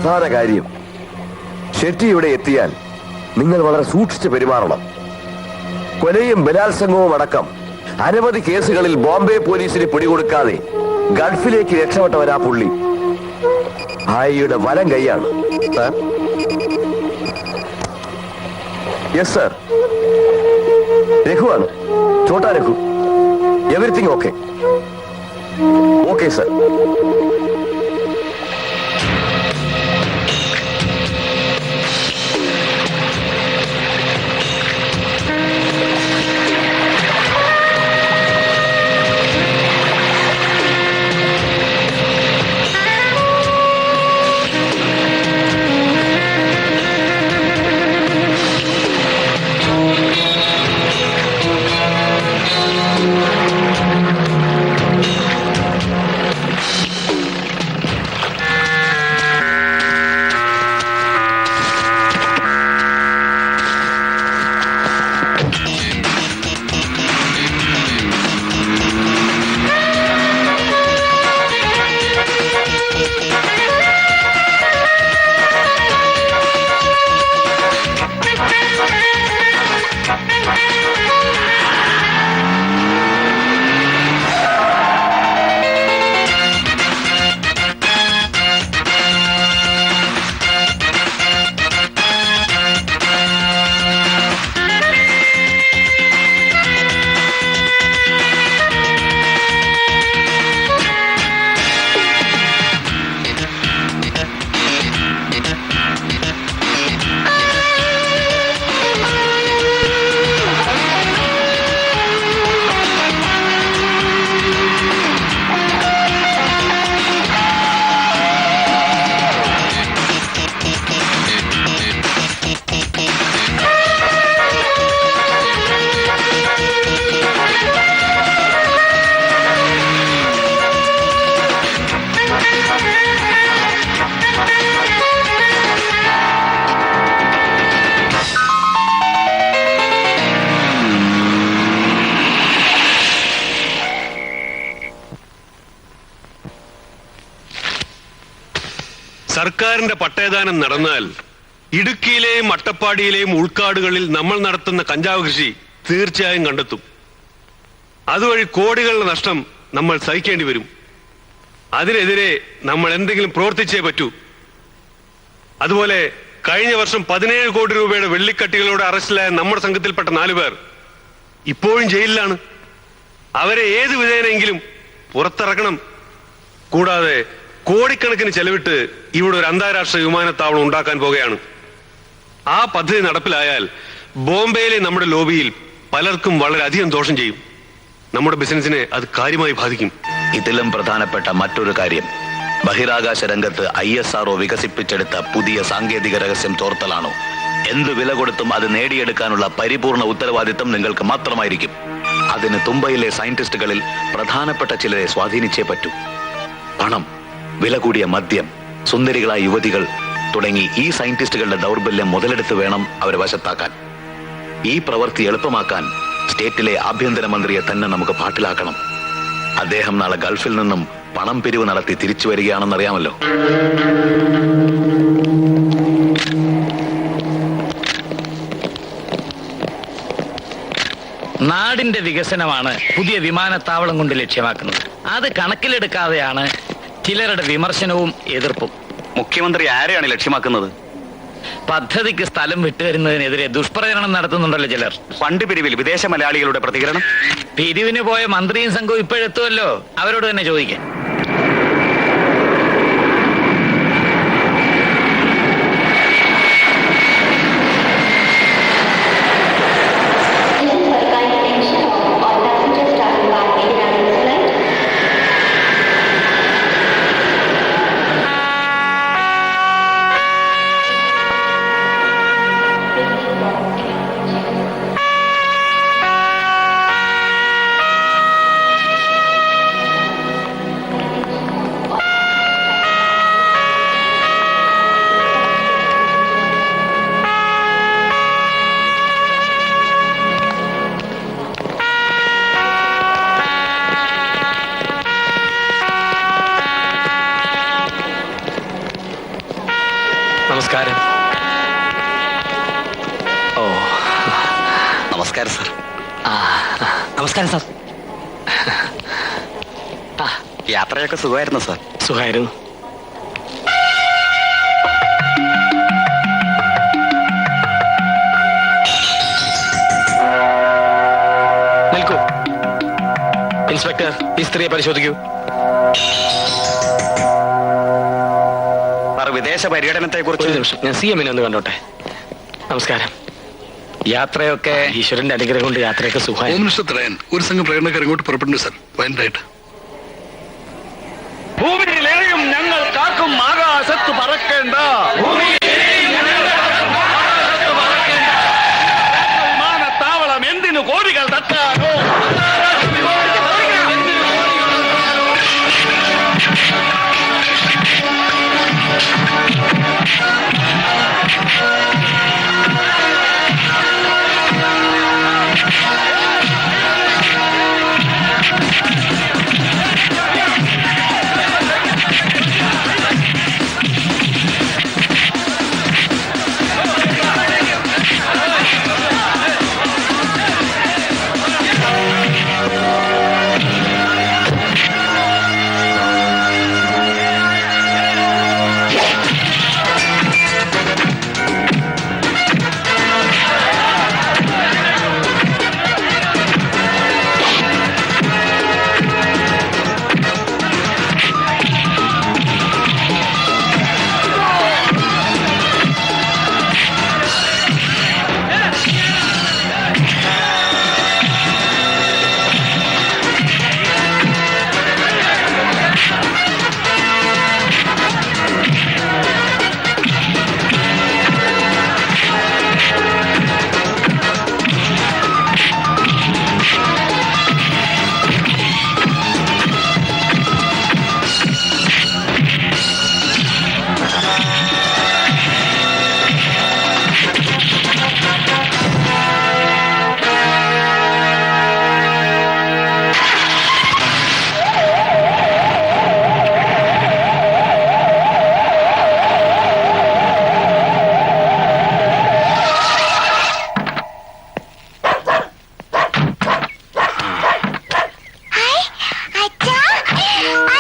പ്രധാന കാര്യം. ഷെട്ടി ഇവിടെ എത്തിയാൽ നിങ്ങൾ വളരെ സൂക്ഷിച്ച് പെരുമാറണം. കൊലയും ബലാത്സംഗവും അടക്കം അനവധി കേസുകളിൽ ബോംബെ പോലീസിന് പിടികൊടുക്കാതെ ഗൾഫിലേക്ക് രക്ഷപ്പെട്ടവരാ പുള്ളി. ഭായിയുടെ വലം കൈയാണ്. Yes sir. രഘുവാണ്, Chhota Raghu. Everything okay? Okay sir. സർക്കാരിന്റെ പട്ടയദാനം നടന്നാൽ ഇടുക്കിയിലെയും അട്ടപ്പാടിയിലെയും ഉൾക്കാടുകളിൽ നമ്മൾ നടത്തുന്ന കഞ്ചാവ് കൃഷി തീർച്ചയായും കണ്ടെത്തും. അതുവഴി കോടികളുടെ നഷ്ടം നമ്മൾ സഹിക്കേണ്ടി വരും. അതിനെതിരെ നമ്മൾ എന്തെങ്കിലും പ്രവർത്തിച്ചേ പറ്റൂ. അതുപോലെ കഴിഞ്ഞ വർഷം 17 കോടി രൂപയുടെ വെള്ളിക്കട്ടികളോട് അറസ്റ്റിലായ നമ്മുടെ സംഘത്തിൽപ്പെട്ട 4 പേർ ഇപ്പോഴും ജയിലിലാണ്. അവരെ ഏത് വിധേനെങ്കിലും പുറത്തിറക്കണം. കൂടാതെ കോടിക്കണക്കിന് ചെലവിട്ട് ഇവിടെ ഒരു അന്താരാഷ്ട്ര വിമാനത്താവളം ഉണ്ടാക്കാൻ പോകുകയാണ്. ആ പദ്ധതി നടപ്പിലായാൽ ബോംബെയിലെ നമ്മുടെ ലോബിയിൽ പലർക്കും വളരെയധികം ദോഷം ചെയ്യും. നമ്മുടെ ബിസിനസിനെ അത് കാര്യമായി ബാധിക്കും. ഇതിലും പ്രധാനപ്പെട്ട മറ്റൊരു കാര്യം, ബഹിരാകാശ രംഗത്ത് ISRO വികസിപ്പിച്ചെടുത്ത പുതിയ സാങ്കേതിക രഹസ്യം ചോർത്തലാണോ? എന്ത് വില കൊടുത്തും അത് നേടിയെടുക്കാനുള്ള പരിപൂർണ ഉത്തരവാദിത്തം നിങ്ങൾക്ക് മാത്രമായിരിക്കും. അതിന് തുമ്പയിലെ സയന്റിസ്റ്റുകളിൽ പ്രധാനപ്പെട്ട ചിലരെ സ്വാധീനിച്ചേ പറ്റൂ. പണം, വില കൂടിയ മദ്യം, സുന്ദരികളായ യുവതികൾ തുടങ്ങി ഈ സയന്റിസ്റ്റുകളുടെ ദൗർബല്യം മുതലെടുത്ത് വേണം അവരെ വശത്താക്കാൻ. ഈ പ്രവൃത്തി എളുപ്പമാക്കാൻ സ്റ്റേറ്റിലെ ആഭ്യന്തരമന്ത്രിയെ തന്നെ നമുക്ക് പാട്ടിലാക്കണം. അദ്ദേഹം നാളെ ഗൾഫിൽ നിന്നും പണം പിരിവ് നടത്തി തിരിച്ചു വരികയാണെന്നറിയാമല്ലോ. നാടിന്റെ വികസനമാണ് പുതിയ വിമാനത്താവളം കൊണ്ട് ലക്ഷ്യമാക്കുന്നത്. അത് കണക്കിലെടുക്കാതെയാണ് ചിലരുടെ വിമർശനവും എതിർപ്പും. മുഖ്യമന്ത്രി ആരെയാണ് ലക്ഷ്യമാക്കുന്നത്? പദ്ധതിക്ക് സ്ഥലം വിട്ടുവരുന്നതിനെതിരെ ദുഷ്പ്രചരണം നടത്തുന്നുണ്ടല്ലോ ചിലർ. ഫണ്ട് പിരിവിൽ വിദേശ മലയാളികളുടെ പ്രതികരണം? പിരിവിന് പോയ മന്ത്രിയും സംഘവും ഇപ്പോഴെത്തുമല്ലോ, അവരോട് തന്നെ ചോദിക്കാൻ. നമസ്കാരം. ഓ, നമസ്കാരം സർ. നമസ്കാരം സാർ. യാത്രയൊക്കെ സുഖമായിരുന്നു സർ. സുഖമായിരുന്നു. നിൽക്കൂ. ഇൻസ്പെക്ടർ, ഈ സ്ത്രീയെ പരിശോധിക്കൂ. സർ, വിദേശ പര്യടനത്തെ ഒരു കുറിച്ച് നിമിഷം, ഞാൻ CM നെ ഒന്ന് കണ്ടോട്ടെ. നമസ്കാരം. യാത്രയൊക്കെ ഈശ്വരന്റെ അനുഗ്രഹം കൊണ്ട് യാത്രയൊക്കെ സുഖമായി. ഹോം മിനിസ്റ്റർ തടയാൻ ഒരു സംഘം പ്രകടനക്കാർ ഇങ്ങോട്ട് പുറപ്പെടുന്നു സാർ. വയനായിട്ട് ഭൂമിയിലെയും ഞങ്ങൾ കാക്കും ആകാശത്ത് പറക്കേണ്ട വിമാനത്താവളം എന്തിനു കോടികൾ തട്ടാനോ?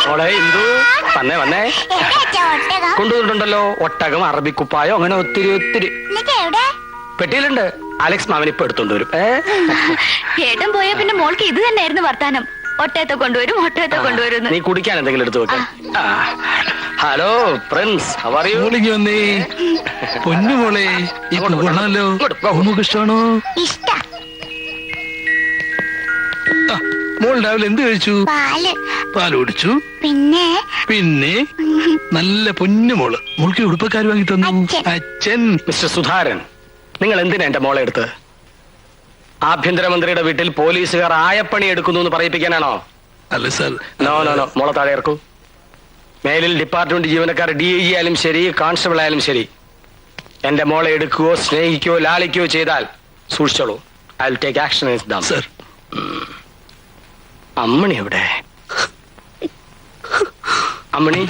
മോളെ ഇന്ദു, വന്നേ വന്നേ. കൊണ്ടുവന്നിട്ടുണ്ടല്ലോ ഒട്ടകം, അറബിക്കുപ്പായോ, അങ്ങനെ ഒത്തിരി ഒത്തിരി. പെട്ടിയിലുണ്ട്. അലക്സ് മാമൻ ഇപ്പൊ എടുത്തോണ്ട് വരും. ഏട്ടൻ പോയ പിന്നെ മോൾക്ക് ഇത് തന്നെയായിരുന്നു വർത്താനം. ഒട്ടയത്തെ കൊണ്ടുവരും, ഒട്ടയത്തെ കൊണ്ടുവരും. നീ കുടിക്കാൻ എന്തെങ്കിലും എടുത്തു വെക്ക. Hello Prince, how are you? മോളിങ്ങി വന്നേ. പൊന്നു മോളെ, ഈ കൊള്ളാമല്ലോ. നമുക്ക് ഇഷ്ടമാണോ? മോൾ രാവിലെ എന്ത് കഴിച്ചു? പാല് കുടിച്ചു. പിന്നെ നല്ല പൊന്നു മോള്. മോൾക്ക് ഉടുപ്പക്കാർ വാങ്ങി തന്നു അച്ഛൻ. മിസ്റ്റർ സുധാരൻ, നിങ്ങൾ എന്തിനാ എന്റെ മോളെ എടുത്ത്? ആഭ്യന്തരമന്ത്രിയുടെ വീട്ടിൽ പോലീസുകാർ ആയപ്പണി എടുക്കുന്നു എന്ന് പറയിപ്പിക്കാനാണോ? അല്ല സാർ. നോ നോ നോ, മോളെ താഴെ ഇറക്കൂ. മേലിൽ ഡിപ്പാർട്ട്മെന്റ് ജീവനക്കാർ DIG ആയാലും ശരി, കോൺസ്റ്റബിൾ ആയാലും ശരി, എന്റെ മോളെ എടുക്കുകയോ സ്നേഹിക്കുകയോ ലാളിക്കുകയോ ചെയ്താൽ സൂക്ഷിച്ചോളൂ. I will take action down. Sir, Ammani എവിടെ? അമ്മണി,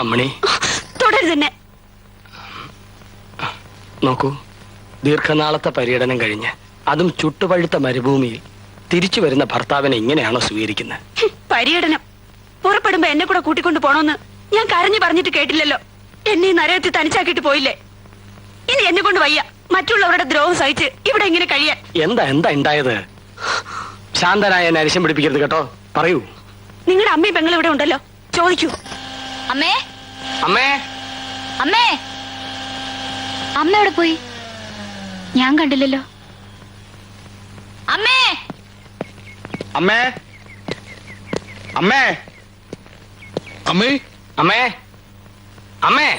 അമ്മണി തുടരുതന്നെ. നോക്കൂ, ദീർഘനാളത്തെ പര്യടനം കഴിഞ്ഞ് അതും ചുട്ടുപഴുത്ത മരുഭൂമിയിൽ തിരിച്ചു വരുന്ന ഭർത്താവിനെ ഇങ്ങനെയാണോ സ്വീകരിക്കുന്നത്? പര്യടനം പുറപ്പെടുമ്പോ എന്നെ കൂടെ കൂട്ടിക്കൊണ്ട് പോണോന്ന് ഞാൻ കരഞ്ഞു പറഞ്ഞിട്ട് കേട്ടില്ലല്ലോ. എന്നെ ഈ നരകത്തിൽ തനിച്ചാക്കിയിട്ട് പോയില്ലേ? ഇനി എന്നെ കൊണ്ട് വയ്യ മറ്റുള്ളവരുടെ ദ്രോഹം സഹിച്ച് ഇവിടെ ഇങ്ങനെ കഴിയാൻ. എന്താ എന്താ ഉണ്ടായത്? ശാന്തനായ എന്നെ അരിശം പിടിപ്പിക്കരുത് കേട്ടോ. പറയൂ. നിങ്ങളുടെ അമ്മയും പെങ്ങളും ഇവിടെ ഉണ്ടല്ലോ, ചോദിക്കൂ. അമ്മേ, അമ്മേ, അമ്മേ, അമ്മ എവിടെ പോയി? ഞാൻ കണ്ടില്ലല്ലോ. അമ്മേ, അമ്മേ, അമ്മേ, അമ്മേ, അമ്മേ, അമ്മേ.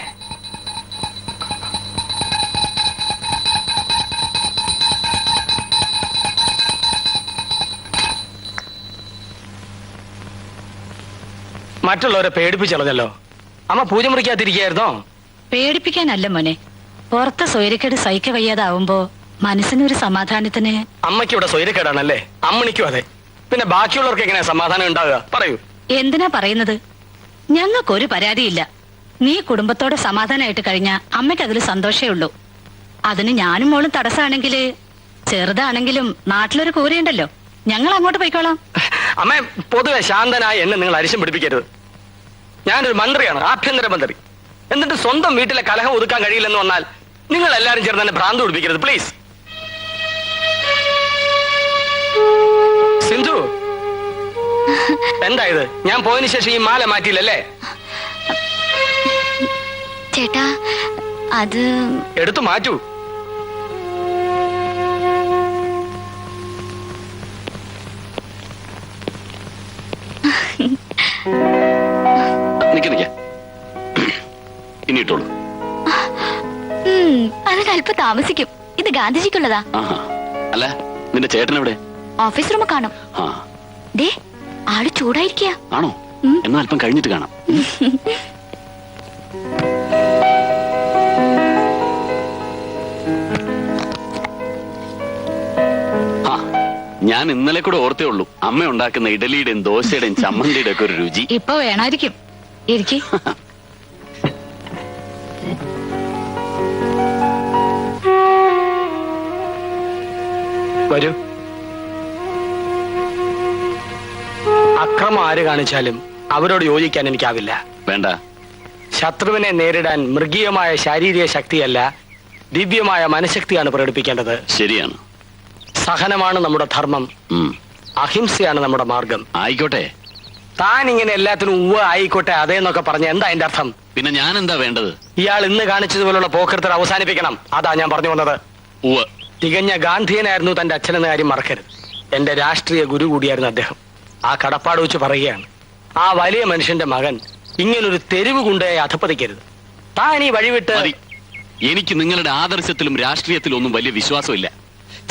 മറ്റുള്ളവരെ പേടിപ്പിച്ചളഞ്ഞല്ലോ. അമ്മ പൂജ മുറിക്കാതിരിക്കായിരുന്നോ? പേടിപ്പിക്കാനല്ല മോനെ, പുറത്തെ സ്വൈരക്കേട് സഹിക്ക വയ്യാതാവുമ്പോ മനസ്സിനൊരു സമാധാനത്തിന്. അമ്മയ്ക്ക് ഇവിടെ സ്വൈരക്കേടാണല്ലേ? അമ്മണിക്കും അതെ. പിന്നെ ബാക്കിയുള്ളവർക്ക് എങ്ങനെയാ സമാധാനം ഉണ്ടാവുക? പറയൂ. എന്തിനാ പറയുന്നത്? ഞങ്ങൾക്കൊരു പരാതിയില്ല. നീ കുടുംബത്തോടെ സമാധാനമായിട്ട് കഴിഞ്ഞ അമ്മയ്ക്ക് അതിൽ സന്തോഷേ ഉള്ളൂ. അതിന് ഞാനും മോളും തടസ്സമാണെങ്കില് ചെറുതാണെങ്കിലും നാട്ടിലൊരു കൂരയുണ്ടല്ലോ, ഞങ്ങൾ അങ്ങോട്ട് പോയിക്കോളാം. അമ്മ പൊതുവെ ശാന്തനായി എന്നെ നിങ്ങൾ അരിശം പിടിപ്പിക്കരുത്. ഞാനൊരു മന്ത്രിയാണ്, ആഭ്യന്തര മന്ത്രി. എന്നിട്ട് സ്വന്തം വീട്ടിലെ കലഹം ഒതുക്കാൻ കഴിയില്ലെന്ന് വന്നാൽ നിങ്ങൾ എല്ലാരും ചേർന്ന് എന്നെ ഭ്രാന്ത് പിടിപ്പിക്കരുത് പ്ലീസ്. സിന്ധു, എന്താ ഇത്? ഞാൻ പോയതിനു ശേഷം ഈ മാല മാറ്റിയില്ലല്ലേ? ചേട്ടാ അത് എടുത്തു മാറ്റൂ. നിക്ക ഇനി ഇട്ടോളൂ. അതിനല്പം താമസിക്കും. ഇത് ഗാന്ധിജിക്കുള്ളതാ. അല്ല, നിന്റെ ചേട്ടൻ എവിടെ? ഓഫീസ് റൂം കാണും. ദേ ആള് ചൂടായിരിക്കുക. ആണോ? എന്നാ അല്പം കഴിഞ്ഞിട്ട് കാണാം. ഞാൻ ഇന്നലെ കൂടെ ഓർത്തേ ഉള്ളൂ അമ്മ ഉണ്ടാക്കുന്ന ഇഡലിയുടെയും ദോശയുടെയും ചമ്മന്തിയുടെ ഒക്കെ ഒരു രുചി. ഇപ്പൊ വേണമായിരിക്കും. ഇരിക്കി. വരൂ. അക്രമം ആര് കാണിച്ചാലും അവരോട് യോജിക്കാൻ എനിക്കാവില്ല. വേണ്ട. ശത്രുവിനെ നേരിടാൻ മൃഗീയമായ ശാരീരിക ശക്തിയല്ല, ദിവ്യമായ മനഃശക്തിയാണ് പ്രകടിപ്പിക്കേണ്ടത്. ശരിയാണ്. സഹനമാണ് നമ്മുടെ ധർമ്മം, അഹിംസയാണ് നമ്മുടെ മാർഗം. ആയിക്കോട്ടെ. താൻ ഇങ്ങനെ എല്ലാത്തിനും ഉവ്വ ആയിക്കോട്ടെ അതേന്നൊക്കെ പറഞ്ഞ എന്താ അതിന്റെ അർത്ഥം? പിന്നെ ഞാൻ എന്താ വേണ്ടത്? ഇയാൾ ഇന്ന് കാണിച്ചതുപോലുള്ള പോക്കൃത്തർ അവസാനിപ്പിക്കണം. അതാ ഞാൻ പറഞ്ഞു വന്നത്. ഉവ്വ്. തികഞ്ഞ ഗാന്ധിയനായിരുന്നു തന്റെ അച്ഛനെന്ന കാര്യം മറക്കരുത്. എന്റെ രാഷ്ട്രീയ ഗുരു കൂടിയായിരുന്നു അദ്ദേഹം. ആ കടപ്പാട് വെച്ച് പറയുകയാണ്, ആ വലിയ മനുഷ്യന്റെ മകൻ ഇങ്ങനൊരു തെരുവ് കൊണ്ടുപോയി അധപ്പതിക്കരുത്. താൻ ഈ വഴിവിട്ട്. എനിക്ക് നിങ്ങളുടെ ആദർശത്തിലും രാഷ്ട്രീയത്തിലും ഒന്നും വലിയ വിശ്വാസമില്ല.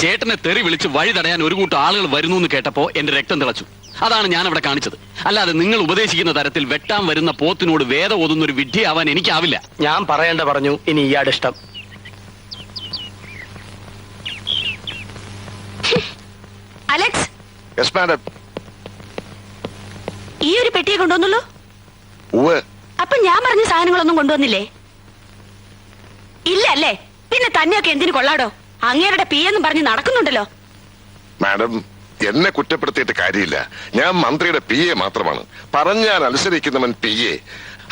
ചേട്ടനെ തെറി വിളിച്ച് വഴി തടയാൻ ഒരു കൂട്ടം ആളുകൾ വരുന്നു എന്ന് കേട്ടപ്പോ എന്റെ രക്തം തിളച്ചു. അതാണ് ഞാൻ അവിടെ കാണിച്ചത്. അല്ലാതെ നിങ്ങൾ ഉപദേശിക്കുന്ന തരത്തിൽ വെട്ടാൻ വരുന്ന പോത്തിനോട് വേദം ഓതുന്ന ഒരു വിഡ്ഢിയാവാൻ എനിക്കാവില്ല. ഞാൻ പറയേണ്ട പറഞ്ഞു. ഇനി ഇയാളുടെ ഇഷ്ടം. Alex, yes madam. ഈ ഒരു പെട്ടിയെ കൊണ്ടുവന്നുള്ളൂ? ഉവ്വ്. അപ്പൊ ഞാൻ പറഞ്ഞ സാധനങ്ങളൊന്നും കൊണ്ടുവന്നില്ലേ? ഇല്ല അല്ലേ? പിന്നെ തന്നെയൊക്കെ എന്തിനു കൊള്ളാടോ? അങ്ങേരുടെ പി എന്നും പറഞ്ഞ് നടക്കുന്നുണ്ടല്ലോ. മാഡം, എന്നെ കുറ്റപ്പെടുത്തിയിട്ട് കാര്യമില്ല. ഞാൻ മന്ത്രിയുടെ പി എ മാത്രമാണ്. പറഞ്ഞാൽ അനുസരിക്കുന്നവൻ പി എ.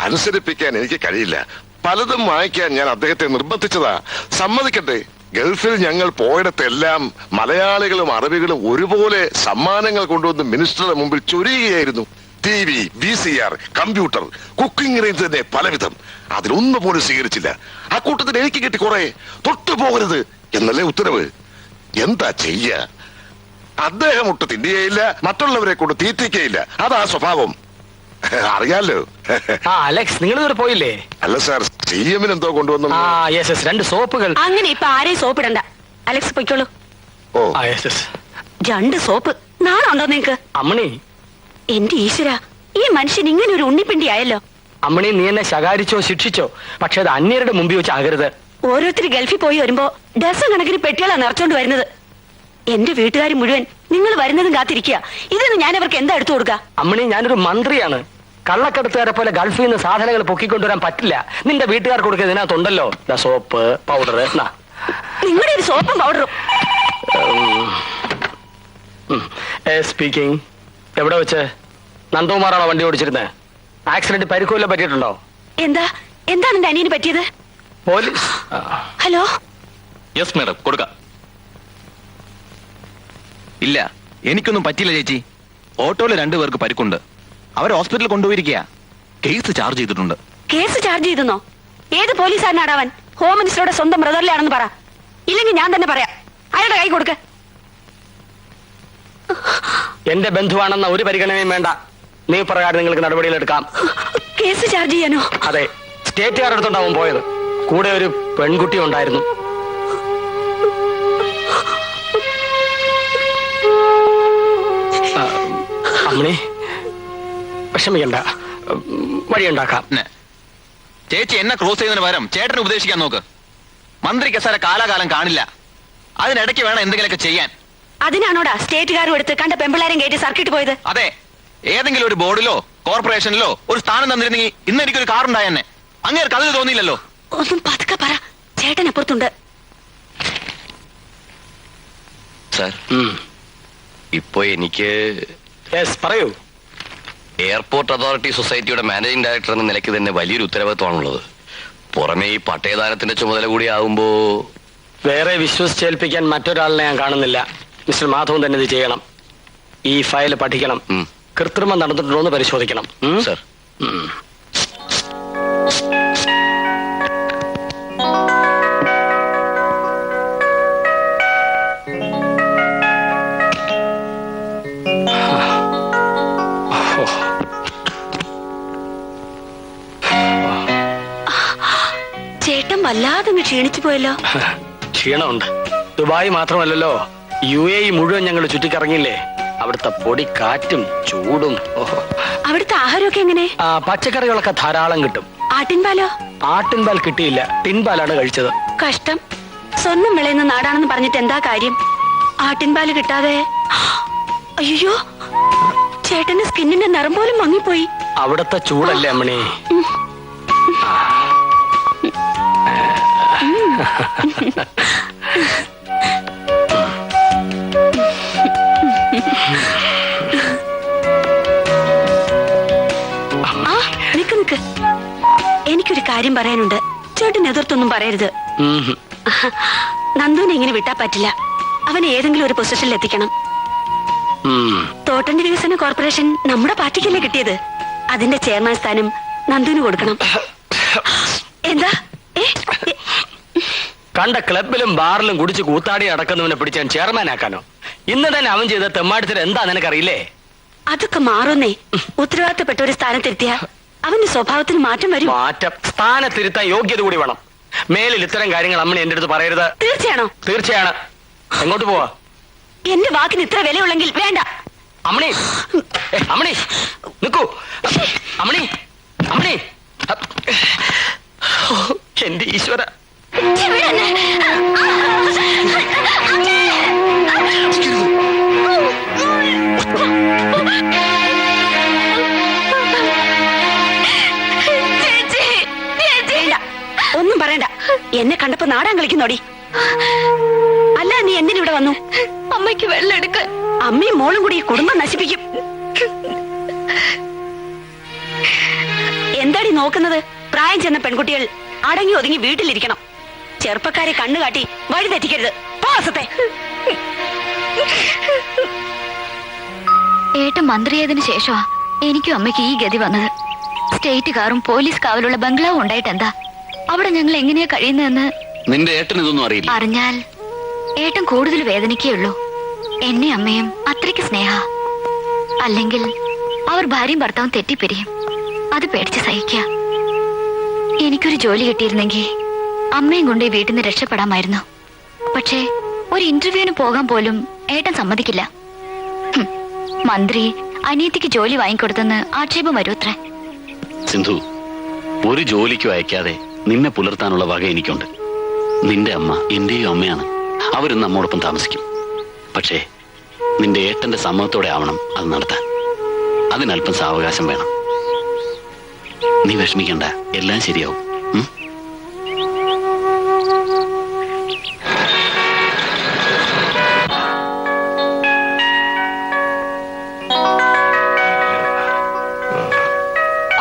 അനുസരിപ്പിക്കാൻ എനിക്ക് കഴിയില്ല. പലതും വായിക്കാൻ ഞാൻ അദ്ദേഹത്തെ നിർബന്ധിച്ചതാ. സമ്മതിക്കട്ടെ, ഗൾഫിൽ ഞങ്ങൾ പോയിടത്തെല്ലാം മലയാളികളും അറബികളും ഒരുപോലെ സമ്മാനങ്ങൾ കൊണ്ടുവന്ന് മിനിസ്റ്ററുടെ മുമ്പിൽ ചൊരിയുകയായിരുന്നു. TV, VCR, computer, cooking range തന്നെ പലവിധം. അതിലൊന്നും പോലും സ്വീകരിച്ചില്ല. ആ കൂട്ടത്തിൽ എനിക്ക് കിട്ടി കുറെ. തൊട്ടുപോകരുത് എന്നല്ലേ ഉത്തരവ്. എന്താ ചെയ്യ? അദ്ദേഹം ഒട്ട് തിന്നുകയില്ല, മറ്റുള്ളവരെ കൊണ്ട് തീറ്റിക്കയില്ല. അതാ സ്വഭാവം. അറിയാലോ. അലക്സ്, നിങ്ങൾ ഇതുവരെ പോയില്ലേ? അല്ല സാർ, CM എന്തോ കൊണ്ടുവന്നു. രണ്ട് സോപ്പുകൾ. അങ്ങനെ ഇപ്പൊ ആരെയും സോപ്പ് ഇടണ്ട. അലക്സ് പൊയ്ക്കോളൂ. ഓ, രണ്ട് സോപ്പ്. നാണുണ്ടോ നിങ്ങക്ക്? അമ്മണി, എന്റെ ഈശ്വര, ഈ മനുഷ്യൻ ഇങ്ങനെ ഒരു ഉണ്ണിപ്പിണ്ടി ആയല്ലോ. അമ്മണി, നീ എന്നെ ശകാരിച്ചോ ശിക്ഷിച്ചോ, പക്ഷെ അത് അന്യരുടെ മുമ്പിൽ വെച്ച് ആകരുത്. ഓരോരുത്തർ ഗൾഫിൽ പോയി വരുമ്പോ ഡസൻ കണക്കിന് പെട്ടികളാണ് നിറച്ചോണ്ട് വരുന്നത്. എന്റെ വീട്ടുകാർ മുഴുവൻ നിങ്ങൾ വരുന്നതും കാത്തിരിക്കുക. ഇതിന് ഞാൻ അവർക്ക് എന്താ എടുത്തു കൊടുക്കുക? അമ്മണി, ഞാനൊരു മന്ത്രിയാണ്. കള്ളക്കടത്തുകാരെ പോലെ ഗൾഫിൽ നിന്ന് സാധനങ്ങൾ പൊക്കിക്കൊണ്ടുവരാൻ പറ്റില്ല. നിന്റെ വീട്ടുകാർക്ക് കൊടുക്കുക ഇതിനകത്തുണ്ടല്ലോ. Soap, powder. നിങ്ങളുടെ ഒരു സോപ്പും പൗഡറും. സ്പീക്കിംഗ്. എവിടെ വെച്ച്? നന്ദകുമാറാണോ വണ്ടി ഓടിച്ചിരുന്നത്? ആക്സിഡന്റ് പരിക്കുവല്ലോ പറ്റിയിട്ടുണ്ടോ? എന്താണ് എന്റെ അനിയന് പറ്റിയത്? പോലീസ്. ഹലോ. യെസ് മാഡം, കൊടുക്കാം. ഇല്ല, എനിക്കൊന്നും പറ്റില്ല ചേച്ചി. ഓട്ടോയില് 2 പേർക്ക് പരിക്കുണ്ട്. അവർ ഹോസ്പിറ്റലിൽ കൊണ്ടുപോയിരിക്കുക. കേസ് ചാർജ് ചെയ്തിട്ടുണ്ട്. കേസ് ചാർജ് ചെയ്തെന്നോ? ഏത് പോലീസുകാരനാടാവൻ? ഹോം മിനിസ്റ്ററുടെ സ്വന്തം ബ്രദറിലാണെന്ന് പറ. ഇല്ലെങ്കിൽ ഞാൻ തന്നെ പറയാം. അയാളുടെ കൈ കൊടുക്ക. എന്റെ ബന്ധുവാണെന്ന ഒരു പരിഗണനയും വേണ്ട. നീ പ്രകാരം നിങ്ങൾക്ക് നടപടികളെടുക്കാം. കേസ് ചാർജ് ചെയ്യാനോ? അതെ. സ്റ്റേറ്റുകാരുടെ അടുത്തുണ്ടാവും പോയത്. കൂടെ ഒരു പെൺകുട്ടി ഉണ്ടായിരുന്നു. അമ്മണി, വിഷമിക്കണ്ട, വഴിയുണ്ടാക്കാം. ചേച്ചി എന്നെ ക്രോസ് ചെയ്യുന്നതിന് പകരം ചേട്ടനെ ഉപദേശിക്കാൻ നോക്ക്. മന്ത്രി കസേര കാലാകാലം കാണില്ല. അതിനിടയ്ക്ക് വേണം എന്തെങ്കിലുമൊക്കെ ചെയ്യാൻ. അതിനാണോടാ സ്റ്റേറ്റുകാരും എടുത്ത് കണ്ട പെമ്പിള്ളാരും കയറ്റി സർക്കിട്ട് പോയത്? അതെ, ഏതെങ്കിലും ഒരു ബോർഡിലോ കോർപ്പറേഷനിലോ ഒരു സ്ഥാനം തന്നിരുന്നെങ്കിൽ ഇന്ന് എനിക്കൊരു കാർ ഉണ്ടായെന്നെ. അങ്ങേർക്ക് അതിന് തോന്നിയില്ലല്ലോ. ഒന്നും പതുക്കെ പറ, ചേട്ടൻ അപ്പുറത്തുണ്ട്. സാർ, ഇപ്പോ എനിക്ക് പറയൂ. എയർപോർട്ട് അതോറിറ്റി സൊസൈറ്റിയുടെ മാനേജിംഗ് ഡയറക്ടർ എന്ന നിലയ്ക്ക് തന്നെ വലിയൊരു ഉത്തരവാദിത്വമാണുള്ളത്. പുറമെ ഈ പട്ടയദാനത്തിന്റെ ചുമതല കൂടി ആവുമ്പോ വേറെ വിശ്വസിച്ചേൽപ്പിക്കാൻ മറ്റൊരാളിനെ ഞാൻ കാണുന്നില്ല. മിസ്റ്റർ മാധവൻ തന്നെ ഇത് ചെയ്യണം. ഈ ഫയൽ പഠിക്കണം, കൃത്രിമം നടന്നിട്ടുണ്ടോ എന്ന് പരിശോധിക്കണം. സാർ. ചേട്ടൻ വല്ലാതെ ക്ഷീണിച്ചു പോയല്ലോ. ക്ഷീണമുണ്ട്. ദുബായ് മാത്രമല്ലല്ലോ, UAE മുഴുവൻ ഞങ്ങൾ ചുറ്റിക്കറങ്ങിയില്ലേ. അവിടുത്തെ പൊടി കാറ്റും ചൂടും. അവിടുത്തെ ആഹാരമൊക്കെ എങ്ങനെ? പച്ചക്കറികളൊക്കെ ധാരാളം കിട്ടും. ആട്ടിൻപാലോ? ആട്ടിൻപാൽ കിട്ടിയില്ല, ടിൻപാലാണ് കഴിച്ചത്. കഷ്ടം. സ്വർണം വിളയുന്ന നാടാണെന്ന് പറഞ്ഞിട്ട് എന്താ കാര്യം? ആട്ടിൻപാല് കിട്ടാതെ. അയ്യോ, ചേട്ടന്റെ സ്കിന്നിന്റെ നിറം പോലും മങ്ങിപ്പോയി. അവിടുത്തെ ചൂടല്ലേ അമ്മണി. നിക്ക്, എനിക്കൊരു കാര്യം പറയാനുണ്ട്. ചേട്ടൻ എതിർത്തൊന്നും പറയരുത്. നന്ദുവിനെ ഇങ്ങനെ വിട്ടാ പറ്റില്ല. അവനെ ഏതെങ്കിലും ഒരു പൊസിഷനിൽ എത്തിക്കണം. തോട്ടന്റെ വികസന കോർപ്പറേഷൻ നമ്മുടെ പാർട്ടിക്കല്ലേ കിട്ടിയത്. അതിന്റെ ചെയർമാൻ സ്ഥാനം നന്ദുവിന് കൊടുക്കണം. എന്താ? കണ്ട ക്ലബിലും ബാറിലും കുടിച്ച് കൂത്താടി നടക്കുന്നവനെ പിടിച്ചാൻ ചെയർമാൻ ആക്കാനോ? ഇന്ന് തന്നെ അവൻ ചെയ്ത തെമ്മാടിത്തരം എന്താ നിനക്കറിയില്ലേ? അതൊക്കെ മാറുന്നേ. ഉത്തരവാദിത്തപ്പെട്ട ഒരു സ്ഥാനത്തിരുത്തിയ അവന്റെ സ്വഭാവത്തിന് മാറ്റം വരും. മാറ്റം? സ്ഥാനത്തിരുത്താൻ യോഗ്യത കൂടി വേണം. മേലിൽ ഇത്തരം കാര്യങ്ങൾ അമ്മണി എന്റെ അടുത്ത് പറയരുത്. തീർച്ചയാണോ? തീർച്ചയാണ്. എങ്ങോട്ട് പോവാ? എന്റെ വാക്കിന് ഇത്ര വിലയുള്ളെങ്കിൽ വേണ്ട. അമ്മണി, അമ്മണി നിക്കൂ. അമ്മണി, അമ്മണി, എന്റെ ഈശ്വര. ഒന്നും പറയണ്ട. എന്നെ കണ്ടപ്പോ നാടാൻ കളിക്കുന്നോടി. അല്ല, നീ എന്തിനിവിടെ വന്നു? അമ്മയ്ക്ക് വെള്ളം എടുക്കാൻ. അമ്മയും മോളും കൂടി ഈ കുടുംബം നശിപ്പിക്കും. എന്താടി നോക്കുന്നത്? പ്രായം ചെന്ന പെൺകുട്ടികൾ അടങ്ങി ഒതുങ്ങി വീട്ടിലിരിക്കണം. ചെറുപ്പക്കാരെ കണ്ണുകാട്ടി വഴി തെറ്റിക്കരുത്. പാസത്തെ ഏട്ടൻ മന്ത്രിയായതിനു ശേഷമാ എനിക്കും അമ്മയ്ക്ക് ഈ ഗതി വന്നത്. സ്റ്റേറ്റ് കാറും പോലീസ് കാവലുള്ള ബംഗ്ലാവും ഉണ്ടായിട്ട് എന്താ? അവിടെ ഞങ്ങൾ എങ്ങനെയാ കഴിയുന്നതെന്ന് നിന്റെ ഏട്ടൻ ഇതൊന്നും അറിയില്ല. അറിഞ്ഞാൽ ഏട്ടൻ കൂടുതൽ വേദനിക്കുകയുള്ളൂ. എന്നെ അമ്മയും അത്രയ്ക്ക് സ്നേഹ. അല്ലെങ്കിൽ അവർ ഭാര്യയും ഭർത്താവും തെറ്റിപ്പിരിയും. അത് പേടിച്ച് സഹിക്കുക. എനിക്കൊരു ജോലി കിട്ടിയിരുന്നെങ്കിൽ അമ്മയും കൊണ്ട് ഈ വീട്ടിൽ നിന്ന് രക്ഷപ്പെടാമായിരുന്നു. പക്ഷേ ഒരു ഇന്റർവ്യൂവിന് പോകാൻ പോലും ഏട്ടൻ സമ്മതിക്കില്ല. മന്ത്രി അനിയത്തിക്ക് ജോലി വാങ്ങിക്കൊടുത്തെന്ന് ആക്ഷേപം വരൂത്രേ. സിന്ധു, ഒരു ജോലിക്കും അയക്കാതെ നിന്നെ പുലർത്താനുള്ള വക എനിക്കുണ്ട്. നിന്റെ അമ്മ എന്റെയും അമ്മയാണ്. അവരും നമ്മോടൊപ്പം താമസിക്കും. പക്ഷേ നിന്റെ ഏട്ടന്റെ സമ്മതത്തോടെ ആവണം അത് നടത്താൻ. അതിനല്പം സാവകാശം വേണം. നീ വിഷമിക്കണ്ട, എല്ലാം ശരിയാവും.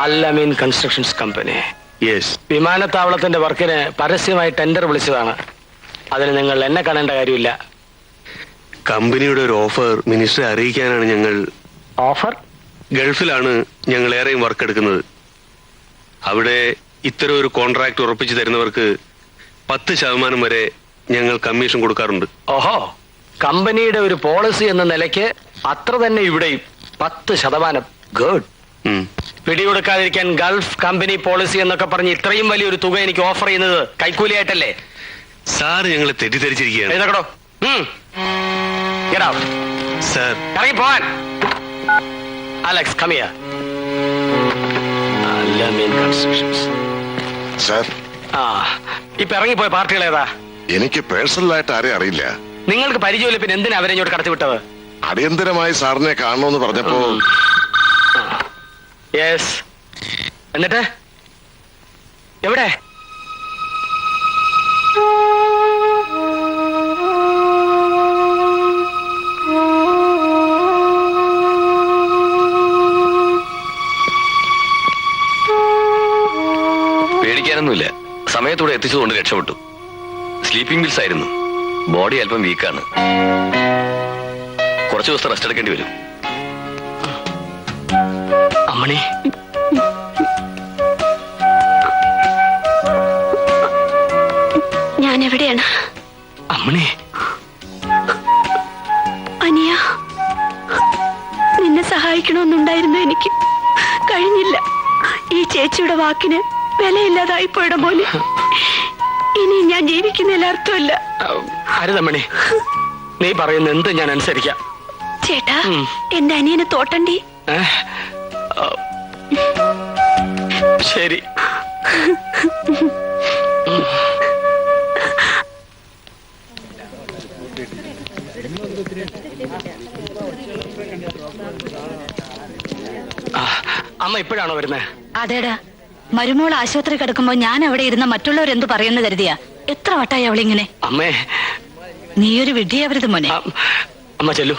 Al Ameen constructions company. യെസ്. വിമാനത്താവളത്തിന്റെ വർക്കിന് പരസ്യമായി ടെൻഡർ വിളിച്ചതാണ്. അതിന് നിങ്ങൾ എന്നെ കാണേണ്ട കാര്യമില്ല. കമ്പനിയുടെ ഒരു ഓഫർ മിനിസ്റ്ററെ അറിയിക്കാനാണ് ഞങ്ങൾ. ഓഫർ? ഗൾഫിലാണ് ഞങ്ങൾ ഏറെയും വർക്ക് എടുക്കുന്നത്. അവിടെ ഇത്തരം ഒരു കോൺട്രാക്ട് ഉറപ്പിച്ചു തരുന്നവർക്ക് 10% വരെ ഞങ്ങൾ കമ്മീഷൻ കൊടുക്കാറുണ്ട്. ഓഹോ, കമ്പനിയുടെ ഒരു പോളിസി എന്ന നിലയ്ക്ക് അത്ര തന്നെ ഇവിടെയും 10%. ഗുഡ്. പിടികൊടുക്കാതിരിക്കാൻ ഗൾഫ് കമ്പനി പോളിസി എന്നൊക്കെ പറഞ്ഞ് ഇത്രയും വലിയൊരു തുക എനിക്ക് ഓഫർ ചെയ്യുന്നത് കൈക്കൂലിയായിട്ടല്ലേ? സാർ ഞങ്ങളെ തെറ്റിദ്ധരിച്ചിരിക്കുകയാണ്. സാർ, ഇറങ്ങി പോവാൻ. Alex, come here. Al-Amin Constructions. Sir, ഇപ്പൊ ഇറങ്ങിപ്പോയ പാർട്ടികൾ ഏതാ? എനിക്ക് പേഴ്സണലായിട്ട് ആരെയും അറിയില്ല. നിങ്ങൾക്ക് പരിചയമില്ല, പിന്നെ എന്തിനാ അവരെ ഇങ്ങോട്ട് കടത്തിവിട്ടത്? അടിയന്തരമായി സാറിനെ കാണണമെന്ന് പറഞ്ഞപ്പോ യെസ്. എന്നിട്ട് എവിടെ? പേടിക്കാനൊന്നുമില്ല. സമയത്തൂടെ എത്തിച്ചതുകൊണ്ട് രക്ഷപ്പെട്ടു. സ്ലീപ്പിംഗ് പിൽസ് ആയിരുന്നു. ബോഡി അല്പം വീക്കാണ്. കുറച്ചു ദിവസം റെസ്റ്റ് എടുക്കേണ്ടി വരും. അമ്മണി, ഞാൻ എവിടെയാണ്? അമ്മണി, അനിയ, നിന്നെ സഹായിക്കണമെന്നുണ്ടായിരുന്നു എനിക്ക്. കഴിഞ്ഞില്ല. ഈ ചേച്ചിയുടെ വാക്കിന് വിലയില്ലാതായി പോയുടെ മോനെ. ഇനി ഞാൻ ജീവിക്കുന്നതിൽ അർത്ഥമില്ല. അരുതമ്മണി, നീ പറയുന്ന എന്ത് ഞാൻ അനുസരിക്കാം. ചേട്ടാ, എന്റെ അനിയനെ തോട്ടണ്ടി. ശരി. അമ്മ ഇപ്പോഴാണോ വരുന്നത്? അതേടാ, മരുമോൾ ആശുപത്രി കിടക്കുമ്പോ ഞാൻ അവിടെ ഇരുന്ന മറ്റുള്ളവരെന്തു പറയുന്നു കരുതിയാ? എത്ര വട്ടായി അവളിങ്ങനെ? അമ്മേ, നീയൊരു വിഡ്ഢിയാവരുത് മോനെ. അമ്മ ചെല്ലു.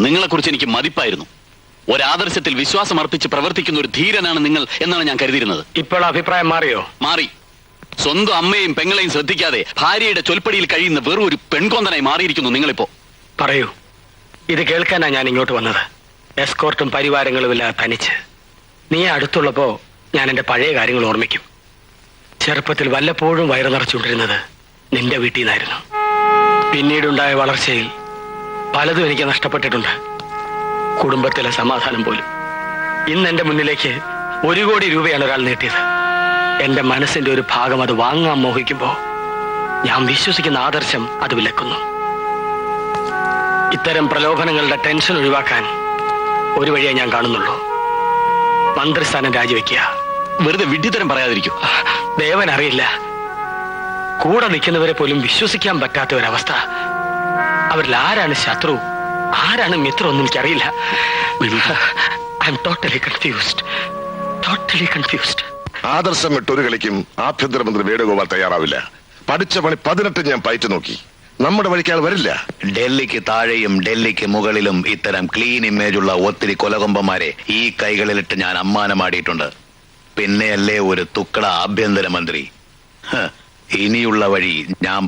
നിങ്ങളെ കുറിച്ച് എനിക്ക് മതിപ്പായിരുന്നു. ഒരാദർശത്തിൽ വിശ്വാസം അർപ്പിച്ച് പ്രവർത്തിക്കുന്ന ഒരു ധീരനാണ് നിങ്ങൾ എന്നാണ് ഞാൻ കരുതിയിരുന്നത്. ഇപ്പോൾ അഭിപ്രായം മാറിയോ? മാറി. സ്വന്തം അമ്മയും പെങ്ങളെയും ശ്രദ്ധിക്കാതെ ഭാര്യയുടെ ചൊൽപ്പടിയിൽ കഴിയുന്ന വെറും ഒരു പെൺകൊന്തനായി മാറിയിരിക്കുന്നു നിങ്ങളിപ്പോ. പറയൂ. ഇത് കേൾക്കാനാ ഞാൻ ഇങ്ങോട്ട് വന്നത്. എസ്കോർട്ടും പരിവാരങ്ങളും ഇല്ല, തനിച്ച്. നീ അടുത്തുള്ളപ്പോ ഞാൻ എന്റെ പഴയ കാര്യങ്ങൾ ഓർമ്മിക്കും. ചെറുപ്പത്തിൽ വല്ലപ്പോഴും വയറ് നിറച്ചുകൊണ്ടിരുന്നത് നിന്റെ വീട്ടിൽ നിന്നായിരുന്നു. പിന്നീടുണ്ടായ വളർച്ചയിൽ പലതും എനിക്ക് നഷ്ടപ്പെട്ടിട്ടുണ്ട്. കുടുംബത്തിലെ സമാധാനം പോലും. ഇന്ന് എന്റെ മുന്നിലേക്ക് 1 കോടി രൂപയാണ് ഒരാൾ നീട്ടിയത്. എന്റെ മനസ്സിന്റെ ഒരു ഭാഗം അത് വാങ്ങാൻ മോഹിക്കുമ്പോ ഞാൻ വിശ്വസിക്കുന്ന ആദർശം അത് വിലക്കുന്നു. ഇത്തരം പ്രലോഭനങ്ങളുടെ ടെൻഷൻ ഒഴിവാക്കാൻ ഒരു വഴിയെ ഞാൻ കാണുന്നുള്ളൂ. മന്ത്രിസ്ഥാനം രാജിവെക്കുക. വെറുതെ വിഡ്ഢിത്തരം പറയാതിരിക്കും. ദേവൻ അറിയില്ല, കൂടെ നിൽക്കുന്നവരെ പോലും വിശ്വസിക്കാൻ പറ്റാത്ത ഒരവസ്ഥ. അവരിൽ ആരാണ് ശത്രു, ആരാണ് മിത്രം ഒന്നും എനിക്കറിയില്ല. I am totally confused. ആദർശം വിട്ടൊരു കളിക്കും ആഭ്യന്തരമന്ത്രി വേണുഗോപാൽ തയ്യാറാവില്ല. പഠിച്ച പണി 18 ഞാൻ പയറ്റു നോക്കി. നമ്മുടെ വഴിക്കാൾ വരില്ല. ഡൽഹിക്ക് താഴെയും ഡൽഹിക്ക് മുകളിലും ഇത്തരം ക്ലീൻ ഇമേജുള്ള ഒത്തിരി കൊലകൊമ്പന്മാരെ ഈ കൈകളിലിട്ട് ഞാൻ അമ്മാനമാടിയിട്ടുണ്ട്. പിന്നെയല്ലേ ഒരു തുക്കട ആഭ്യന്തരമന്ത്രി. ഇനിയുള്ള വഴി ഞാൻ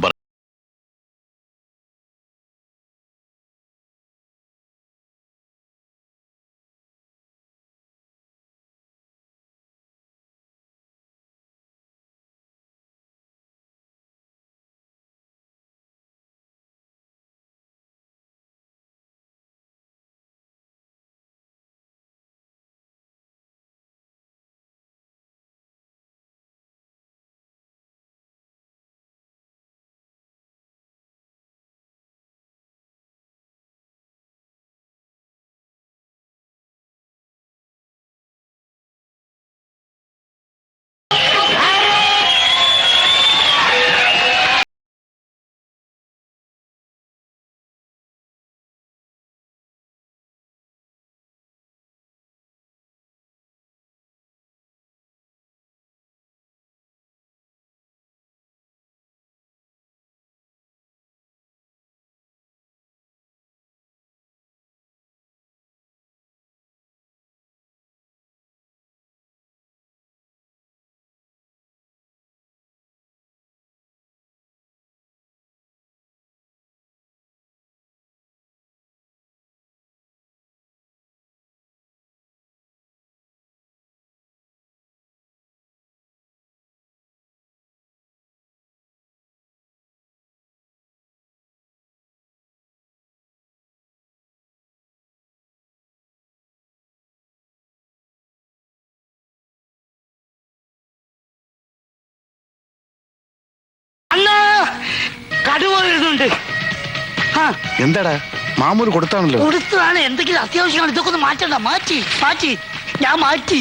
കടുവ വരുന്നുണ്ട്. എന്താടാ മാമൂല് കൊടുത്താണല്ലോ. കൊടുത്തതാണ്. എന്തെങ്കിലും അത്യാവശ്യമാണ്. ഇതൊക്കെ ഒന്ന് മാറ്റണ്ട. മാറ്റി ഞാൻ മാറ്റി.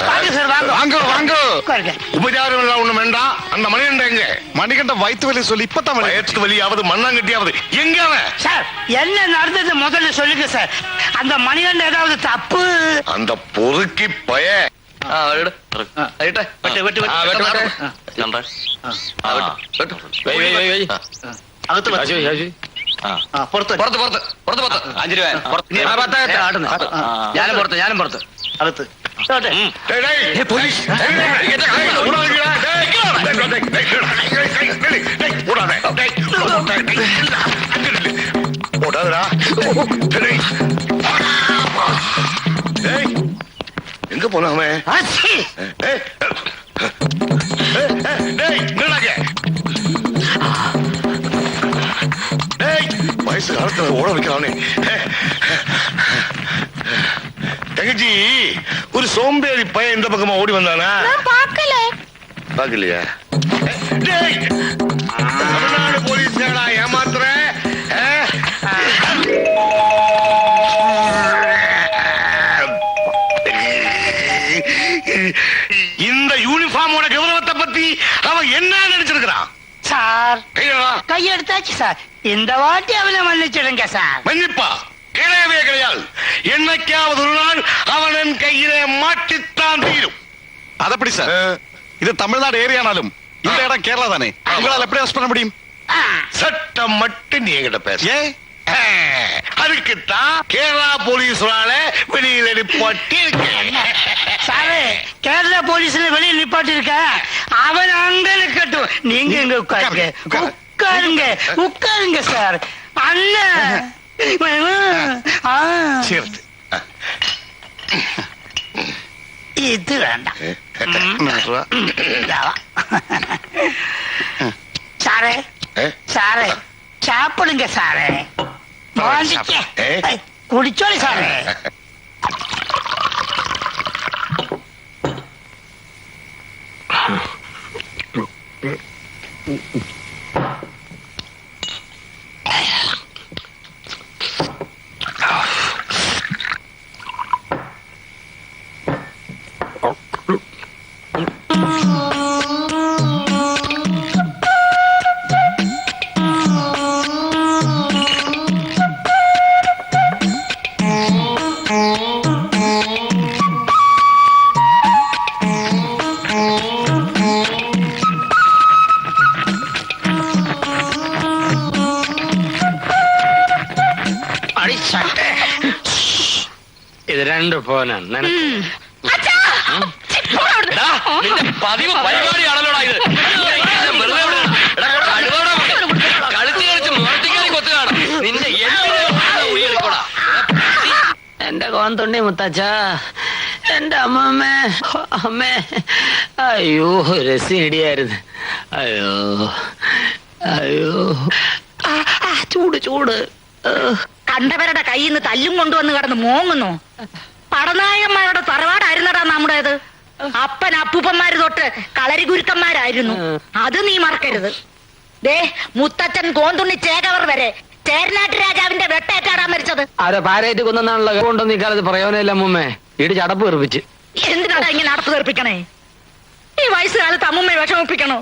வாங்க சார் வாங்க வாங்க வாங்க உட்காருங்க. உபச்சாரம் எல்லாம் ஒண்ணும் வேண்டாம். அந்த மணிகண்ட எங்க? மணிகண்ட வயிற்று வலி சொல்லி இப்பதான் வயிற்று வலியாவது மண்ணாங்கட்டியாவது எங்க அவன்? சார் என்ன நடந்தது முதல்ல சொல்லுங்க சார். அந்த மணிகண்ட ஏதாவது தப்பு? அந்த பொறுக்கி பய ഞാനും പുറത്ത് எங்க போனாமே? வயசு காலத்துல ஓட வைக்கிறானே. தங்கச்சி, ஒரு சோம்பேறி பையன் இந்த பக்கமா ஓடி வந்தானா? பாக்கலையா? தமிழ்நாடு போலீஸ் ஏமாத்துற? இந்த யூனிஃபார்மோட கௌரவத்தை பத்தி அவன் என்ன நினைச்சிருக்கிறான்? Sir கையெடுத்தாச்சு sir. இந்த வாட்டி அவனை மன்னிச்சிடுங்க சார். மன்னிப்பா கிடையவே கிடையாது. என்னைக்காவது ஒரு நாள் அவன் கையிலே மாட்டித்தான் தீரும். அதப்படி சார், இது தமிழ்நாடு ஏரியானாலும் இந்த இடம் கேரளா தானே. உங்களால் எப்படி அரெஸ்ட் பண்ண முடியும்? சட்டம் மட்டும் நீ என்கிட்ட பேச. ஏன்? அதுக்குத்தான் கேரளா போலீஸால வெளியில நிப்பாட்டி சாரு, கேரளா போலீஸ்ல வெளியில் நிப்பாட்டி இருக்க. அவன் அங்க இருக்கட்டும், நீங்க இங்க உட்காருங்க. உட்காருங்க உட்காருங்க சார். அண்ணன் இது வேண்டாம். சாரே சாரே சாப்பிடுங்க சாரே. குடிச்சோளி சாரே. ഇത് രണ്ട് ഫോനാണ്. പതിവ് പരിപാടിയാണല്ലോടാ ഇത്. കളിച്ച് കളിച്ച് മുറത്തിക്കാരി കൊത്തു കാണാം. നിന്റെ എന്റെ കോന്തുണ്ണി മുത്തച്ഛ, എന്റെ അമ്മമ്മേ അമ്മേ. അയ്യോ രസിടിയായിരുന്നു. അയ്യോ അയ്യോ ചൂട് ചൂട്. കണ്ടവരുടെ കയ്യിൽ നിന്ന് തല്ലും കൊണ്ടുവന്ന് കിടന്ന് മോങ്ങുന്നു. പടനായന്മാരുടെ തറവാടായിരുന്നടാ നമ്മുടേത്. അപ്പൻ അപ്പൂപ്പന്മാര് തൊട്ട് കളരി ഗുരുക്കന്മാരായിരുന്നു. അത് നീ മറക്കരുത്. ദേ മുത്തച്ഛൻ കോന്തുണ്ണി ചേകവർ വരെ ചേരനാട്ട് രാജാവിന്റെ വെട്ടേറ്റാടാൻ മരിച്ചത്. ആരോ പാരേറ്റ് കൊന്നാണല്ലോ. കൊണ്ടൊന്നും ഇക്കാലത്ത് പ്രയോജനമില്ല അമ്മൂമ്മേ. ഇടി ചടപ്പ് തെറിപ്പിച്ച്. എന്തിനാടാ ഇങ്ങനെ അടപ്പ് തെറിപ്പിക്കണേ? ഈ വയസ്സുകാലത്ത് അമ്മുമ്മയെ വിഷമിപ്പിക്കണോ?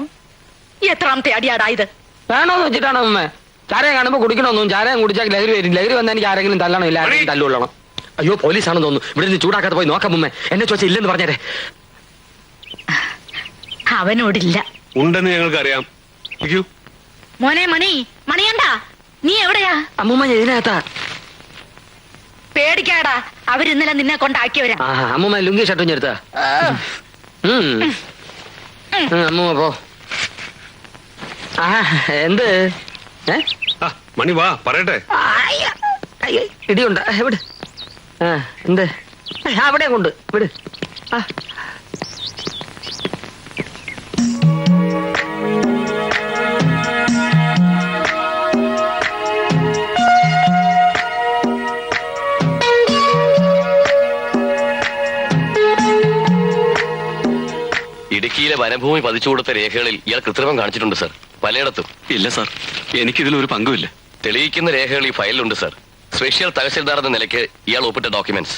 എത്രാമത്തെ അടിയാടാ ഇത്? വേണോന്ന് വെച്ചിട്ടാണ് അമ്മൂമ്മേ. ചാരയം കാണുമ്പോ കുടിക്കണമെന്നും ചാരയം കുടിച്ചാൽ ലഹരി വരും. ലഹരി വന്നാൽ എനിക്ക് ആരെങ്കിലും തല്ലണം, ഇല്ല ആരെങ്കിലും തല്ലുകൊള്ളണം. അയ്യോ പോലീസാണെന്ന് തോന്നുന്നു. ഇവിടെ നിന്ന് ചൂടാക്കാതെ പോയി നോക്കാം മുമ്മേ. എന്നെ ചോദിച്ചാൽ ഇല്ലെന്ന് പറഞ്ഞേരെ. അവനോടില്ല. ഉണ്ടെന്ന് ഞങ്ങൾക്കറിയാം. മോനെ മണി, മണിയണ്ടാ, നീ എവിടെയാ? അമ്മൂമ്മ ഇതിനകത്താ. പേടിക്കാടാ, അവരിന്നലെ നിന്നെ കൊണ്ടാക്കിയവരാ. അമ്മൂമ്മ ലുങ്കി ഷർട്ടും ചെറുത്താ. അമ്മൂമ്മ പോ. എന്ത് മണി വാ പറയട്ടെ. ഇടിയുണ്ട എവിടെ? എന്ത് അവിടെ കൊണ്ട് വിട്. ഇടുക്കിയിലെ വനഭൂമി പതിച്ചു കൊടുത്ത രേഖകളിൽ ഇയാൾ കൃത്രിമം കാണിച്ചിട്ടുണ്ട് സർ. പലയിടത്തും. ഇല്ല സാർ, എനിക്കിതിലൊരു പങ്കുമില്ല. തെളിയിക്കുന്ന രേഖകൾ ഈ ഫയലിലുണ്ട് സർ. സ്പെഷ്യൽ തഹസിൽദാർ എന്ന നിലയ്ക്ക് ഇയാൾ ഒപ്പിട്ട ഡോക്യുമെന്റ്സ്.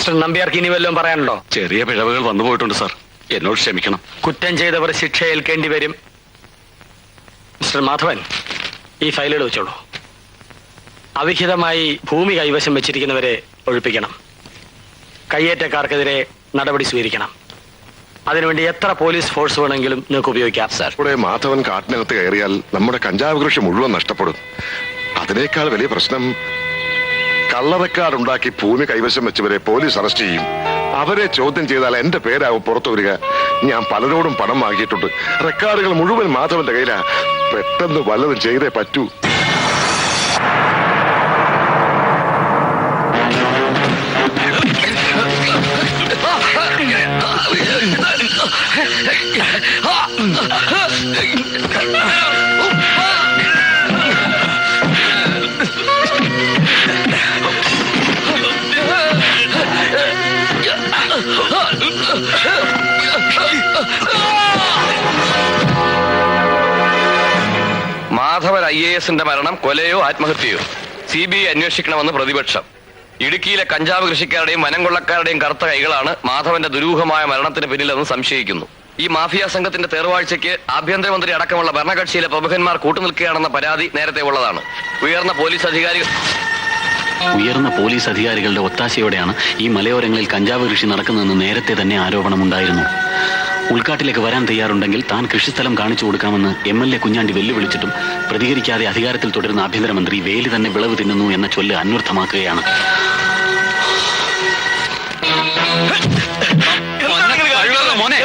മിസ്റ്റർ നമ്പ്യാർക്ക് ഇനി വല്ലതും പറയാനുണ്ടോ? ചെറിയ പിഴവുകൾ വന്നു പോയിട്ടുണ്ട് സാർ, എന്നോട് ക്ഷമിക്കണം. കുറ്റം ചെയ്തവർ ശിക്ഷ ഏൽക്കേണ്ടി വരും. മിസ്റ്റർ മാധവൻ, ഈ ഫയലുകൾ വെച്ചോളൂ. അവിഹിതമായി ഭൂമി കൈവശം വെച്ചിരിക്കുന്നവരെ ഒഴിപ്പിക്കണം. കയ്യേറ്റക്കാർക്കെതിരെ നടപടി സ്വീകരിക്കണം. അതിനുവേണ്ടി എത്ര പോലീസ് ഫോഴ്സ് വേണമെങ്കിലും നിങ്ങൾക്ക് ഉപയോഗിക്കാം. സാർ, ഇവിടെ മാധവൻ കാട്ടിനകത്ത് കയറിയാൽ നമ്മുടെ കഞ്ചാവ് കൃഷി മുഴുവൻ നഷ്ടപ്പെടും. അതിനേക്കാൾ വലിയ പ്രശ്നം, കള്ളറക്കാടുണ്ടാക്കി ഭൂമി കൈവശം വെച്ചവരെ പോലീസ് അറസ്റ്റ് ചെയ്യും. അവരെ ചോദ്യം ചെയ്താൽ എന്റെ പേരാവും പുറത്തു വരിക. ഞാൻ പലരോടും പണം വാങ്ങിയിട്ടുണ്ട്. റെക്കോർഡുകൾ മുഴുവൻ മാധവന്റെ കയ്യിലാ. പെട്ടെന്ന് വല്ലതും ചെയ്തേ പറ്റൂ. മാധവൻ IAS മരണം കൊലയോ ആത്മഹത്യയോ CBI അന്വേഷിക്കണമെന്ന് പ്രതിപക്ഷം. ഇടുക്കിയിലെ കഞ്ചാവ് കൃഷിക്കാരുടെയും വനം കൊള്ളക്കാരുടെയും കറുത്ത കൈകളാണ് മാധവന്റെ ദുരൂഹമായ മരണത്തിന് പിന്നിലെന്ന് സംശയിക്കുന്നു. ഈ മാഫിയ സംഘത്തിന്റെ തേർവാഴ്ചയ്ക്ക് ആഭ്യന്തരമന്ത്രി അടക്കമുള്ള ഭരണകക്ഷിയിലെ പ്രമുഖന്മാർ കൂട്ടുനിൽക്കുകയാണെന്ന പരാതി നേരത്തെ ഉള്ളതാണ്. ഉയർന്ന പോലീസ് അധികാരികളുടെ ഒത്താശയോടെയാണ് ഈ മലയോരങ്ങളിൽ കഞ്ചാവ് കൃഷി നടക്കുന്നതെന്ന് നേരത്തെ തന്നെ ആരോപണമുണ്ടായിരുന്നു. ഉൾക്കാട്ടിലേക്ക് വരാൻ തയ്യാറുണ്ടെങ്കിൽ താൻ കൃഷിസ്ഥലം കാണിച്ചു കൊടുക്കാമെന്ന് MLA കുഞ്ഞാണ്ടി വെല്ലുവിളിച്ചിട്ടും പ്രതികരിക്കാതെ അധികാരത്തിൽ തുടരുന്ന ആഭ്യന്തരമന്ത്രി വേലി തന്നെ വിളവ് തിന്നുന്നു എന്ന ചൊല്ല് അന്വർത്ഥമാക്കുകയാണ്.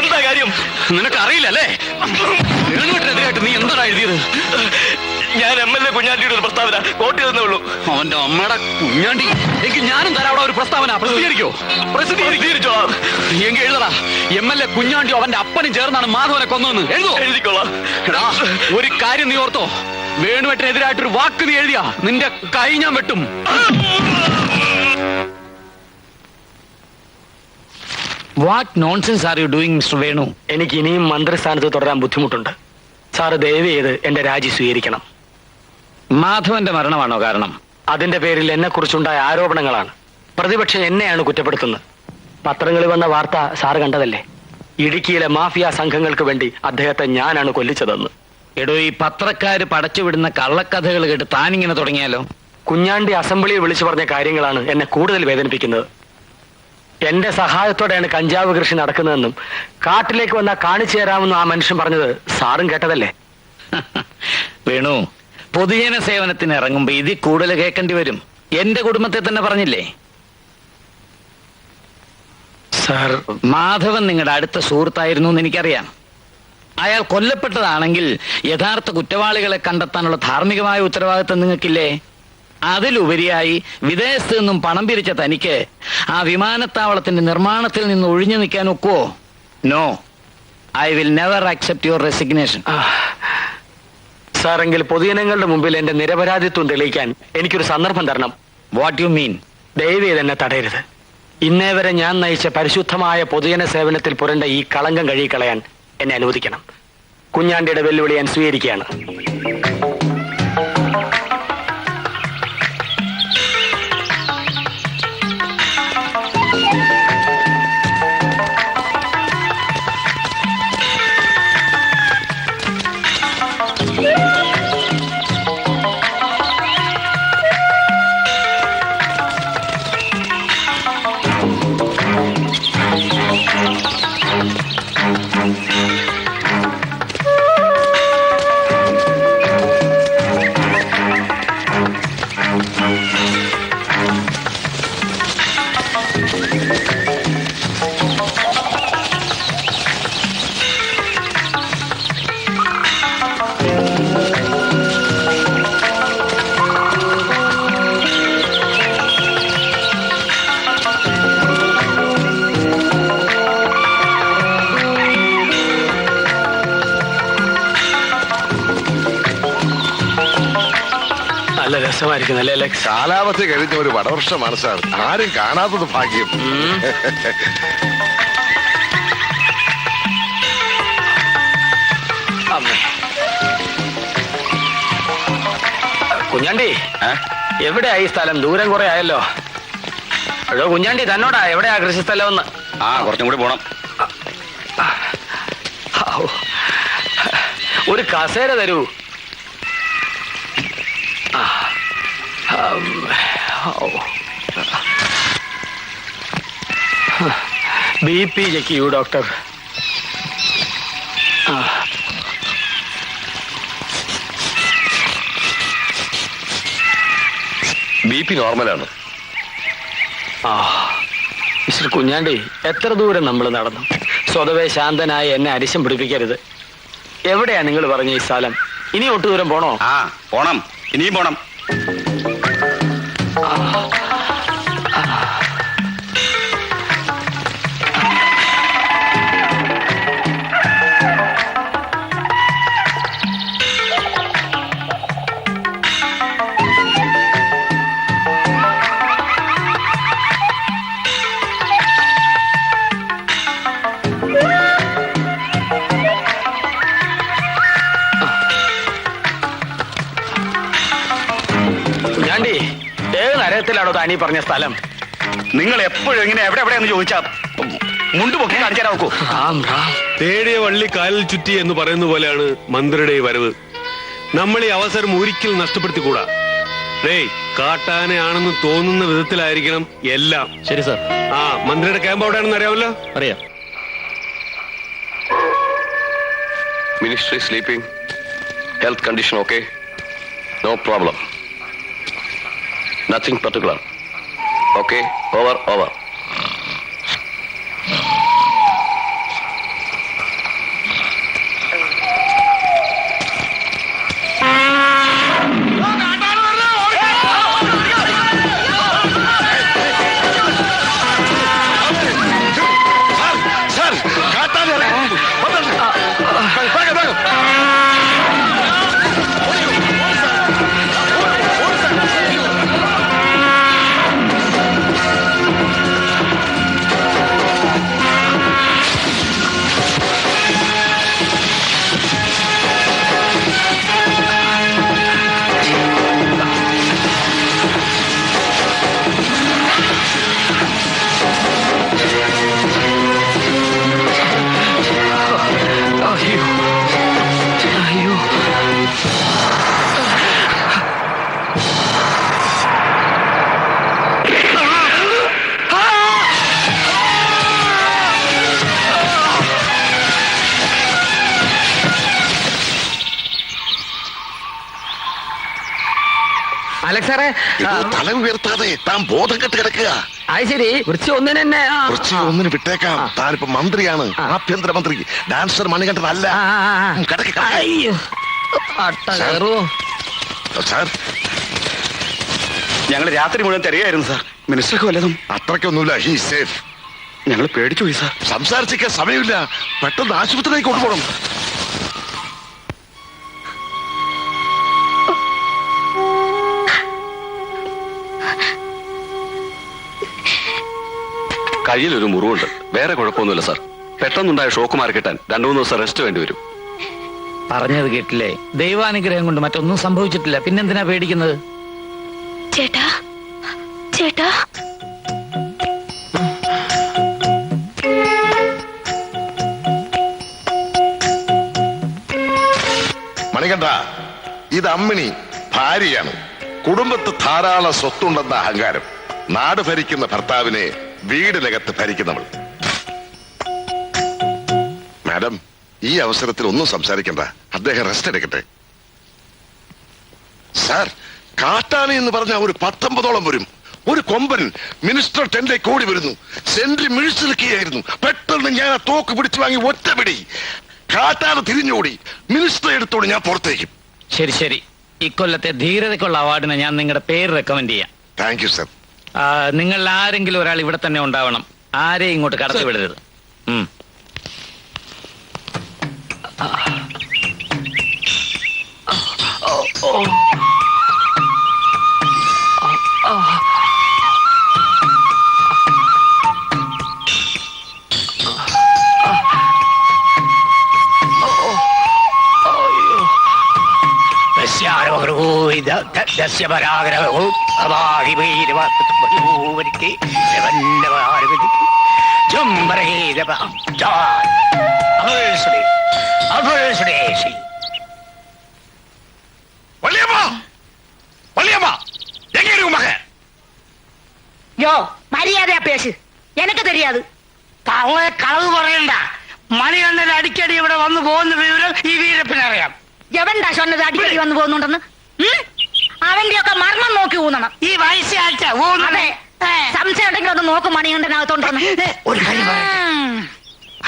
എന്താ കാര്യം? നിനക്ക് അറിയില്ലല്ലേ? എഴുന്നൂറ്റിനെതിരായിട്ട് നീ എന്താണ് എഴുതിയത്? ഞാൻ MLA കുഞ്ഞാണ്ടിയുടെ ഒരു പ്രസ്താവന കോട്ട് ചെയ്തേ ഉള്ളൂ. അവന്റെ അമ്മയുടെ കുഞ്ഞാണ്ടി, എങ്കിൽ ഞാനും തരാം അവിടെ ഒരു പ്രസ്താവന. പ്രസിദ്ധീകരിച്ചോ? എങ്കിൽ എഴുതടാ, MLA കുഞ്ഞാണ്ടി അവന്റെ അപ്പനും ചേർന്നാണ് മാധവനെ കൊന്നതെന്ന് എഴുതിക്കോളാം. ഒരു കാര്യം നീ ഓർത്തോ, വേണുവെട്ടിനെതിരായിട്ടൊരു വാക്ക് നീ എഴുതിയാ നിന്റെ കൈ ഞാൻ വെട്ടും. What nonsense are you doing mister Venu? എനിക്ക് ഇനിയും മന്ത്രിസ്ഥാനത്ത് തുടരാൻ ബുദ്ധിമുട്ടുണ്ട്. സാറ് ദയവ് ചെയ്ത് എന്റെ രാജി സ്വീകരിക്കണം. മാധവന്റെ മരണമാണോ കാരണം? അതിന്റെ പേരിൽ എന്നെ കുറിച്ചുണ്ടായ ആരോപണങ്ങളാണ്. പ്രതിപക്ഷം എന്നെയാണ് കുറ്റപ്പെടുത്തുന്നത്. പത്രങ്ങളിൽ വന്ന വാർത്ത സാറ് കണ്ടതല്ലേ? ഇടുക്കിയിലെ മാഫിയ സംഘങ്ങൾക്ക് വേണ്ടി അദ്ദേഹത്തെ ഞാനാണ് കൊല്ലിച്ചതെന്ന്. എടോ, ഈ പത്രക്കാര് പടച്ചുവിടുന്ന കള്ളക്കഥകൾ കേട്ട് താനിങ്ങനെ തുടങ്ങിയാലോ? കുഞ്ഞാണ്ടി അസംബ്ലിയിൽ വിളിച്ചു പറഞ്ഞ കാര്യങ്ങളാണ് എന്നെ കൂടുതൽ വേദനിപ്പിക്കുന്നത്. എന്റെ സഹായത്തോടെയാണ് കഞ്ചാവ് കൃഷി നടക്കുന്നതെന്നും കാട്ടിലേക്ക് വന്നാൽ കാണിച്ചു തരാമെന്നും ആ മനുഷ്യൻ പറഞ്ഞത് സാറും കേട്ടതല്ലേ? വേണു, പൊതുജന സേവനത്തിന് ഇറങ്ങുമ്പോ ഇതിൽ കൂടുതൽ കേൾക്കേണ്ടി വരും. എന്റെ കുടുംബത്തെ തന്നെ പറഞ്ഞില്ലേ സാർ? മാധവൻ നിങ്ങളുടെ അടുത്ത സുഹൃത്തായിരുന്നു എന്ന് എനിക്കറിയാം. അയാൾ കൊല്ലപ്പെട്ടതാണെങ്കിൽ യഥാർത്ഥ കുറ്റവാളികളെ കണ്ടെത്താനുള്ള ധാർമ്മികമായ ഉത്തരവാദിത്വം നിങ്ങൾക്കില്ലേ? അതിലുപരിയായി വിദേശത്ത് നിന്നും പണം പിരിച്ച തനിക്ക് ആ വിമാനത്താവളത്തിന്റെ നിർമ്മാണത്തിൽ നിന്ന് ഒഴിഞ്ഞു നിൽക്കാൻ ഒക്കുവോ? No, I will never accept your resignation. സാറെങ്കിൽ പൊതുജനങ്ങളുടെ മുമ്പിൽ എന്റെ നിരപരാധിത്വം തെളിയിക്കാൻ എനിക്കൊരു സന്ദർഭം തരണം. What you mean? ദയവ് ചെയ്ത് എന്നെ തടയരുത്. ഇന്നേ വരെ ഞാൻ നയിച്ച പരിശുദ്ധമായ പൊതുജന സേവനത്തിൽ പുരണ്ട ഈ കളങ്കം കഴുകിക്കളയാൻ എന്നെ അനുവദിക്കണം. കുഞ്ഞാണ്ടിയുടെ വെല്ലുവിളി ഞാൻ സ്വീകരിക്കുകയാണ്. നല്ല രസമായിരിക്കുന്നല്ലേ അലക്സ്? കാലാവധി കഴിഞ്ഞ ഒരു വടവർഷമാണ് സാർ. ആരും കാണാത്തത് ഭാഗ്യം. കുഞ്ഞാണ്ടി, എവിടെയായി സ്ഥലം? ദൂരം കുറെ ആയല്ലോ. എടോ കുഞ്ഞാണ്ടി തന്നോടാ എവിടെയാ കൃഷിസ്ഥലം ഒന്ന്? ആ കുറച്ചും കൂടി പോണം. ഒരു കസേര തരൂ. BP ചെക്ക് ചെയ്യൂ ഡോക്ടർ. BP നോർമലാണ്. മിസ്റ്റർ കുഞ്ഞാണ്ടി, എത്ര ദൂരം നമ്മൾ നടന്നു? സ്വതവേ ശാന്തനായി എന്നെ അരിശം പിടിപ്പിക്കരുത്. എവിടെയാ നിങ്ങൾ പറഞ്ഞ ഈ സ്ഥലം? ഇനി ഒട്ടു ദൂരം പോണോ? ആ പോണം, ഇനിയും പോണം. കുഞ്ഞാണ്ടി, ഏത് നരകത്തിലാണോ താനീ പറഞ്ഞ സ്ഥലം? നിങ്ങൾ എപ്പോഴും ഇങ്ങനെ എവിടെ എവിടെയെന്ന് ചോദിച്ചാ മുണ്ട് പൊക്കി കാണിച്ചാൽ നോക്കൂ. തേടിയ വള്ളി കാലിൽ ചുറ്റി എന്ന് പറയുന്ന പോലെയാണ് മന്ത്രിയുടെ ഈ വരവ്. നമ്മൾ ഈ അവസരം ഒരിക്കലും നഷ്ടപ്പെടുത്തിക്കൂടാ. കാട്ടാനയാണെന്ന് തോന്നുന്ന വിധത്തിലായിരിക്കണം എല്ലാം. ശരി സാർ. മന്ത്രിയുടെ ക്യാമ്പ് എവിടെയാണെന്ന് അറിയാമല്ലോ? അറിയാം. Ministry sleeping. Health condition okay? No problem. Nothing particular. Okay? Over. അലക്സാറേ, തല ഉയർത്താതെ താൻ ബോധം കെട്ട് കിടക്കുക. അത് ശരി. വൃശ്ചി ഒന്നിന് വിട്ടേക്കാം. താനിപ്പോ മന്ത്രിയാണ്, ആഭ്യന്തരമന്ത്രി. ഡാൻസർ മണികണ്ഠനല്ല. സാർ, ഞങ്ങൾ രാത്രി മുഴുവൻ തിരയായിരുന്നു സാർ. മിനിസ്റ്റർക്ക് വല്ലതും? അത്രയ്ക്കൊന്നുമില്ല. He safe. ഞങ്ങൾ പേടിച്ചു പോയി സാർ. സംസാരിച്ചിരിക്കാൻ സമയമില്ല. പെട്ടെന്ന് ആശുപത്രിയിലേക്ക് കൊണ്ടുപോകണം. കയ്യിലൊരു മുറിവുണ്ട്. വേറെ കുഴപ്പമൊന്നുമില്ല സാർ. പെട്ടെന്നുണ്ടായ ഷോക്ക് മാറി കിട്ടാൻ 2-3 ദിവസം റെസ്റ്റ് വേണ്ടി വരും. പറഞ്ഞത് കേട്ടില്ലേ? ദൈവാനുഗ്രഹം കൊണ്ട് മറ്റൊന്നും സംഭവിച്ചിട്ടില്ല. പിന്നെന്തിനാ പേടിക്കുന്നത്? ചേട്ടാ, ചേട്ടാ, മണികണ്ഠ, ഇത് അമ്മിണി ഭാര്യയാണ്. കുടുംബത്ത് ധാരാളം സ്വത്തുണ്ടെന്ന അഹങ്കാരം. നാട് ഭരിക്കുന്ന ഭർത്താവിനെ വീടിനകത്ത് ഭരിക്കുന്നവൾ. മാഡം, ഈ അവസരത്തിൽ ഒന്നും സംസാരിക്കണ്ട. അദ്ദേഹം റെസ്റ്റ് എടുക്കട്ടെ. സാർ, കാട്ടാന എന്ന് പറഞ്ഞ ഒരു 19ഓളം വരും. ഒരു കൊമ്പൻ മിനിസ്റ്റർ ടെന്റിലേക്ക് ഓടി വരുന്നു. സെന്റി മിഴിച്ചു നിൽക്കുകയായിരുന്നു. പെട്ടെന്ന് ഞാൻ ആ തോക്ക് പിടിച്ചു വാങ്ങി ഒറ്റപിടി. കാട്ടാന തിരിഞ്ഞോടി. മിനിസ്റ്റർ എടുത്തോടി ഞാൻ പുറത്തേക്കും. ശരി. ഇക്കൊല്ലത്തെ ധീരതയ്ക്കുള്ള അവാർഡിന് ഞാൻ നിങ്ങളുടെ പേര് റെക്കമെൻഡ് ചെയ്യാം. Thank you sir. നിങ്ങൾ ആരെങ്കിലും ഒരാൾ ഇവിടെ തന്നെ ഉണ്ടാവണം. ആരെയും ഇങ്ങോട്ട് കടത്തി വിടരുത്. யோ மரியாதையா பேசு, எனக்கு தெரியாது. തവളെ കളവ് പറയണ്ട. മണികണ്ഠൻ അടിക്കടി ഇവിടെ വന്നു പോകുന്ന വിവരം ഈ വീരപ്പനറിയാം. എവൻടാ சொன்னது അടിക്കടി വന്നു പോകുന്നുണ്ടെന്ന്? അവന്റെ ഒക്കെ മരണം നോക്കി ഊന്നണം. ഈ വയസ്സാച്ച അതെ, സംശയം ഉണ്ടെങ്കിൽ ഒന്ന് നോക്കും മണികണ്ഠനകത്തോണ്ടെന്ന്. ഒരു കാര്യം പറയട്ടെ.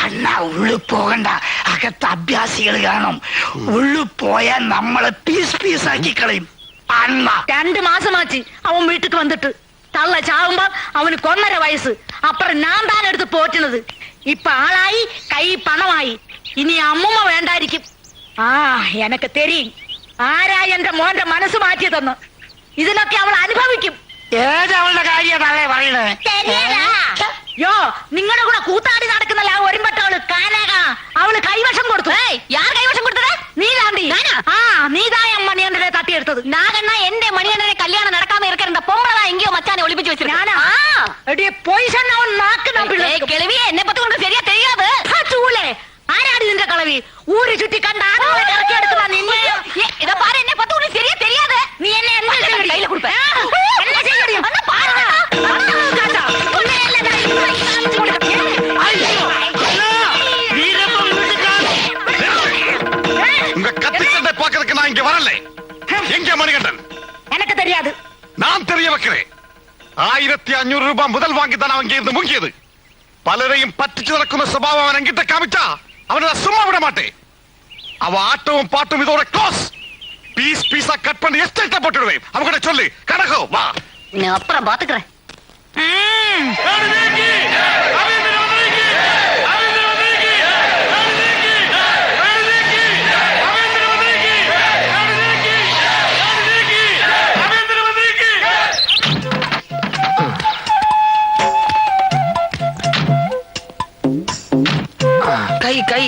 അണ്ണ ഉള്ളു പോകണ്ട, അകത്ത് അഭ്യാസികൾ കാണും. ഉള്ളു പോയാൽ നമ്മളെ പീസ് പീസാക്കി കളയും. അണ്ണ 2 മാസമാச்சு അവൻ വീട്ടിക്ക് വന്നിട്ട്. തള്ള ചാവുമ്പോ അവന് 1.5 വയസ്സ്. അപ്പുറം ഞാൻ താൻ എടുത്ത് പോറ്റുന്നത്. ഇപ്പൊ ആളായി, കൈ പണമായി. ഇനി അമ്മുമ്മ വേണ്ടായിരിക്കും. ആ എനക്ക് തെരിയും ആരാ എന്റെ മോന്റെ മനസ്സ് മാറ്റിയതെന്ന്. ഇതിനൊക്കെ അവൾ അനുഭവിക്കും. ഏതവളുടെ കാര്യമാണ് പറയണേ? യോ നിങ്ങളുടെ കൂടെ കൂത്താടി നടക്കുന്നല്ല ആ ഒരുമ്പട്ടവള് കാനക. അവള് കൈവശം കൊടുത്തു. യാർ കൈവശം കൊടുത്തത്? നീ താണ്ടി. ആ നീതായ മണിയണ്ണനെ തട്ടിയെടുത്തത്. നാഗണ്ണ എന്റെ മണിയണ്ണനെ കല്യാണം നടക്കാമ ഇറക്കണ്ട പൊമ്പളതാ എങ്കിയോ മച്ചാനെ ഒളിപ്പിച്ചു വെച്ചു. ഞാനാ പോയി അവൻ നാക്കിളിവിയെ എന്നെ പറ്റി കൊണ്ട് ശരിയാ தெரியாது. ചൂളെ ആരാടി നിന്റെ കളവി? ഊര് ചുറ്റി കണ്ട ആളുകളെ ഇറക്കിയെടുക്കുന്ന നിന്നെ ഇതാ പാര എന്നെ പറ്റി കൊണ്ട് ശരിയാ தெரியாது. നീ എന്നെ എന്താ കയ്യില് കൊടുപ്പ? എന്നെ ചെയ്യടി അന്ന പാര எனக்கு தெரியாது. நான் தெரிய வைக்கிறேன். 1500 രൂപ മുതൽ വാങ്ങിത്താണ് അവൻ ഇന്ന് മുങ്ങിയത്. പലരെയും പറ്റിച്ചു നടക്കുന്ന സ്വഭാവം അവൻ എങ്കിട്ട് കാമിച്ചാ അവനെ സുമ്മാ വിട മാട്ടേ. അവ ആട്ടവും പാട്ടും ഇതോടെ ക്ലോസ്. പീസ് പീസാ കട്ട് பண்ணி எஸ்டேட்ல போட்டுடுவேன். அவங்கட சொல்லு கணக்கோ வா. நான் அப்புறம் பாத்துக்கறேன். കൈ കൈ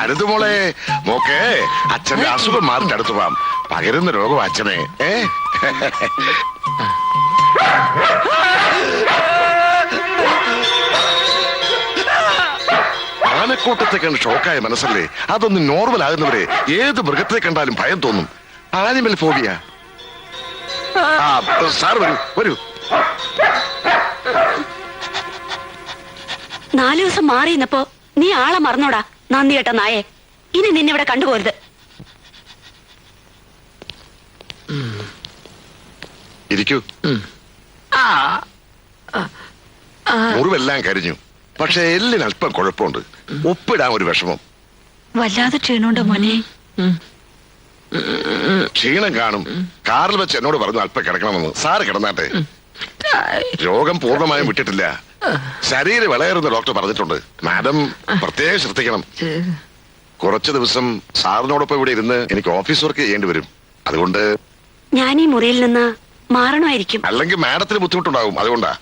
അരുത് മോളെ, മോക്കെ അച്ഛന്റെ അസുഖം മാറിട്ട് അടുത്ത് പോവാം. പകരുന്ന രോഗം അച്ഛനെ. ആനക്കൂട്ടത്തെ കണ്ട് ഷോക്കായ മനസ്സല്ലേ, അതൊന്ന് നോർമൽ ആകുന്നവരെ ഏത് മൃഗത്തെ കണ്ടാലും ഭയം തോന്നും. Animal phobia. സാർ വരൂ വരൂ. 4 ദിവസം മാറിയിരുന്നപ്പോ നീ ആളെ മറന്നോടാ നന്ദി കേട്ട നായെ. ഇനി നിന്നിവിടെ കണ്ടുപോരുത്. ഇരിക്കൂ. മുറിവെല്ലാം കരിഞ്ഞു, പക്ഷെ എല്ലിന് അല്പം കുഴപ്പമുണ്ട്. ഒപ്പിടാൻ ഒരു വിഷമം. വല്ലാതെ ക്ഷീണുണ്ടോ മോനെ? ക്ഷീണം കാണും. കാറിൽ വെച്ച് എന്നോട് പറഞ്ഞു അല്പം കിടക്കണമെന്ന്. സാറ് കിടന്നാട്ടെ. രോഗം പൂർണ്ണമായും വിട്ടിട്ടില്ല. ശരീരം വിളയറുന്ന ഡോക്ടർ പറഞ്ഞിട്ടുണ്ട്. മാഡം പ്രത്യേകം ശ്രദ്ധിക്കണം. കുറച്ചു ദിവസം സാറിനോടൊപ്പം ഇവിടെ ഇരുന്ന് എനിക്ക് ഓഫീസ് വർക്ക് ചെയ്യേണ്ടി വരും. അതുകൊണ്ട് ഞാൻ ഈ മുറിയിൽ നിന്ന് മാറണമായിരിക്കും. അല്ലെങ്കിൽ മാഡത്തിന് ബുദ്ധിമുട്ടുണ്ടാകും. അതുകൊണ്ടാ.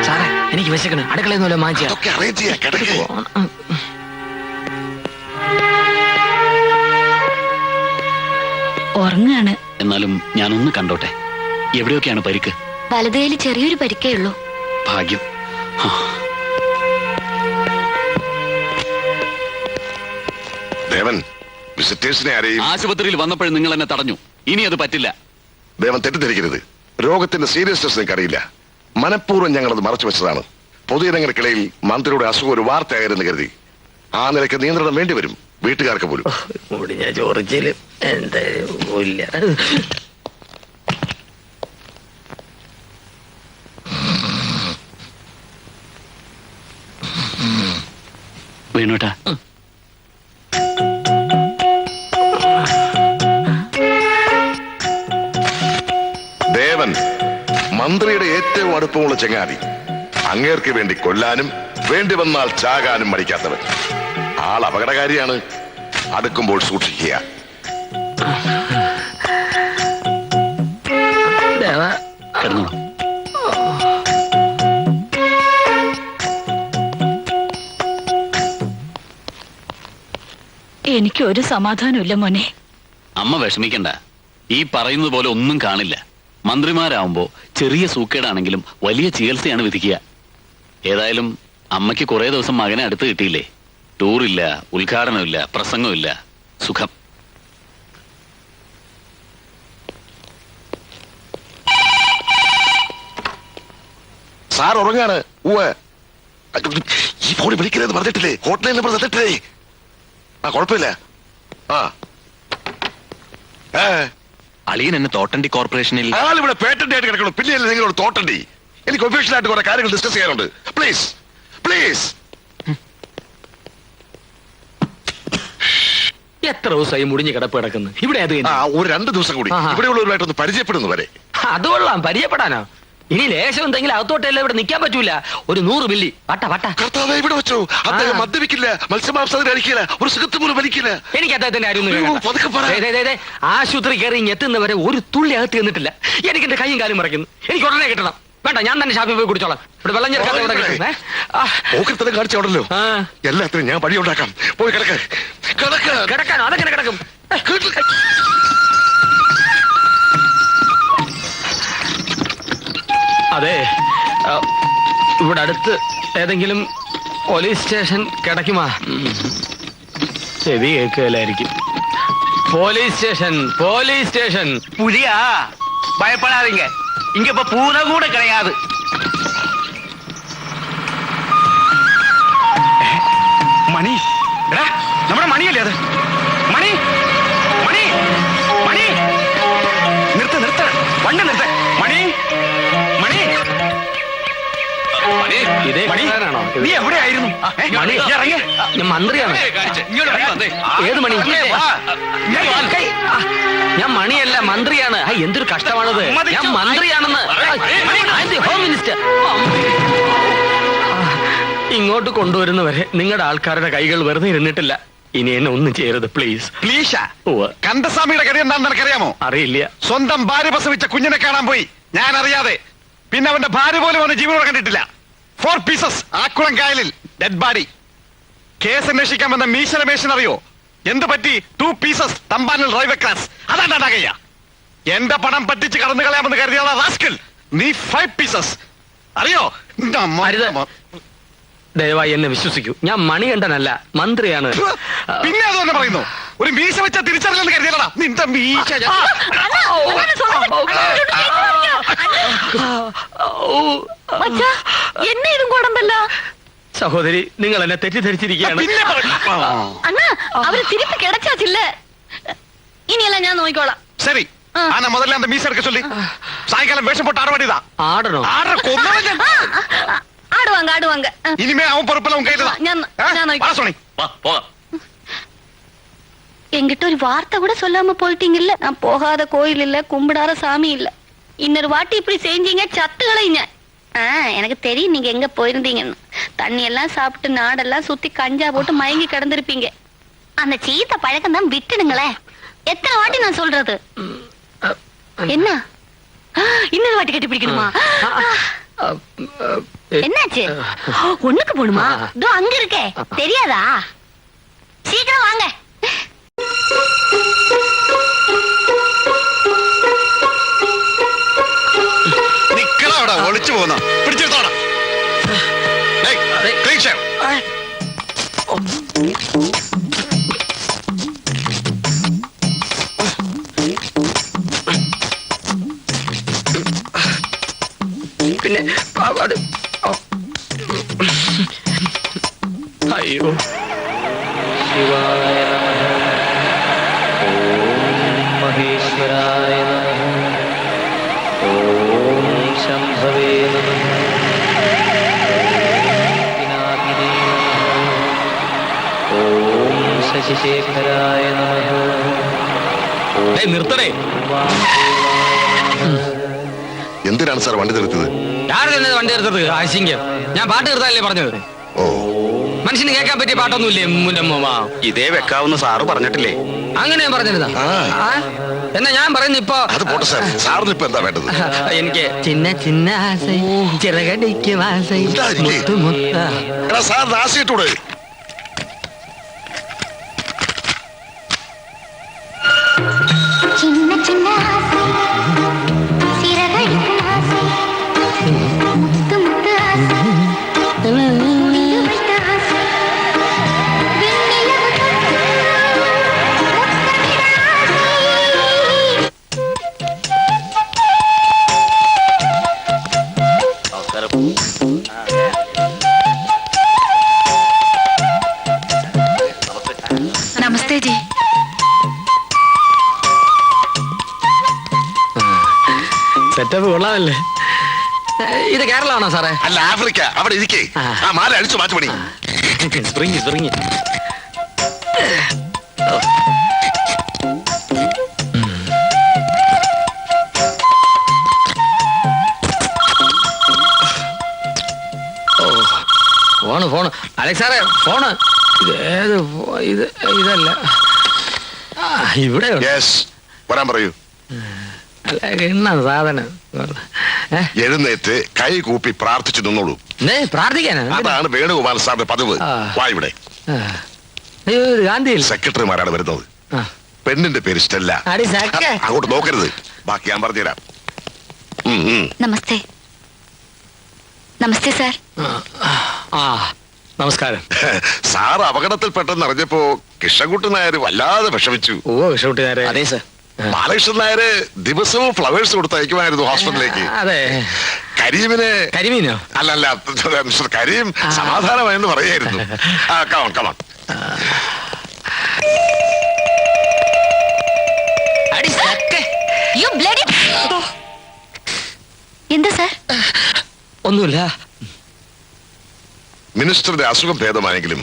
സാറേ എനിക്ക് വിശക്കണം. അടുക്കളയൊന്നുമല്ലോ മാറ്റിയാ. അതൊക്കെ അറേഞ്ച് ചെയ്യാം. കിടക്കോ. ഉറങ്ങാണ്. എന്നാലും ഞാനൊന്ന് കണ്ടോട്ടെ. എവിടെയൊക്കെയാണ് പരിക്ക്? വലതുകൈയിൽ ചെറിയൊരു പരിക്കേ ഉള്ളൂ. ഭാഗ്യം. ദേവൻ, വിസിറ്റേഴ്സിനെ ആരെയും ആശുപത്രിയിൽ വന്നപ്പോൾ നിങ്ങൾ എന്നെ തടഞ്ഞു. ഇനി അത് പറ്റില്ല. ദേവൻ തെറ്റിദ്ധരിക്കരുത്. രോഗത്തിന്റെ സീരിയസ്നെസ് നിങ്ങൾക്ക് അറിയില്ല. മനഃപൂർവ്വം ഞങ്ങളത് മറച്ചു വെച്ചതാണ്. പൊതുജനങ്ങൾക്കിടയിൽ മന്ത്രിയുടെ അസുഖം ഒരു വാർത്തയായിരുന്നു കരുതി. ആ നിലയ്ക്ക് നിയന്ത്രണം വേണ്ടിവരും വീട്ടുകാർക്ക് പോലും. മുടിഞ്ഞ ചോറിച്ചില് എന്തായാലും ഇല്ല. വേണോട്ടാ, ദേവൻ മന്ത്രിയുടെ ഏറ്റവും അടുപ്പമുള്ള ചങ്ങാതി. അങ്ങേർക്ക് വേണ്ടി കൊല്ലാനും വേണ്ടി വന്നാൽ ചാകാനും മടിക്കാത്തവൻ. ആൾ അപകടകാരിയാണ്. അടുക്കുമ്പോൾ സൂക്ഷിക്കുക. കിടന്നു. എനിക്ക് ഒരു സമാധാനമില്ല മോനെ. അമ്മ വിഷമിക്കണ്ട. ഈ പറയുന്നത് പോലെ ഒന്നും കാണില്ല. മന്ത്രിമാരാവുമ്പോ ചെറിയ സൂക്കേടാണെങ്കിലും വലിയ ചികിത്സയാണ് വിധിക്കുക. ഏതായാലും അമ്മയ്ക്ക് കുറെ ദിവസം മകനെ അടുത്ത് കിട്ടിയില്ലേ. ടൂറില്ല, ഉദ്ഘാടനമില്ല, പ്രസംഗമില്ല, സുഖം. സാർ ഉറങ്ങാണ്. ഈ ഫോണിൽ വിളിക്കരുത് പറഞ്ഞിട്ടില്ലേ? ഹോട്ട്ലൈൻ നമ്പർ തന്നിട്ടില്ലേ? ആ കുഴപ്പമില്ല. ആ അളിയൻ എന്നെ തോട്ടണ്ടി കോർപ്പറേഷനിൽ ആളിവിടെ പേറ്റന്റ് ആയിട്ട് കിടക്കണം. പിന്നെയല്ലേ നിങ്ങളോട് തോട്ടണ്ടി? എനിക്ക് ഒഫീഷ്യൽ ആയിട്ട് കുറെ കാര്യങ്ങൾ ഡിസ്കസ് ചെയ്യാനുണ്ട്. Please please. എത്ര ദിവസമായി മുടിഞ്ഞ് കിടപ്പ് കിടക്കുന്നു ഇവിടെ? അത് ആ ഒരു 2 ദിവസം കൂടി ഇവിടെയുള്ളവരുമായിട്ടൊന്ന് പരിചയപ്പെടുന്നു വരെ. അത് കൊള്ളാം, പരിചയപ്പെടാനോ? ഇനി ലേശം എന്തെങ്കിലും അകത്തോട്ടല്ല ഇവിടെ നിൽക്കാൻ പറ്റൂല. ഒരു 100 മില്ലി വട്ട വട്ട. കർത്താവേ, ഇവിടെ വെച്ചോ. അദ്ദേഹം മദ്യപിക്കില്ല, മത്സ്യമാംസം കഴിക്കില്ല, ഒരു സുഖത്ത് പോലും വലിക്കില്ല. എനിക്ക് അദ്ദേഹത്തിന്റെ കാര്യം ആശുപത്രി കയറി എത്തുന്നവരെ ഒരു തുള്ളി അകത്ത് ചെന്നിട്ടില്ല. എനിക്ക് എന്റെ കൈയും കാലും മറക്കുന്നു. എനിക്ക് ഉടനെ കിട്ടണം. വേണ്ട, ഞാൻ തന്നെ ഷാപ്പിൽ പോയി കുടിച്ചോളാം. ഇവിടെ വെള്ളം പോക്കരത്തരം കാണിച്ചോടല്ലോ. എല്ലാത്തിനും ഞാൻ വഴി ഉണ്ടാക്കാം. പോയി കിടക്കാനോ? അതെങ്ങനെ കിടക്കും? അതെ, ഇവിടെ അടുത്ത് ഏതെങ്കിലും പോലീസ് സ്റ്റേഷൻ കിടക്കുമാ? ചെവി കേൾക്കലായിരിക്കും. Police station, police station. പുലിയാ, ഭയപ്പെടാതിങ്ക. ഇങ്ങ ഇപ്പൊ പൂന കൂടെ കിടയാത്. മണി, എടാ നമ്മുടെ മണിയല്ലേ അത്? മണി, മണി, മണി, നിർത്ത് നിർത്ത്, വണ്ടി നിർത്ത്. മണി, മണി, ഇതേ മണിയാണോ? നീ എവിടെയായിരുന്നു? മണി ഇറങ്ങി. ഞാൻ മന്ത്രിയാണ്. ഏത് മണി? ഞാൻ മണിയല്ല, മന്ത്രിയാണ്. എന്തൊരു കഷ്ടമാണത്. ഞാൻ മന്ത്രിയാണെന്ന്. Home minister. ഇങ്ങോട്ട് കൊണ്ടുവരുന്നവരെ നിങ്ങളുടെ ആൾക്കാരുടെ കൈകൾ വെറുതെ ഇരുന്നിട്ടില്ല. ഇനി എന്നെ ഒന്നും ചെയ്യരുത് പ്ലീസ്. പ്ലീഷാ? കണ്ടസ്വാമിയുടെ കാര്യം എന്താണെന്ന് നിനക്കറിയാമോ? അറിയില്ല. സ്വന്തം ഭാര്യ പ്രസവിച്ച കുഞ്ഞിനെ കാണാൻ പോയി, ഞാൻ അറിയാതെ. പിന്നെ അവന്റെ ഭാര്യ പോലും അവന്റെ ജീവനോടെ കണ്ടിട്ടില്ല. 4 പീസസ് ആക്കുളം കായലിൽ ഡെഡ് ബോഡി. കേസ് അന്വേഷിക്കാൻ വന്ന മീശ രമേശൻ അറിയോ എന്ത് പറ്റി? 2 പീസസ് തമ്പാനിൽ റോയ് ക്ലാസ്. അതാണ്ടാകയ്യ. എന്റെ പണം പറ്റിച്ച് കടന്നു കളയാമെന്ന് കരുതിയുള്ള റാസ്കൽ. നീ 5 പീസസ് അറിയോ? ദയവായി എന്നെ വിശ്വസിക്കൂ. ഞാൻ മണികണ്ഠനല്ല, മന്ത്രിയാണ്. പിന്നെ അത് തന്നെ പറയുന്നു. ഒരു മീശ വെച്ച തിരിച്ചറിയില്ലെന്ന് കരുതിയല്ലടാ നിന്റെ മീശ. എന്നെ ഇതും കുടമ്പല്ല. സഹോദരി, നിങ്ങൾ എന്നെ തെറ്റിദ്ധരിച്ചിരിക്കുകയാണ്. അവര് തിരിപ്പ് കിടച്ചാച്ചില്ല. ഇനിയെല്ലാം ഞാൻ നോക്കിക്കോളാം. ശരി, ആന മുതലേ അന്ത മീശ എടുക്ക ചൊല്ലി സായങ്കാലം വേഷം പോട്ട് ആടുവാടിയതാ. ആടണോ? ஆடுவாங்க ஆடுவாங்க. இனிமே அவன் பொறுப்புல உன் கையில தான். என்கிட்ட ஒரு வார்த்தை கூட சொல்லாம போயிட்டீங்கல்ல. நான் போகாத கோயில் இல்ல, கும்பிடாத சாமி இல்ல. இன்னொரு வாட்டி இப்படி செஞ்சீங்க சத்துக்களைங்க. எனக்கு தெரியும் நீங்க எங்க போயிருந்தீங்கன்னு. தண்ணி எல்லாம் சாப்பிட்டு நாடெல்லாம் சுத்தி கஞ்சா போட்டு மயங்கி கிடந்திருப்பீங்க. அந்த சீத்த பழக்கம் தான் விட்டுடுங்களேன். எத்தனை வாட்டி நான் சொல்றது? என்ன இன்னொரு வாட்டி கட்டி பிடிக்கணுமா? என்னாச்சு? ஒண்ணுக்கு போணுமா? இதோ அங்க இருக்கே, தெரியாதா? சீக்கிரம் வாங்க. നിക്കടാ, ഒളിച്ചു പോന്ന പിടിച്ചെടുത്തോടാ. പിന്നെ അയ്യോ. ശിവായ ഓം മഹേശ്വരായ ഓം ശംഭവേ ഓം ശശിശേഖരായ നിർത്തണേ. എന്തിനാണ് സാർ വണ്ടി നിർത്തിയത്? ആരുടെ വണ്ടി നിർത്തത്? ആശങ്കം. ഞാൻ പാട്ട് നിർത്താനല്ലേ പറഞ്ഞത്? ഓ, മനുഷ്യന് കേൾക്കാൻ പറ്റിയ പാട്ടൊന്നുമില്ലേ? ഇതേ വെക്കാവുന്ന സാറ് പറഞ്ഞിട്ടില്ലേ? അങ്ങനെ ഞാൻ പറഞ്ഞിരുന്നാ? എന്നാ ഞാൻ പറയുന്നു ഇപ്പൊ. അത് പോട്ടെ സാർ, സാറിന് ഇപ്പൊ എന്താ വേണ്ടത്? എനിക്ക് ചിന്ന ചിന്ന ആസൈ ചിറകടിക്കും ആസൈ. 1 മിനിറ്റ്. 1 മിനിറ്റ്. സെറ്റപ്പ് കൊള്ളാമല്ലേ? ഇത് കേരളമാണോ സാറേ? അല്ല, ആഫ്രിക്ക. അവിടെ ഇരിക്കേ. ആ മാല അടിച്ചു മാറ്റി പണി. Spring spring. ഫോണ് അലക്സ് സാറേ, ഫോണ്. ഇതല്ല, ഇവിടെ വരാൻ പറയൂ. എന്നാ സാധനം? എഴുന്നേറ്റ് കൈ കൂപ്പി പ്രാർത്ഥിച്ചു നിന്നോളൂ. പ്രാർത്ഥിക്കാനാ? അതാണ് വേണുഗോപാൽ സാറിന്റെ പതിവ്. വാ ഇവിടെ. ഗാന്ധിയിൽ സെക്രട്ടറിമാരാണ് വരുന്നത്. പെണ്ണിന്റെ പേര് സ്റ്റെല്ല. അങ്ങോട്ട് നോക്കരുത്, ബാക്കി ഞാൻ പറഞ്ഞുതരാം. നമസ്തേ. നമസ്തേ സാർ. നമസ്കാരം. സാർ അപകടത്തിൽപ്പെട്ടെന്ന് അറിഞ്ഞപ്പോ കൃഷ്ണൻകുട്ടി നായർ വല്ലാതെ വിഷമിച്ചു. ഓ, കൃഷ്ണൻകുട്ടി നായർ. അതെ സർ. ബാലകൃഷ്ണൻ നായര് ദിവസവും ഫ്ലവേഴ്സ് കൊടുത്തയക്കുമായിരുന്നു ഹോസ്പിറ്റലിലേക്ക്. അതെ. കരിമീനോ? അല്ലല്ല, മിസ്റ്റർ കരീം സമാധാനമായെന്ന് പറയായിരുന്നു. Come on come on. എന്താ സാർ? ഒന്നുമില്ല. മിനിസ്റ്ററുടെ അസുഖം ഭേദമായെങ്കിലും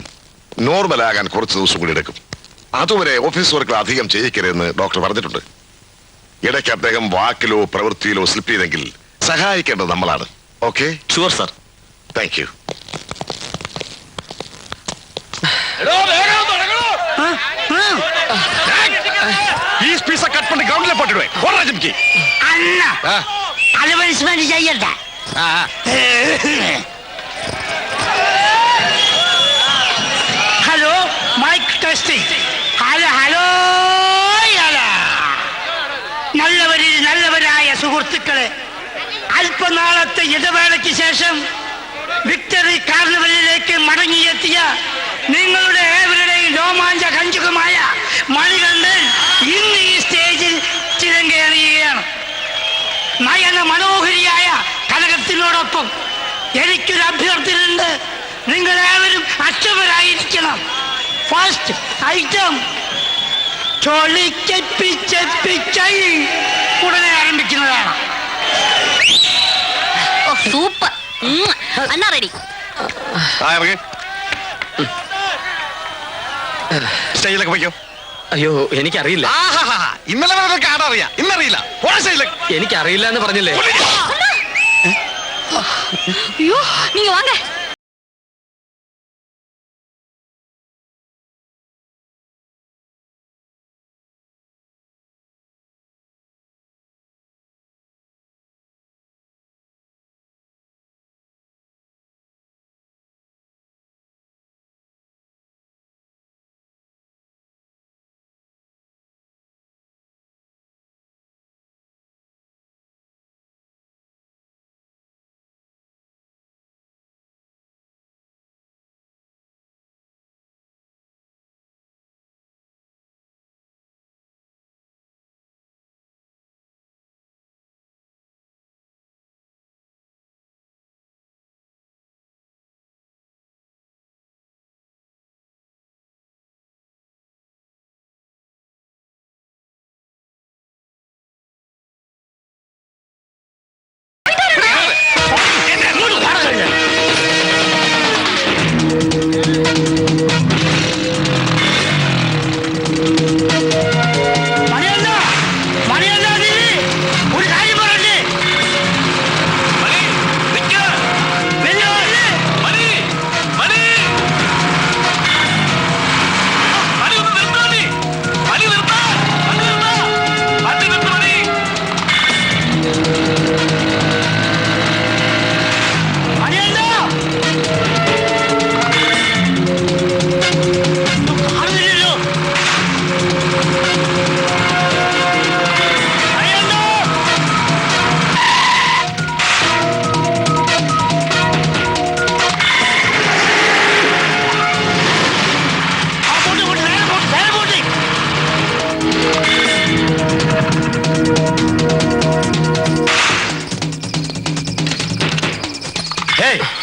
നോർമലാകാൻ കുറച്ച് ദിവസം കൂടി എടുക്കും. അതുവരെ ഓഫീസ് വർക്കുകൾ അധികം ചെയ്യിക്കരുതെന്ന് ഡോക്ടർ പറഞ്ഞിട്ടുണ്ട്. ഇടയ്ക്ക് അദ്ദേഹം വാക്കിലോ പ്രവൃത്തിയിലോ സ്ലിപ്പ് ചെയ്തെങ്കിൽ സഹായിക്കേണ്ടത് നമ്മളാണ്. Okay? Sure sir. Thank you. Cut பண்ணி கிரவுண்ட்ல போட்டுடுவேன். போடுறா ஜிம்கி. அண்ணா அது பனிஷ்மெண்ட் செய்யடா. Hello, mike testing. Hello hello hello. നല്ലവരായ സുഹൃത്തുക്കളെ, അല്പനാളത്തെ ഇടവേളയ്ക്ക് ശേഷം വിക്ടറി കാർണിവലിലേക്ക് മടങ്ങിയെത്തിയ നിങ്ങളുടെ ഏവരുടെയും രോമാഞ്ച കഞ്ചുകമായ മണികണ്ഠൻ ഇന്ന് ഈ സ്റ്റേജിൽ ചിരങ്കേറിയുകയാണ്. നയന മനോഹരിയായ കനകത്തിനോടൊപ്പം എനിക്കൊരു അഭ്യർത്ഥനയുണ്ട്. നിങ്ങളേവരും അക്ഷമരായിരിക്കണം. ഫസ്റ്റ് ഐറ്റം ചൊളിക്കപ്പിച്ചപ്പിച്ചൈ ഉടനെ ആരംഭിക്കുന്നതാണ്. സൂപ്പർ. അന്നാ റെഡി. സ്റ്റേജിലേക്ക് പോയിക്കോ. അയ്യോ, എനിക്കറിയില്ല. ഇന്നലെ വരെ കാണാറിയാ, ഇന്നറിയില്ല. എനിക്കറിയില്ല എന്ന് പറഞ്ഞില്ലേ? അയ്യോ, നീங்க வாங்க.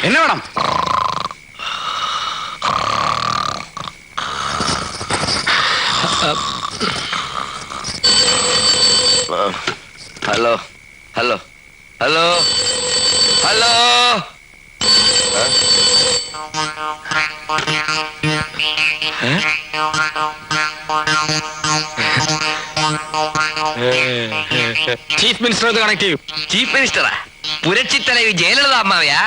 என்ன வேணும்? Hello hello hello hello chief minister ഒന്ന് കണക്ട് ചെയ്യും. ചീഫ് മിനിസ്റ്ററാ? പുരട്சி தலைவி ஜெயலலிதா அம்மாவையா?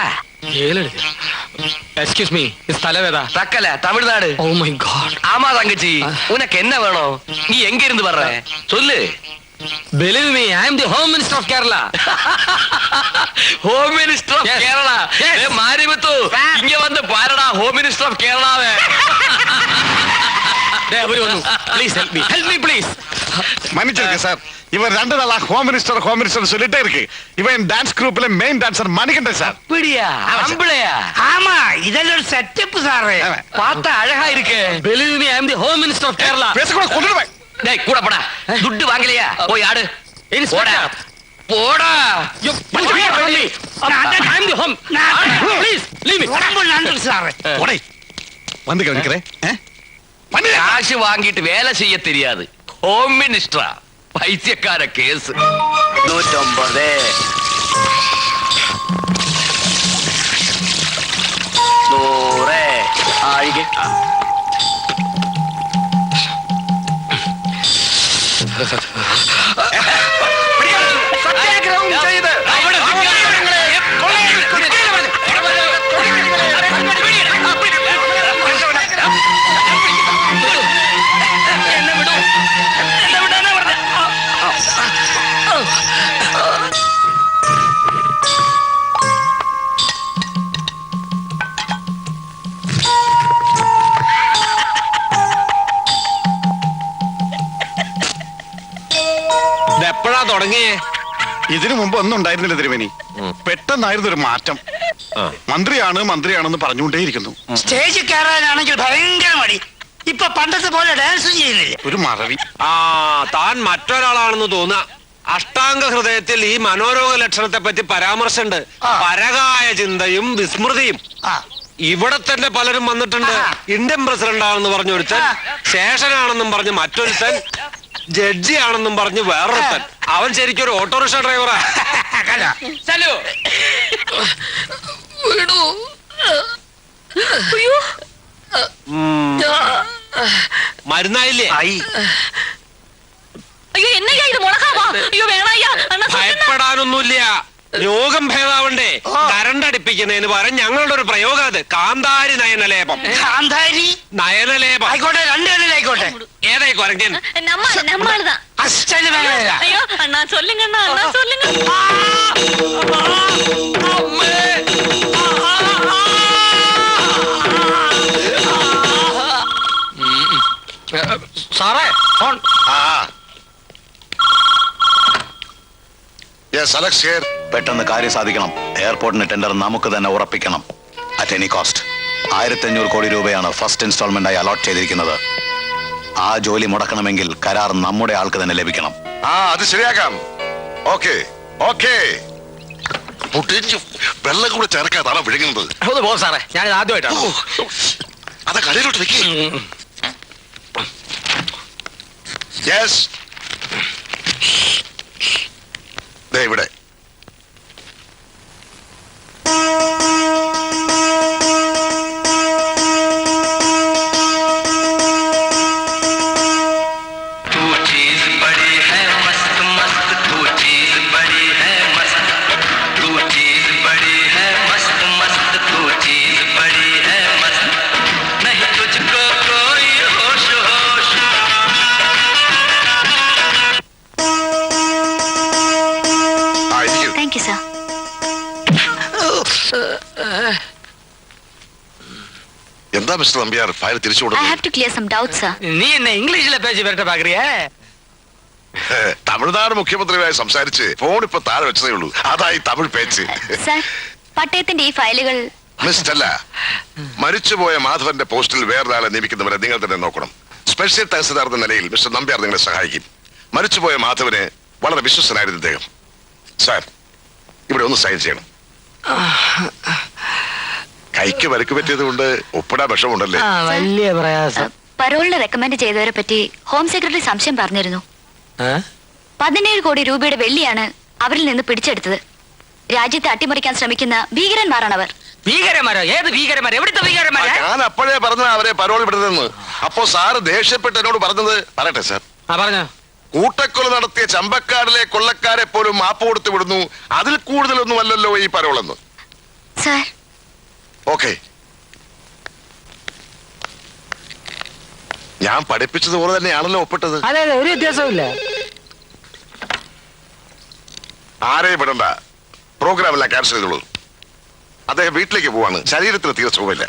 எக்ஸ்கியூஸ் மீ, இது தலைவேதா? Thuckalay, Tamil Nadu. Oh my God. ஆமா தங்கச்சி, உனக்கு என்ன வேணும்? நீ எங்க இருந்து வர்ற சொல்லு. Believe me, I am the Home Minister of Kerala. Home minister of Kerala. ஏ மாரிமுத்து, இங்க வந்து பாருடா ஹோம் மினிஸ்டர் ஆஃப் கேரளாவே. Please help me. Help me please. மன்னிச்சிருக்க சார், இவன் 2 நாளா ஹோம் மினிஸ்டர் சொல்லிட்டே இருக்கு. இவன் டான்ஸ் குரூப்ல மெயின் டான்சர் மணிகண்டன் சார். அப்படியா? அம்பளையா? ஆமா, இதெல்லாம் ஒரு செட்டப் சார். பார்த்தா அழகா இருக்கு. Believe me, I am the Home Minister of Kerala. பேசக்கூட கொண்டுடுவேன். டேய் கூட போடா. துட்டு வாங்கலையா? போய் ஆடு. போடா போடா. I am the home. Please leave me. ரொம்ப நன்றி சார். போடே வந்து கவனிக்கிறேன். காசு வாங்கிட்டு வேலை செய்ய தெரியாது. ஹோம் மினிஸ்டரா? பைத்தியக்கார கேஸ். 150 100 ஆயிகே. സത്യാഗ്രഹം ചെയ്ത് എപ്പോഴാ തുടങ്ങിയേ? ഇതിനു മുമ്പ് ഒന്നും ഉണ്ടായിരുന്നില്ല തിരുമേനി. പെട്ടെന്നായിരുന്നു ഒരു മാറ്റം. മന്ത്രിയാണെന്ന് പറഞ്ഞുകൊണ്ടേയിരിക്കുന്നു. സ്റ്റേജിൽ കയറാനാണെങ്കിൽ ഭയങ്കര മടി. ഇപ്പൊ പണ്ടത്തെ പോലെ ഡാൻസും ചെയ്യുന്നില്ല. ഒരു മറവി. താൻ മറ്റൊരാളാണെന്ന് തോന്നുക. അഷ്ടാംഗ ഹൃദയത്തിൽ ഈ മനോരോഗ ലക്ഷണത്തെ പറ്റി പരാമർശമുണ്ട്. പരകായ ചിന്തയും വിസ്മൃതിയും. ഇവിടെ തന്നെ പലരും വന്നിട്ടുണ്ട്. ഇന്ത്യൻ പ്രസിഡന്റ് ആണെന്ന് പറഞ്ഞൊരുത്തൻ, ശേഷനാണെന്നും പറഞ്ഞ് മറ്റൊരുത്തൻ, ജഡ്ജി ആണെന്നും പറഞ്ഞ് വേറൊരുത്തൻ. അവൻ ശരിക്കും ഒരു ഓട്ടോറിക്ഷ ഡ്രൈവറാ. മരുന്നായില്ലേ? അയ്യോ എന്നയ്യാ ഇത് മുളകാവാ? അയ്യോ വേണയ്യാ. ഭയപ്പെടാനൊന്നുമില്ല. രോഗം ഭേദാവണ്ടേ? കരണ്ട് അടുപ്പിക്കുന്നതിന് പകരം ഞങ്ങളുടെ ഒരു പ്രയോഗം അത്. കാന്താരി നയനലേപം. കാന്താരി നയനലേപം ആയിക്കോട്ടെ, 2 ആയിക്കോട്ടെ. ഏതായി കൊരങ്ങൻ? நம்மளுதான். അച്ഛന് വേണ. ஐயோ அண்ணா சொல்லுங்க அண்ணா, அண்ணா சொல்லுங்க. സാറേ ഫോൺ. പെട്ടെന്ന് കാര്യം സാധിക്കണം. എയർപോർട്ടിന് ടെൻഡർ നമുക്ക് തന്നെ ഉറപ്പിക്കണം. At any cost. 1500 കോടി രൂപയാണ് ഫസ്റ്റ് ഇൻസ്റ്റാൾമെന്റ് ആയി അലോട്ട് ചെയ്തിരിക്കുന്നത്. ആ ജോലി മുടക്കണമെങ്കിൽ കരാർ നമ്മുടെ ആൾക്ക് തന്നെ ലഭിക്കണം. അത് ശരിയാക്കാം. Okay okay. വെള്ളം കൂടെ ചേർക്കാതാണ് വിഴുങ്ങുന്നത്. ഒന്ന് പോ സാറേ, ഞാനിത് ആദ്യമായിട്ടാണ്. അതാ കടയിലോട്ട് വെക്കേ. യെസ്, ഇവിടെ. എന്താ മിസ്റ്റർ നമ്പ്യാർ ഫയൽ തിരിച്ചു കൊടുത്തു? നീ എന്നെ ഇംഗ്ലീഷിലെ പേജ് വരട്ടെ പാക്കറിയേ. തമിഴ്നാട് മുഖ്യമന്ത്രിയുമായി സംസാരിച്ച് ഫോൺ ഇപ്പൊ താഴെ വെച്ചതേ ഉള്ളൂ. അതായി തമിഴ് പേച്ച്. പട്ടയത്തിന്റെ ഈ ഫയലുകൾ മിസ്റ്റല്ല, മരിച്ചുപോയ മാധവന്റെ പോസ്റ്റിൽ വേറൊരാളെ നിയമിക്കുന്നവരെ നിങ്ങൾ തന്നെ നോക്കണം. സ്പെഷ്യൽ തഹസിൽദാർ എന്ന നിലയിൽ മിസ്റ്റർ നമ്പ്യാർ നിങ്ങളെ സഹായിക്കും. മരിച്ചുപോയ മാധവന് വളരെ വിശ്വസ്തനായിരുന്നു ഇദ്ദേഹം. സാർ, ഇവിടെ ഒന്ന് സൈൻ ചെയ്യണം. കൈക്ക് വരക്ക് പറ്റിയത് കൊണ്ട് ഒപ്പിടാൻ വിഷമുണ്ടല്ലേ? വലിയ പ്രയാസം. പരോളിന് റെക്കമെൻഡ് ചെയ്തവരെ പറ്റി ഹോം സെക്രട്ടറി സംശയം പറഞ്ഞിരുന്നു. 17 കോടി രൂപയുടെ വെള്ളിയാണ് അവരിൽ നിന്ന് പിടിച്ചെടുത്തത്. രാജ്യത്തെ അട്ടിമറിക്കാൻ ശ്രമിക്കുന്ന ഭീകരന്മാരാണവർ. ഭീകരന്മാരോ? ഏത് ഭീകരന്മാർ? എവിടുത്തെ ഭീകരന്മാരാ? ഞാൻ അപ്പോഴേ പറഞ്ഞ അവരെ പരോൾ വിടരുതെന്ന്. അപ്പോ സാറ് ദേഷ്യപ്പെട്ട് എന്നോട് പറഞ്ഞത് പറയട്ടെ സാർ. പറഞ്ഞോ. കൂട്ടക്കൊല നടത്തിയ ചമ്പക്കാടിലെ കൊള്ളക്കാരെ പോലും മാപ്പ് കൊടുത്തു വിടുന്നു, അതിൽ കൂടുതലൊന്നും അല്ലല്ലോ ഈ പരോളെന്ന്. സാർ, ഓക്കെ, ഞാൻ പഠിപ്പിച്ചതുപോലെ തന്നെയാണല്ലോ ഒപ്പിട്ടത്. അതെ അതെ, ഒരു വ്യത്യാസവും. ആരെയും വിടണ്ട, പ്രോഗ്രാം എല്ലാം ക്യാൻസൽ ചെയ്തോളൂ. അദ്ദേഹം വീട്ടിലേക്ക് പോവാണ്, ശരീരത്തിന് തീരെ സുഖമില്ല.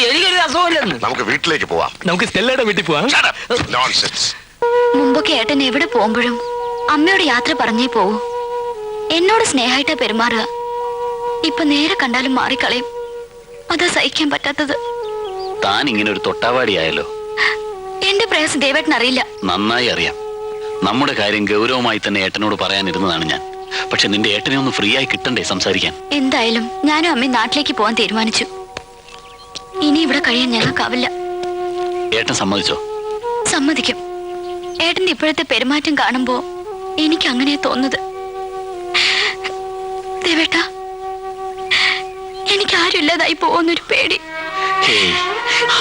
എനിക്കൊരു അസുഖമില്ലെന്ന്. നമുക്ക് വീട്ടിലേക്ക് പോവാം. നമുക്ക് സ്റ്റെല്ലയുടെ വീട്ടിൽ പോവാം. നോൺസെൻസ്. മുമ്പൊക്കെ ഏട്ടൻ എവിടെ പോകുമ്പോഴും അമ്മയോട് യാത്ര പറഞ്ഞേ പോവൂ. എന്നോട് സ്നേഹമായിട്ടാ പെരുമാറുക. ഇപ്പൊ നേരെ കണ്ടാലും മാറിക്കളയും. അതാ സഹിക്കാൻ പറ്റാത്തത്. താൻ ഇങ്ങനെ ഒരു തൊട്ടാവാടിയായല്ലോ. എന്റെ പ്രയാസം ദേവേട്ടൻ അറിയില്ല. നന്നായി അറിയാം. നമ്മുടെ കാര്യം ഗൗരവമായി തന്നെ ഏട്ടനോട് പറയാനിരുന്നതാണ് ഞാൻ. പക്ഷെ നിന്റെ ഏട്ടനെ ഒന്ന് ഫ്രീ ആയി കിട്ടണ്ടേ സംസാരിക്കാൻ? എന്തായാലും ഞാനും അമ്മയും നാട്ടിലേക്ക് പോകാൻ തീരുമാനിച്ചു. ഇനി ഇവിടെ കഴിയാൻ ഞങ്ങൾക്കാവില്ല. ഏട്ടൻ സമ്മതിച്ചോ? സമ്മതിക്കും. ഏട്ടന്റെ ഇപ്പോഴത്തെ പെരുമാറ്റം കാണുമ്പോ എനിക്ക് അങ്ങനെയാ തോന്നുന്നത്. ദേവേട്ട, എനിക്ക് ആരുമില്ലാതായി പോകുന്നൊരു പേടി. ഹേയ്,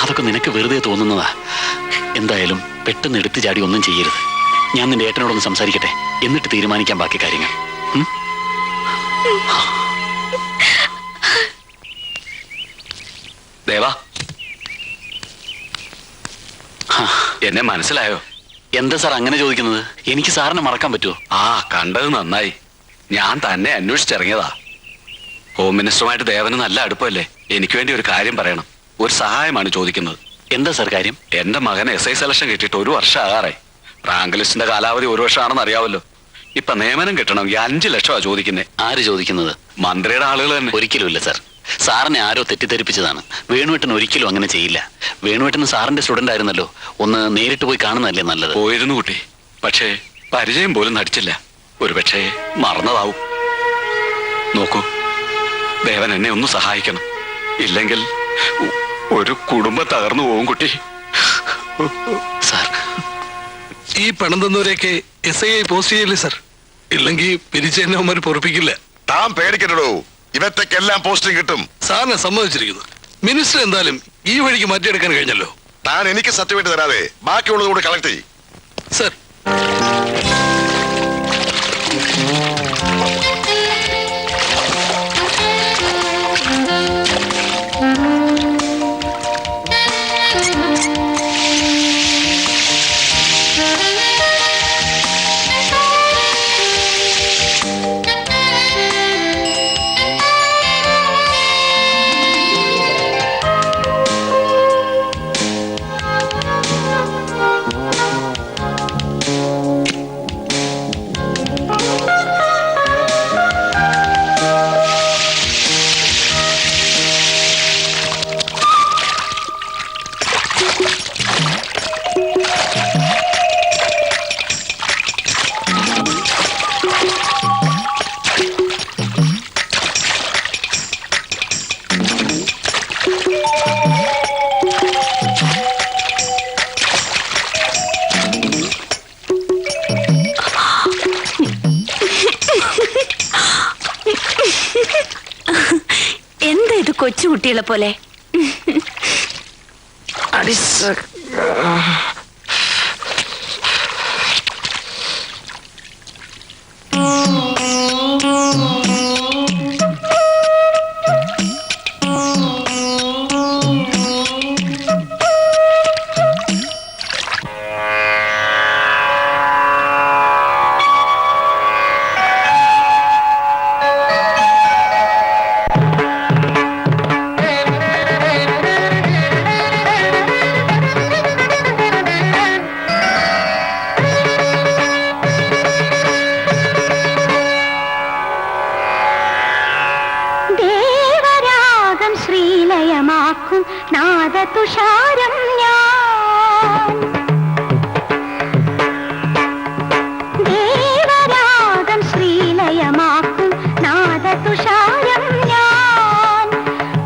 അതൊക്കെ നിനക്ക് വെറുതെ തോന്നുന്നതാ. എന്തായാലും പെട്ടെന്ന് എടുത്തു ചാടി ഒന്നും ചെയ്യരുത്. ഞാൻ നിന്റെ ഏട്ടനോടൊന്ന് സംസാരിക്കട്ടെ, എന്നിട്ട് തീരുമാനിക്കാൻ ബാക്കി കാര്യങ്ങൾ. ദേവാ, എന്നെ മനസ്സിലായോ? എന്താ സാർ അങ്ങനെ ചോദിക്കുന്നത്? എനിക്ക് സാറിനെ മറക്കാൻ പറ്റുമോ? ആ, കണ്ടത് നന്നായി. ഞാൻ തന്നെ അന്വേഷിച്ചിറങ്ങിയതാ. ഹോം മിനിസ്റ്ററുമായിട്ട് ദേവന് നല്ല അടുപ്പമല്ലേ? എനിക്ക് വേണ്ടി ഒരു കാര്യം പറയണം. ഒരു സഹായമാണ് ചോദിക്കുന്നത്. എന്താ സാർ കാര്യം? എന്റെ മകൻ SI സെലക്ഷൻ കിട്ടിയിട്ട് 1 വർഷം ആകാറായി. റാങ്ക് ലിസ്റ്റിന്റെ കാലാവധി 1 വർഷമാണെന്ന് അറിയാവല്ലോ. ഇപ്പൊ നിയമനം കിട്ടണമെങ്കിൽ 5 ലക്ഷമാണ് ചോദിക്കുന്നത്. ആര് ചോദിക്കുന്നത്? മന്ത്രിയുടെ ആളുകൾ തന്നെ. ഒരിക്കലും ഇല്ല സാർ. സാറിനെ ആരോ തെറ്റിദ്ധരിപ്പിച്ചതാണ്. വേണുവേട്ടൻ ഒരിക്കലും അങ്ങനെ ചെയ്യില്ല. വേണുവേട്ടൻ സാറിന്റെ സ്റ്റുഡന്റ് ആയിരുന്നല്ലോ. ഒന്ന് നേരിട്ട് പോയി കാണുന്നതല്ലേ നല്ലത്? പോയിരുന്നു കുട്ടി, പക്ഷേ പരിചയം പോലും നടിച്ചില്ല. ഒരുപക്ഷെ മറന്നതാവും. നോക്കൂ, ദേവൻ എന്നെ ഒന്ന് സഹായിക്കണം. ഇല്ലെങ്കിൽ ഒരു കുടുംബം തകർന്നു പോകും കുട്ടി. സാർ, ഈ പണം തന്നവരെയൊക്കെ SI പോസ്റ്റ് ചെയ്യില്ലേ സാർ? ഇല്ലെങ്കിൽ പിരിച്ച് എന്നെ അവന്മാർ പൊറപ്പിക്കില്ല. താൻ പേടിക്കട്ടോ, ഇവറ്റക്കെല്ലാം പോസ്റ്റിംഗ് കിട്ടും. സാറിനെ സമ്മതിച്ചിരിക്കുന്നു. മിനിസ്റ്റർ എന്തായാലും ഈ വഴിക്ക് മാറ്റിയെടുക്കാൻ കഴിഞ്ഞല്ലോ. താൻ എനിക്ക് സർട്ടിഫിക്കറ്റ് തരാതെ ബാക്കിയുള്ളത് കൂടെ കളക്ട് ചെയ്യും. സാർ, എന്താ ഇത് കൊച്ചുകുട്ടികളെ പോലെ? നാദതുഷാരം ഞാൻ ദേവരാഗം ശ്രീലയമാക്കും നാദതുഷാരം ഞാൻ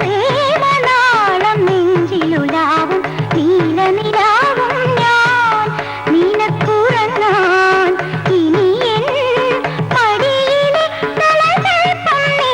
പ്രേമനാളം നെഞ്ചിലുലാവും നീലനിലാവും ഞാൻ നിനക്കുറങ്ങാൻ ഇനി എൻ മടിയിലെ തലകൽപ്പം നീ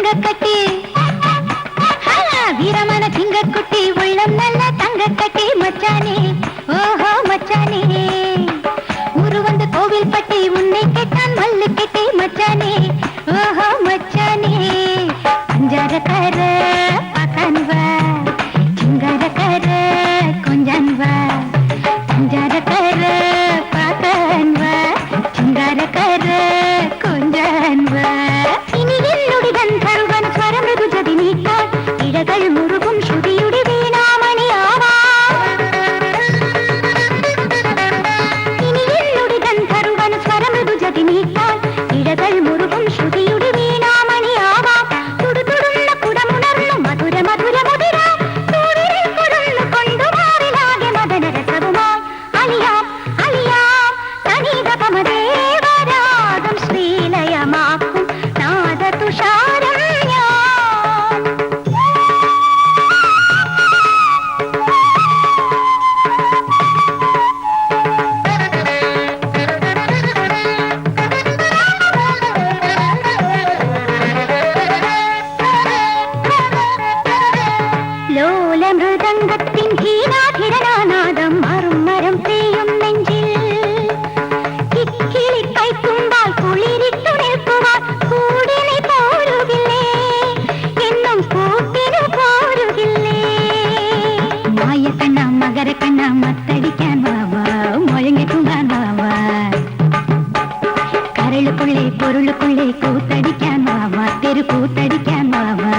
தங்கக்கட்டி வீரமான திங்கக்குட்டி உள்ளம் நல்ல தங்கக்கட்டி மச்சானே ஓஹோ மச்சானே ஊரு வந்து கோவில் பட்டி உன்னை கேட்டான் மல்லு கட்டி மச்சானே ஓஹோ மச்சானே பஞ்சாரக்கார பக்கன்வா சிங்காரக்கார கொஞ்சன்வா பஞ்சாரக்கார பக்கன்வா சிங்காரக்கார கொஞ்சன்வா இனி என்னுடன் தருவன் ஸ்வரம் ருஜதி நீட்டான் இடகள் முருகும் ஸ்ருதியுடி வீணாமணி ஆவா இனி என்னுடன் தருவன் ஸ்வரம் ருஜதி நீட்டான் இடகள் முருகும் ஸ்ருதியுடி வீணாமணி ஆவா துடு துடுள்ள குடமுணர்ന്നു മധുര മധുര മുതിര സൂര്യൻ കൊടുന്നു കൊണ്ടുമാറിലാകെ മദന രസവുമായി അലിയാം അലിയാം സനീത പമദേവരാഗം ശ്രീലയമാക്കും നാദ തുഷാരം ഞാൻ ലോലമൃദംഗത്തിൻ ഹീനാധിരനാദം മറും മരം പെയ്യും നെഞ്ചിൽ കിക്കിളി കൈത്തുമ്പാൽ കുളിരിട്ടു നിൽക്കുവാൻ കൂടിനി പോരുകില്ലേ എന്നും കൂട്ടിനു പോരുകില്ലേ മായ കണ്ണ മകര കണ്ണ മത്തടിക്കാൻ വാവാ മുഴങ്ങി തൂങ്ങാൻ വാവാ കരളുക്കുള്ളേ പൊരുളുക്കുള്ളേ കൂത്തടിക്കാൻ വാവാ തെരു കൂത്തടിക്കാൻ വാവാ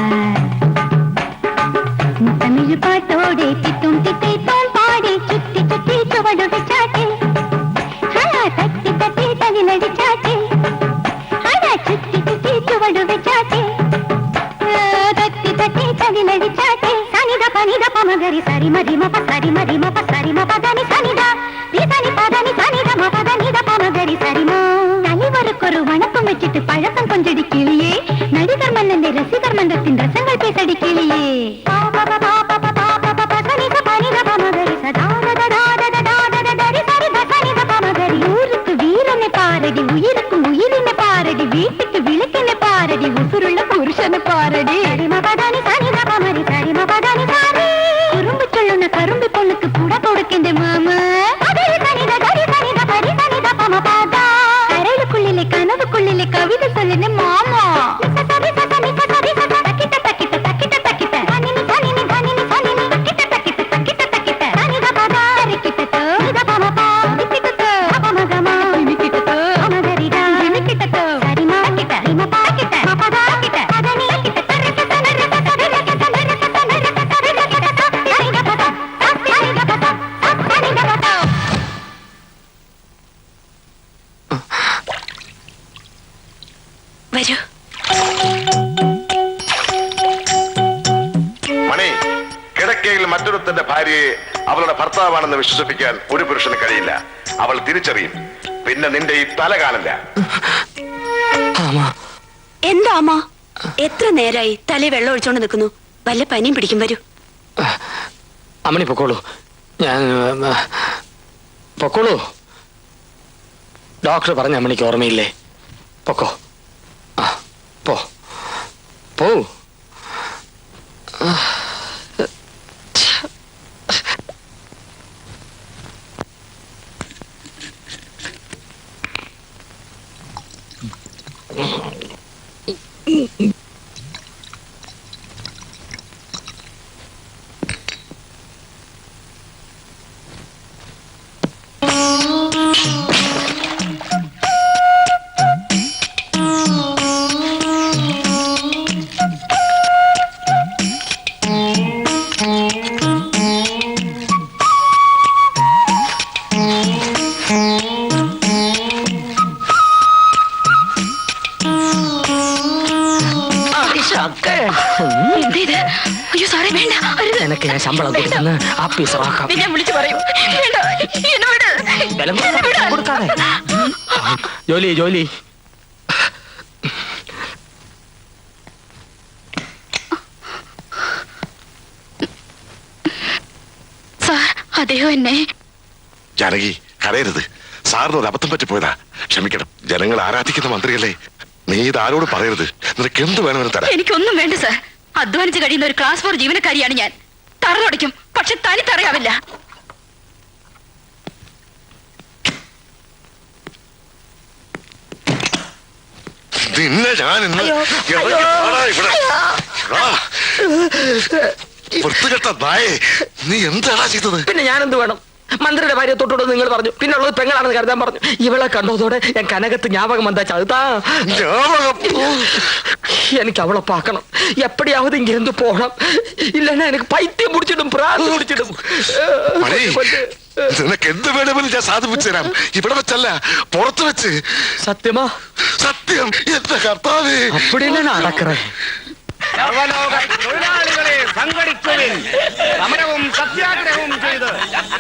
തമിഴ് പാട്ടോടെ തിത്തും തിത്തൈത്തോൻ പാടി ചുറ്റി ചുറ്റി ചുവടു വെച്ചാട്ടെ തട്ടി തട്ടി തകിലടിച്ചാട്ടെ ചുറ്റി ചുറ്റി ചുവടു വെച്ചാട്ടെ തട്ടി തട്ടി തകിലടിച്ചാട്ടെ സനിത പനിത പമഗരി സരി മരിമ പസരി മരിമ പസരിമ പദനി സനിത നീതനി പദനി സനിത മ പദനിത പമഗരി സരിമ തനിവരുക്കൊരു വണക്കം വെച്ചിട്ട് പഴക്കം കൊഞ്ചടി കിളിയേ നടികർ മന്നന്റെ രസികർ മன்றത്തിൻ രസങ്ങൾ പേസടി കിളിയേ ஊருக்கு வீரனை பாரடி உயிருக்கும் உயிரினை பாரடி வீட்டுக்கு விளக்கினை பாரடி உசுருள்ள புருஷனை பாரடி சரிமபதானி சனித பமரி சரிமபதானி சாரி குறும்பு சொல்லுன கரும்பு பொண்ணுக்கு புட கொடுக்கின்ற மாமா சனித கரி சனித பரி சனித பம பாதா கரளுக்குள்ளிலே கனவுக்குள்ளிலே கவிதை சொல்லுன மாமா വരൂ. മണി, കിടക്കയിൽ മറ്റൊരുത്തന്റെ ഭാര്യയെ അവളുടെ ഭർത്താവാണെന്ന് വിശ്വസിപ്പിക്കാൻ ഒരു പുരുഷന് കഴിയില്ല. അവൾ തിരിച്ചറിയും. പിന്നെ നിന്റെ ഈ തല കാണില്ല. എന്താ അമ്മ, എത്ര നേരായി തലേ വെള്ളം ഒഴിച്ചോണ്ട് നിൽക്കുന്നു? വല്ല പനിയും പിടിക്കും. വരൂ. അമ്മണി പൊക്കോളൂ. ഞാൻ പൊക്കോളൂ. ഡോക്ടർ പറഞ്ഞ അമ്മണിക്ക് ഓർമ്മയില്ലേ? പൊക്കോ. പോ പോ. നിനക്ക് ഞാൻ ശമ്പളം കൊടുക്കുന്ന ആപ്പീസറാക്കാം. ജോലി ജോലി. അദ്ദേഹം എന്നെ. ജാനകി, കരയരുത്. സാറിന് ഒരു അബദ്ധം പറ്റിപ്പോയതാ. ക്ഷമിക്കണം. ജനങ്ങൾ ആരാധിക്കുന്ന മന്ത്രിയല്ലേ. നീ ഇത് ആരോട് പറയരുത്. നിനക്ക് എന്ത് വേണമെന്ന് തരാം. എനിക്കൊന്നും വേണ്ട സാർ. അധ്വാനിച്ച് കഴിയുന്ന ഒരു ക്ലാസ് 4 ജീവനക്കാരിയാണ് ഞാൻ. തറ തുടയ്ക്കും, പക്ഷെ തനി തറയാവില്ല. നിന്നെ ഞാൻ ഇന്ന് വൃത്തികെട്ട നായേ, നീ എന്താടാ ചെയ്തത്? പിന്നെ ഞാൻ എന്ത് വേണം? മന്ത്രിയുടെ ഭാര്യ തൊട്ടോട് നിങ്ങൾ പറഞ്ഞു, പിന്നെ ഉള്ളത് പെങ്ങളാണെന്ന് കരുതാൻ പറഞ്ഞു. ഇവളെ കണ്ടതോടെ ഞാൻ കനകത്ത് ஞாபகம் வந்தா ചതുതാ. എനിക്ക് അവളെ പാക്കണം. എപ്പടിയാവത് ഇങ്ങിരുന്ന് പോകണം. ഇല്ലെന്നാ എനിക്ക് പൈത്യം പിടിച്ചിടും, പ്രാന്ത് പിടിച്ചിടും. നിനക്ക് എന്ത് വേണമെങ്കിലും ഞാൻ സാധിപ്പിച്ചു തരാം. ഇവിടെ വെച്ചല്ല, പുറത്ത് വെച്ച്. സത്യമാ? സത്യം. എന്റെ കർത്താവേ, അപ്പടിന്നെ നടക്കറേ. തൊഴിലാളികളെ സംഘടിക്കുവിൻ, സമരവും സത്യാഗ്രഹവും ചെയ്ത്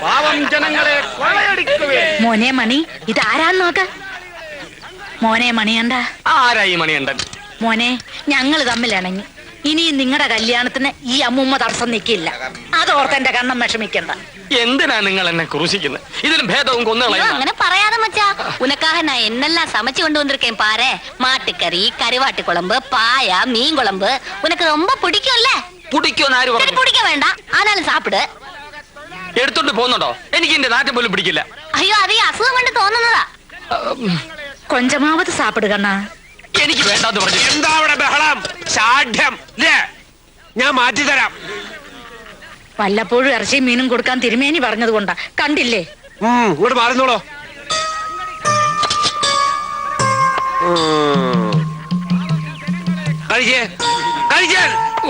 പാവം ജനങ്ങളെ കൊള്ളയടിക്കുവിൻ. മോനെ മണി, ഇതാരാന്ന് നോക്ക. മോനെ മണിയണ്ട. ആരായി മണിയണ്ടൻ? മോനെ, ഞങ്ങൾ തമ്മിലിണങ്ങി. ഇനിയും നിങ്ങളുടെ കല്യാണത്തിന് ഈ അമ്മൂമ്മ തടസ്സം നിൽക്കില്ല. അതോർത്ത് എന്റെ കണ്ണം വിഷമിക്കണ്ട. എന്തിനാ നിങ്ങൾ എന്നെ ക്രൂശിക്കുന്നത്? ഇതിലും ഭേദവും കൊന്നുകളയുന്ന. അങ്ങനെ പറയാതെ മച്ചാ, ഉനക്കാக நான் என்னெல்லாம் சமைச்சு கொண்டு வந்திருக்கேன் பாரு. மாட்டுக்கறி, கருவாட்டு குழம்பு, பாயா, மீன் குழம்பு. உனக்கு ரொம்ப பிடிக்கும்ல? പിടിക്കുമെന്ന് ആര് പറഞ്ഞു? பிடிக்க வேண்டாம், ஆனாலும் சாப்பிடு. എടുത്തോണ്ട് പോകുന്നുണ്ടോ? എനിക്ക് എന്റെ നാറ്റം പോലും പിടിക്കില്ല. ஐயோ, அது அசுகம் കൊണ്ട് തോന്നുന്നതാ. കൊഞ്ചമാവത് സാപ്പിടുകണ്ണ. എനിക്ക് വേണ്ടാന്ന് പറഞ്ഞു. എന്താ അവിടെ ബഹളം? ശാഠ്യം ഞാൻ മാറ്റിത്തരാം. വല്ലപ്പോഴും ഇറച്ചിയും മീനും കൊടുക്കാൻ തിരുമേനി പറഞ്ഞത് കൊണ്ടാ. കണ്ടില്ലേ? ഇങ്ങോട്ട് മാറുന്നോളോ.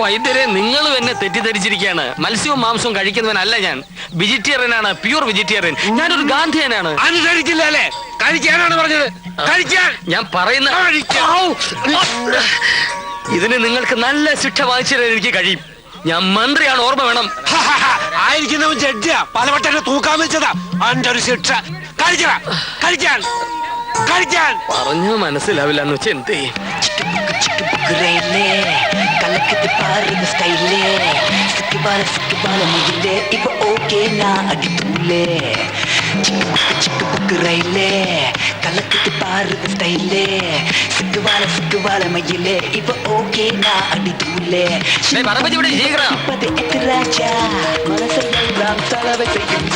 വൈദ്യരെ, നിങ്ങളും എന്നെ തെറ്റിദ്ധരിച്ചിരിക്കുകയാണ്. മത്സ്യവും മാംസവും കഴിക്കുന്നവനല്ല ഞാൻ. വെജിറ്റേറിയനാണ്, പ്യൂർ വെജിറ്റേറിയൻ. ഞാനൊരു ഗാന്ധിയനാണ്. അനുസരിച്ചില്ല അല്ലേ? കഴിക്കാനാണ് പറഞ്ഞത്. കഴിക്കാൻ ഞാൻ പറയുന്ന ഇതിന് നിങ്ങൾക്ക് നല്ല ശിക്ഷ വാങ്ങിച്ചു തരാൻ എനിക്ക് കഴിയും. ഞാൻ മന്ത്രിയാണ്, ഓർമ്മ വേണം. ആയിരിക്കുന്നവൻ ജഡ്ജിയാ, പലവട്ടം തൂക്കാൻ വെച്ചതാ. അവന്റെ ഒരു ശിക്ഷ. കഴിക്കാൻ കഴിക്കാൻ കഴിക്കാൻ പറഞ്ഞു മനസ്സിലാവില്ല എന്ന് വെച്ചാൽ എന്ത് ചെയ്യും? கலக்குது பாருங்க ஸ்டைலே, சிக்கு பால முகிலே, இப்ப ஓகே நான் அடி தூளே. சிக்கு புக்கு ரயிலே, கலக்குது பாருங்க ஸ்டைலே, சிக்கு பால மயிலே, இப்ப ஓகே நான் அடி தூளே. ராஜா மனசெல்லாம் தலவை செய்யும்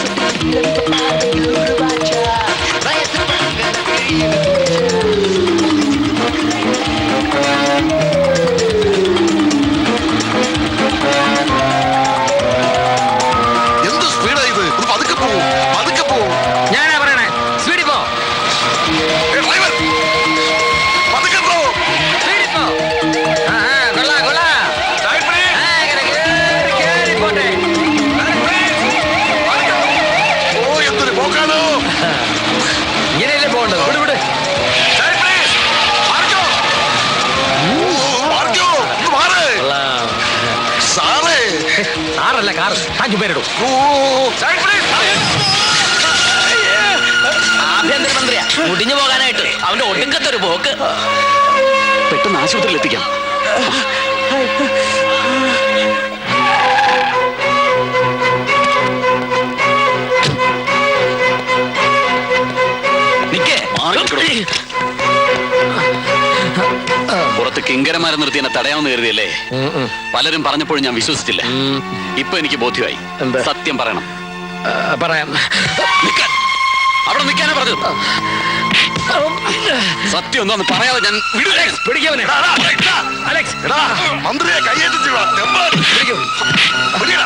ராஜா வயசு എന്ത് സ്പീഡാ ഇത്? പതുക്കെ പോവും, പതുക്കെ പോവും. ഞാനാ പറയണേ, സ്പീഡിൽ പോ. പതുക്കെ പോ. ഓ, എന്തൊരു പോക്കാണോ. ഇങ്ങനെയല്ലേ പോകേണ്ടത്? വിട് വിട്. സാറല്ല, കാറ്. അഞ്ചു പേരിടും. ആഭ്യന്തരമന്ത്രിയാ, മുടിഞ്ഞു പോകാനായിട്ട് അവന്റെ ഒടുക്കത്തൊരു പോക്ക്. പെട്ടെന്ന് ആശുപത്രിയിൽ എത്തിക്കാം. പുറത്ത് കിങ്കരന്മാരെ നിർത്തി എന്നെ തടയാമെന്ന് കരുതിയല്ലേ? പലരും പറഞ്ഞപ്പോഴും ഞാൻ വിശ്വസിച്ചില്ല. ഇപ്പൊ എനിക്ക് ബോധ്യമായി. സത്യം പറയണം. പറയാം. അവിടെ നിൽക്കാനാ പറഞ്ഞത്. സത്യം എന്താന്ന് പറയാതെ ഞാൻ പിടിക്കാവനെ. മന്ത്രിയെ കയ്യേറ്റി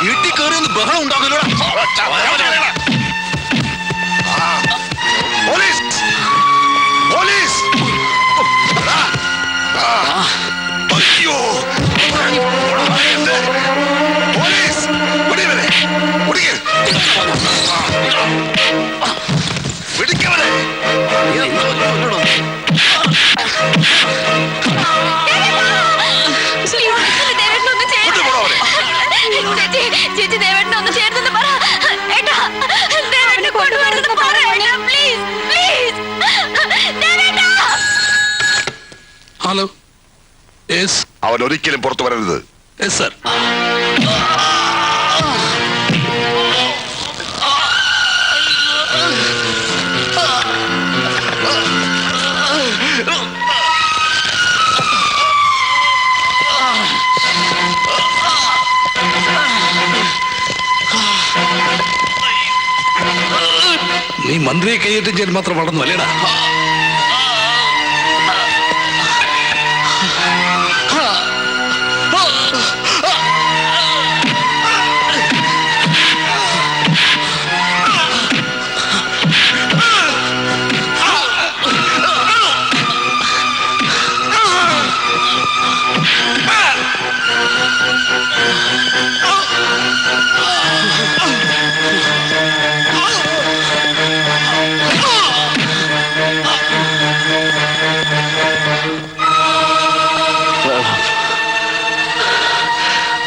വീട്ടിൽ കയറി ഒന്ന് ബഹളം ഉണ്ടാകില്ലോ. Police, police. അയ്യോ, പോലീസ്. പിടിക്കവനെ, പിടിക്കവനെ. ചേച്ചി ദേവേട്ടനെ ഒന്ന് ചേർത്തൊന്ന് പറ. ഏട്ടാ, ദേവേട്ടനെ കൊണ്ടുവരുന്നത് പറ. Please please. ഹലോ. അവൻ ഒരിക്കലും പുറത്തു വരരുത്. സർ. നീ മന്ത്രിയെ കൈയേറ്റം ചെയ്യാൻ മാത്രം വളർന്നു അല്ലേടാ?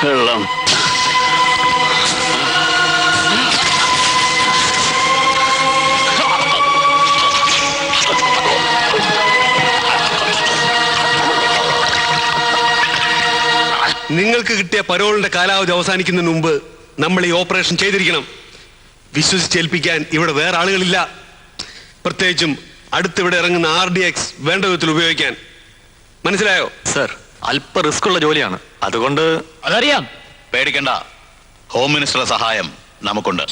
വെള്ളം. നിങ്ങൾക്ക് കിട്ടിയ പരോളിന്റെ കാലാവധി അവസാനിക്കുന്നതിന് മുമ്പ് നമ്മൾ ഈ ഓപ്പറേഷൻ ചെയ്തിരിക്കണം. വിശ്വസിച്ചേൽപ്പിക്കാൻ ഇവിടെ വേറെ ആളുകളില്ല. പ്രത്യേകിച്ചും അടുത്തിവിടെ ഇറങ്ങുന്ന RDX വേണ്ട വിധത്തിൽ ഉപയോഗിക്കാൻ. മനസ്സിലായോ? സർ, അല്പ റിസ്ക് ഉള്ള ജോലിയാണ്. അതുകൊണ്ട് അതറിയാം. പേടിക്കണ്ട, ഹോം മിനിസ്റ്ററുടെ സഹായം നമുക്കുണ്ട്.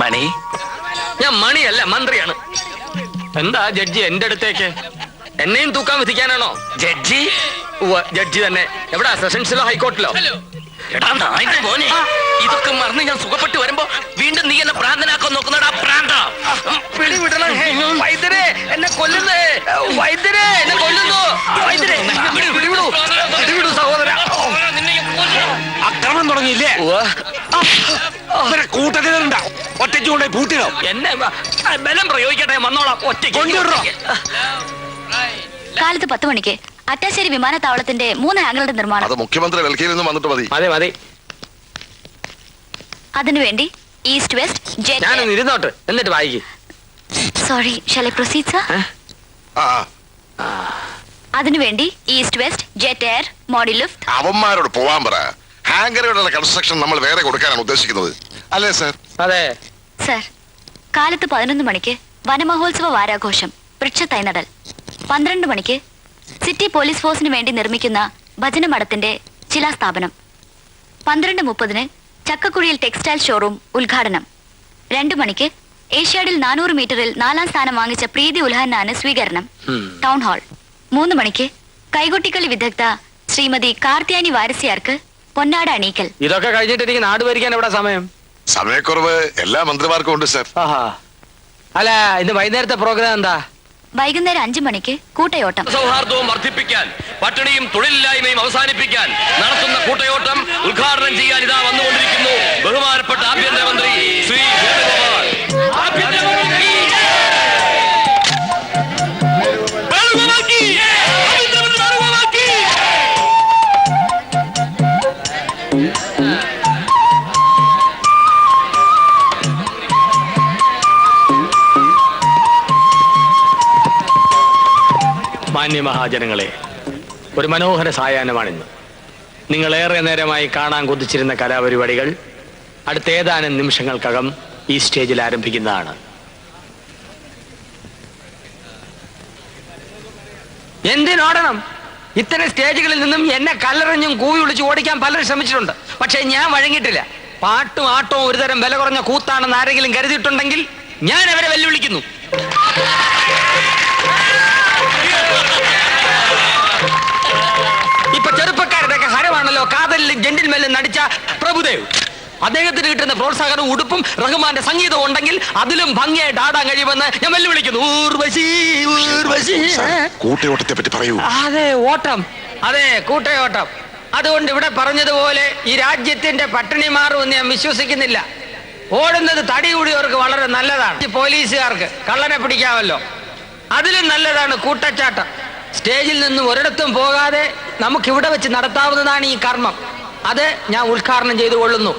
മണി, ഞാൻ മണിയല്ല, മന്ത്രിയാണ്. എന്താ ജഡ്ജി എന്റെ അടുത്തേക്ക്? എന്നെയും തൂക്കാൻ വിധിക്കാനാണോ? ജഡ്ജി? ജഡ്ജി തന്നെ. എവിടാ, സെഷൻസിലോ ഹൈക്കോർട്ടിലോ? ഇതൊക്കെ മറന്ന് ഞാൻ സുഖപ്പെട്ട് വരുമ്പോ വീണ്ടും നീ എന്നെ പ്രാന്തനാക്കാൻ നോക്കുന്നടാ പ്രാന്ത. പിടിവിടണം. വൈദ്യരെ, എന്നെ കൊല്ലുന്നേ. വൈദ്യരെ, എന്നെ കൊല്ലുന്നു. വൈദ്യരെ, പിടിവിടൂ. പിടിവിടൂ സഹോദര. അക്രമം തുടങ്ങിയില്ലേ? കൂട്ടത്തിലുണ്ടാ ഒറ്റയ്ക്ക് കൊണ്ടേ പൂട്ടിടോ. എന്നെ ബലം പ്രയോഗിക്കട്ടെ, വന്നോളാം. ഒറ്റയ്ക്ക് കൊണ്ടുവിടോ. കാലത്ത് 10 മണിക്ക് അറ്റാശ്ശേരി വിമാനത്താവളത്തിന്റെ 3 ഹാങ്ങറുടെ നിർമ്മാണം. അത് മുഖ്യമന്ത്രി ഡൽഹിയിൽ നിന്ന് വന്നിട്ട് മതി. മതി മതി. അതിനുവേണ്ടി ഈസ്റ്റ് വെസ്റ്റ് ജെറ്റ്. ഞാനൊന്ന് ഇരുന്നോട്ട്, എന്നിട്ട് വായിക്കും. Sorry, shall I proceed sir? ആ, അതിനുവേണ്ടി east west jet air Modiluft. അവന്മാരോട് പോവാൻ പറ. ഹാങ്കറുകളുടെ കൺസ്ട്രക്ഷൻ നമ്മൾ വേറെ കൊടുക്കാനാണ് ഉദ്ദേശിക്കുന്നത്, അല്ലേ സർ? അതെ സർ, കാലത്ത് 11 മണിക്ക് വനമഹോത്സവ വാരാഘോഷം വൃക്ഷ തൈനടൽ. 12 മണിക്ക് സിറ്റി പോലീസ് ഫോഴ്സിന് വേണ്ടി നിർമ്മിക്കുന്ന ഭജനമഠത്തിന്റെ ശിലാസ്ഥാപനം. 12:30 ചക്കക്കുഴിയിൽ ടെക്സ്റ്റൈൽ ഷോറൂം ഉദ്ഘാടനം. 2 മണിക്ക് ഏഷ്യാഡിൽ 400 മീറ്ററിൽ 4ാം സ്ഥാനം വാങ്ങിച്ച പ്രീതി ഉൽഹന്നാന് സ്വീകരണം, ടൗൺ ഹാൾ. 3 മണിക്ക് കൈകൊട്ടിക്കളി വിദഗ്ധ ശ്രീമതി കാർത്തിയാനി വാരസ്യാർക്ക് പൊന്നാട അണീക്കൽ. ഇതൊക്കെ കഴിഞ്ഞിട്ട് എനിക്ക് നാട് ഭരിക്കാൻ എവിടെ സമയം? സമയക്കുറവ് എല്ലാ മന്ത്രിമാർക്കും ഉണ്ട് സർ. അല്ല, ഇന്ന് വൈകുന്നേരത്തെ പ്രോഗ്രാം എന്താ? വൈകുന്നേരം 5 മണിക്ക് കൂട്ടയോട്ടം. സൗഹാർദ്ദവും വർദ്ധിപ്പിക്കാൻ, പട്ടിണിയും തൊഴിലില്ലായ്മയും അവസാനിപ്പിക്കാൻ നടത്തുന്ന കൂട്ടയോട്ടം ഉദ്ഘാടനം ചെയ്യാൻ ഇതാ വന്നുകൊണ്ടിരിക്കുന്നു ബഹുമാനപ്പെട്ട ആഭ്യന്തരമന്ത്രി ശ്രീ വേണുഗോപാൽ. മാന്യ മഹാജനങ്ങളെ, ഒരു മനോഹര സായാഹ്നമാണിന്ന്. നിങ്ങളേറെ നേരമായി കാണാൻ കൊതിച്ചിരുന്ന കലാപരിപാടികൾ അടുത്ത ഏതാനും നിമിഷങ്ങൾക്കകം ഈ സ്റ്റേജിൽ ആരംഭിക്കുന്നതാണ്. എന്തിനോടണം? ഇത്തരം സ്റ്റേജുകളിൽ നിന്നും എന്നെ കല്ലെറിഞ്ഞും കൂവി വിളിച്ച് ഓടിക്കാൻ പലരും ശ്രമിച്ചിട്ടുണ്ട്. പക്ഷേ ഞാൻ വഴങ്ങിയിട്ടില്ല. പാട്ടും ആട്ടവും ഒരുതരം വില കുറഞ്ഞ കൂത്താണെന്ന് ആരെങ്കിലും കരുതിയിട്ടുണ്ടെങ്കിൽ ഞാൻ അവരെ വെല്ലുവിളിക്കുന്നു. ഇപ്പൊ ചെറുപ്പക്കാരുടെയൊക്കെ ഹരമാണല്ലോ കാതലിൽ ജെന്റിൽമെല്ലിൽ നടിച്ച പ്രഭുദേവ്. അദ്ദേഹത്തിന് കിട്ടുന്ന പ്രോത്സാഹനവും ഉടുപ്പും റഹ്മാന്റെ സംഗീതവും ഉണ്ടെങ്കിൽ അതിലും ഭംഗിയായിട്ട് ആടാൻ കഴിയുമെന്ന് ഞാൻ വെല്ലുവിളിക്കുന്നു. ഊർവശി, ഊർവശി. കൂട്ടയോട്ടത്തെ പറ്റി പറയൂ. അതെ, ഓട്ടം. അതെ, കൂട്ടയോട്ടം. അതുകൊണ്ട് ഇവിടെ പറഞ്ഞതുപോലെ ഈ രാജ്യത്തിന്റെ പട്ടിണി മാറുമെന്ന് ഞാൻ വിശ്വസിക്കുന്നില്ല. ഓടുന്നത് തടി കൂടിയവർക്ക് വളരെ നല്ലതാണ്. പോലീസുകാർക്ക് കള്ളനെ പിടിക്കാമല്ലോ. അതിലും നല്ലതാണ് കൂട്ടച്ചാട്ടം. സ്റ്റേജിൽ നിന്നും ഒരിടത്തും പോകാതെ നമുക്കിവിടെ വെച്ച് നടത്താവുന്നതാണ് ഈ കർമ്മം. അത് ഞാൻ ഉദ്ഘാടനം ചെയ്തു കൊള്ളുന്നു.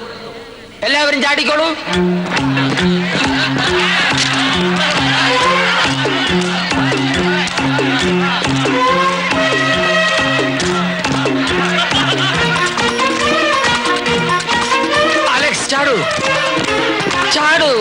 എല്ലാവരും ചാടിക്കോളൂ. അലക്സ് ചാടൂ.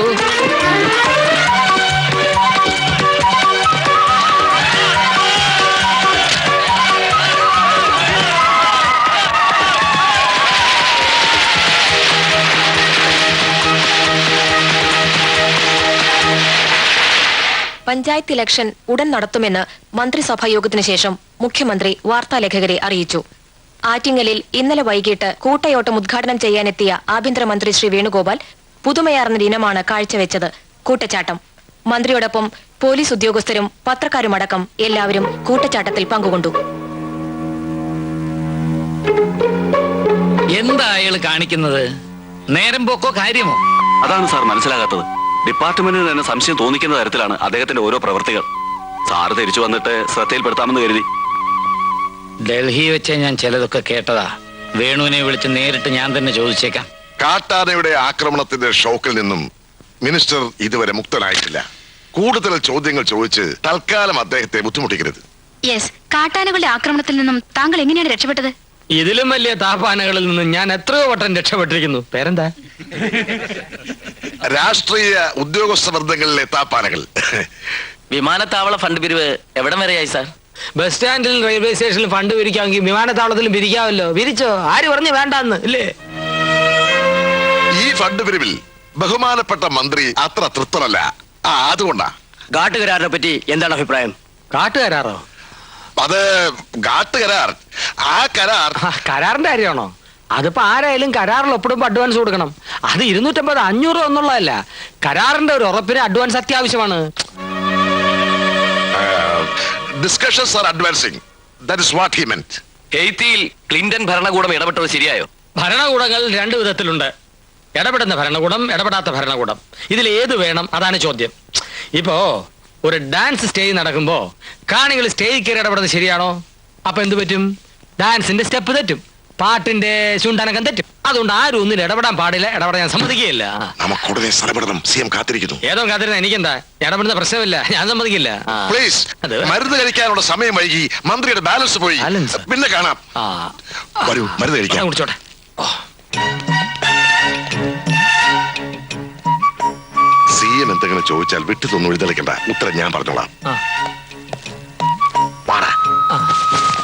പഞ്ചായത്ത് ഇലക്ഷൻ ഉടൻ നടത്തുമെന്ന് മന്ത്രിസഭാ യോഗത്തിനു ശേഷം മുഖ്യമന്ത്രി വാർത്താലേഖകരെ അറിയിച്ചു. ആറ്റിങ്ങലിൽ ഇന്നലെ വൈകിട്ട് കൂട്ടയോട്ടം ഉദ്ഘാടനം ചെയ്യാനെത്തിയ ആഭ്യന്തരമന്ത്രി ശ്രീ വേണുഗോപാൽ പുതുമയാർന്ന ഇനമാണ് കാഴ്ചവെച്ചത്. കൂട്ടച്ചാട്ടം. മന്ത്രിയോടൊപ്പം പോലീസ് ഉദ്യോഗസ്ഥരും പത്രക്കാരുമടക്കം എല്ലാവരും കൂട്ടച്ചാട്ടത്തിൽ പങ്കുകൊണ്ടു. എന്താ അയാൾ കാണിക്കുന്നത്? നേരം പോക്കോ കാര്യമോ? അതാണ് സാർ മനസ്സിലാകാത്തത്. ഡിപ്പാർട്ട്മെന്റിന് തന്നെ സംശയം തോന്നിക്കുന്ന തരത്തിലാണ് അദ്ദേഹത്തിന്റെ ഓരോ പ്രവൃത്തികൾ. സാറ് തിരിച്ചു വന്നിട്ട് ശ്രദ്ധയിൽപ്പെടുത്താമെന്ന് കരുതി. ഡൽഹി വെച്ച് ഞാൻ ചിലതൊക്കെ കേട്ടതാ. വേണുവിനെ വിളിച്ച് നേരിട്ട് ഞാൻ തന്നെ ചോദിച്ചേക്കാം. കാട്ടാനയുടെ ആക്രമണത്തിന്റെ ഷോക്കിൽ നിന്നും മിനിസ്റ്റർ ഇതുവരെ മുക്തനായിട്ടില്ല. കൂടുതൽ ചോദ്യങ്ങൾ ചോദിച്ച് തൽക്കാലം അദ്ദേഹത്തെ ബുദ്ധിമുട്ടിക്കരുത്. യെസ്, കാട്ടാനകളുടെ ആക്രമണത്തിൽ നിന്നും താങ്കൾ എങ്ങനെയാണ് രക്ഷപ്പെട്ടത്? ഇതിലും വലിയ താപാനകളിൽ നിന്നും ഞാൻ എത്രയോ വട്ടം രക്ഷപ്പെട്ടിരിക്കുന്നു. പേരെന്താ? രാഷ്ട്രീയ ഉദ്യോഗസ്ഥ വൃന്ദങ്ങളിലെ താപ്പാനകൾ. വിമാനത്താവള ഫണ്ട് പിരിവ് എവിടം വരെയായി സാർ? ബസ് സ്റ്റാൻഡിൽ റെയിൽവേ സ്റ്റേഷനിൽ ഫണ്ട് പിരിക്കാമെങ്കിൽ വിമാനത്താവളത്തിലും പിരിക്കാമല്ലോ. പിരിച്ചോ? ആര് പറഞ്ഞു വേണ്ടാന്ന് ഇല്ലേ? ഈ ഫണ്ട് പിരിവിൽ ബഹുമാനപ്പെട്ട മന്ത്രി അത്ര തൃപ്തനല്ല. അതുകൊണ്ടാ. കാട്ടുകരാറിനെ പറ്റി എന്താണ് അഭിപ്രായം? കാട്ടുകരാറോ? അത് കാട്ടുകരാർ. ആ കരാർ കരാറിന്റെ കാര്യമാണോ? അതിപ്പോ ആരായാലും കരാറിൽ ഒപ്പിടുമ്പോ അഡ്വാൻസ് കൊടുക്കണം. അത് 250 500 എന്നുള്ളതല്ല. കരാറിന്റെ ഒരു ഉറപ്പിന് അഡ്വാൻസ് അത്യാവശ്യമാണ്. Discussions are advancing. That is what he meant. ഹെയ്ത്തിയിൽ ക്ലിന്റൺ ഭരണകൂടം ഇടപെട്ടത് ശരിയായോ? ഭരണകൂടങ്ങൾ 2 വിധത്തിലുണ്ട്. ഇടപെടുന്ന ഭരണകൂടം, ഇടപെടാത്ത ഭരണകൂടം. ഇതിൽ ഏത് വേണം? അതാണ് ചോദ്യം. ഇപ്പോ ഒരു ഡാൻസ് സ്റ്റേജ് നടക്കുമ്പോ കാണികൾ സ്റ്റേജിൽ കയറി ഇടപെടുന്നത് ശരിയാണോ? അപ്പൊ എന്ത് പറ്റും? ഡാൻസിന്റെ സ്റ്റെപ്പ് തെറ്റും, പാട്ടിന്റെ ചുണ്ടനക്കം തെറ്റും. അതുകൊണ്ട് ആരും ഒന്നിനും ഇടപെടാൻ പാടില്ല. ഇടപെടാൻ ഞാൻ സമ്മതിക്കുകയില്ല. നമുക്ക് ഉടനെ സ്ഥലപ്പെടണം. സിഎം കാത്തിരിക്കുന്നു. ഏതോ കാത്തിരുന്ന എനിക്കെന്താ? ഇടപെടുന്ന പ്രശ്നമില്ല, ഞാൻ സമ്മതിക്കില്ല. പ്ലീസ്. മരുന്ന് കഴിക്കാനുള്ള സമയം വൈകി. മന്ത്രിയുടെ ബാലൻസ് പോയി. പിന്നെ കാണാം. വരൂ, മരുന്ന് കഴിക്കാം. കുടിച്ചോട്ടെ. സിഎം എന്തെങ്കിലും ചോദിച്ചാൽ വിട്ടു തൊന്നും എഴുതളിക്കണ്ട. ഉത്തരം ഞാൻ പറഞ്ഞോളാം.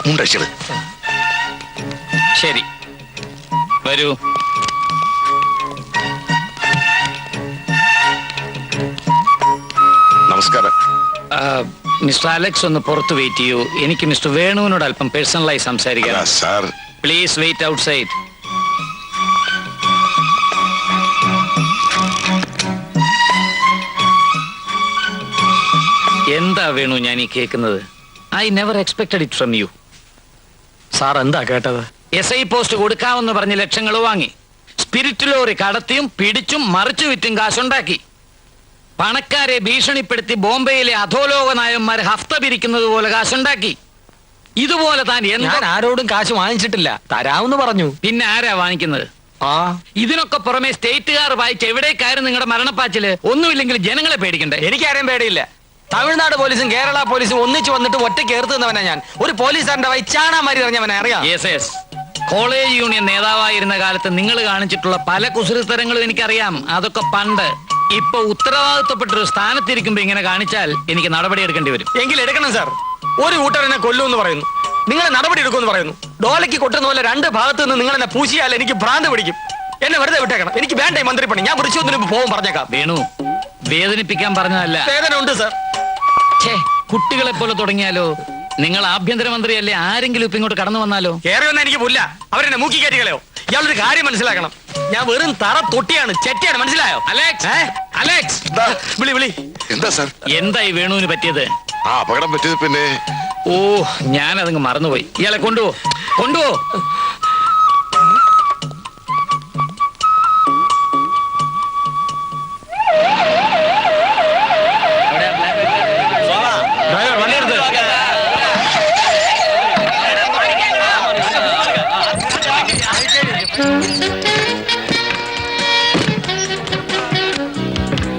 മുണ്ടടിച്ചത്. ശരി, വരൂ. നമസ്കാരം. മിസ്റ്റർ അലക്സ് ഒന്ന് പുറത്ത് വെയിറ്റ് ചെയ്യൂ. എനിക്ക് മിസ്റ്റർ വേണുവിനോട് അല്പം പേഴ്സണലായി സംസാരിക്കാം. Sir, please wait outside. എന്താ വേണു ഞാൻ ഈ കേൾക്കുന്നത്? I never expected it from you. Sir എന്താ കേട്ടത്? SI പോസ്റ്റ് കൊടുക്കാമെന്ന് പറഞ്ഞ് ലക്ഷങ്ങൾ വാങ്ങി. സ്പിരിറ്റ് ലോറി കടത്തിയും പിടിച്ചും മറിച്ചു വിറ്റും കാശുണ്ടാക്കി. പണക്കാരെ ഭീഷണിപ്പെടുത്തി ബോംബെയിലെ അധോലോക നായന്മാർ ഹഫ്ത പിരിക്കുന്നത് പോലെ കാശുണ്ടാക്കി. ഇതുപോലെ താൻ ഞാൻ ആരോടും കാശ് വാങ്ങിച്ചിട്ടില്ല. തരാമെന്ന് പറഞ്ഞു. പിന്നെ ആരാ വാങ്ങിക്കുന്നത്? ഇതിനൊക്കെ പുറമെ സ്റ്റേറ്റുകാർ വായിച്ച് എവിടേക്കായിരുന്നു നിങ്ങളുടെ മരണപ്പാച്ചില്? ഒന്നുമില്ലെങ്കിൽ ജനങ്ങളെ പേടിക്കണ്ടേ? എനിക്കാരെയും പേടിയില്ല. തമിഴ്നാട് പോലീസും കേരള പോലീസും ഒന്നിച്ചു വന്നിട്ട് ഒറ്റ കേർത്ത് നിന്നവനാ ഞാൻ. ഒരു പോലീസുകാരന്റെ വായി ചാണാമാരി അറിഞ്ഞവനെ അറിയാം. കോളേജ് യൂണിയൻ നേതാവായിരുന്ന കാലത്ത് നിങ്ങൾ കാണിച്ചിട്ടുള്ള പല കുസൃത്തരങ്ങളും എനിക്കറിയാം. അതൊക്കെ പണ്ട്. ഇപ്പൊ ഉത്തരവാദിത്തപ്പെട്ടൊരു സ്ഥാനത്തിരിക്കുമ്പോ ഇങ്ങനെ കാണിച്ചാൽ എനിക്ക് നടപടി എടുക്കേണ്ടി വരും. എങ്കിൽ എടുക്കണം സാർ. ഒരു കൂട്ടരെന്നെ കൊല്ലുമെന്ന് പറയുന്നു, നിങ്ങൾ നടപടി എടുക്കുമെന്ന് പറയുന്നു. ഡോലയ്ക്ക് കൊട്ടുന്ന പോലെ 2 ഭാഗത്ത് നിന്ന് നിങ്ങൾ എന്നെ പൂശിയാൽ എനിക്ക് ഭ്രാന്ത് പിടിക്കും. എന്നെ വെറുതെ വിട്ടേക്കണം. എനിക്ക് വേണ്ട മന്ത്രിപ്പണി. ഞാൻ വൃശ്ചികത്തിന് പോകും പറഞ്ഞേക്കാം. വേണു, വേദനിപ്പിക്കാൻ പറഞ്ഞതല്ല. വേദന ഉണ്ട് സാർ. കുട്ടികളെ പോലെ തുടങ്ങിയാലോ? നിങ്ങൾ ആഭ്യന്തരമന്ത്രിയല്ലേ? ആരെങ്കിലും ഇപ്പൊ ഇങ്ങോട്ട് കടന്നു വന്നാലോ? കയറി വന്നാൽ എനിക്ക് പുല്ല. അവരെന്നെ മൂക്കി കയറ്റികളയോ? ഇയാളൊരു കാര്യം മനസ്സിലാക്കണം. ഞാൻ വെറും തറ തൊട്ടിയാണ്, ചെറ്റിയാണ്. മനസ്സിലായോ? അലക്സ്, വിളി വിളി. എന്താ സാർ? എന്തായി വേണുവിന് പറ്റിയത്? അപകടം പറ്റിയത് പിന്നെ ഞാനതങ്ങ് മറന്നുപോയി. ഇയാളെ കൊണ്ടുപോ.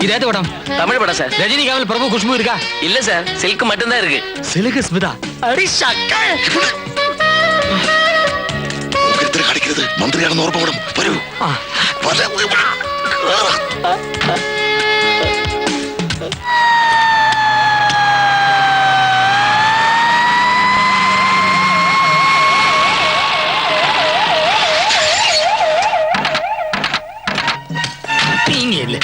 இதே படம் தமிழ் படம் சார். ரஜினிகாவில் பிரபு குஷ்பு இருக்கா? இல்ல சார், சில்க் மட்டும்தான் இருக்கு. சில்க் ஸ்மிதா அடி சக்கை. കാണിക്കരുത്. മന്ത്രിയാണെന്ന് ഓർമ്മ വേണം. വരൂ. നീങ്ങിയല്ലേ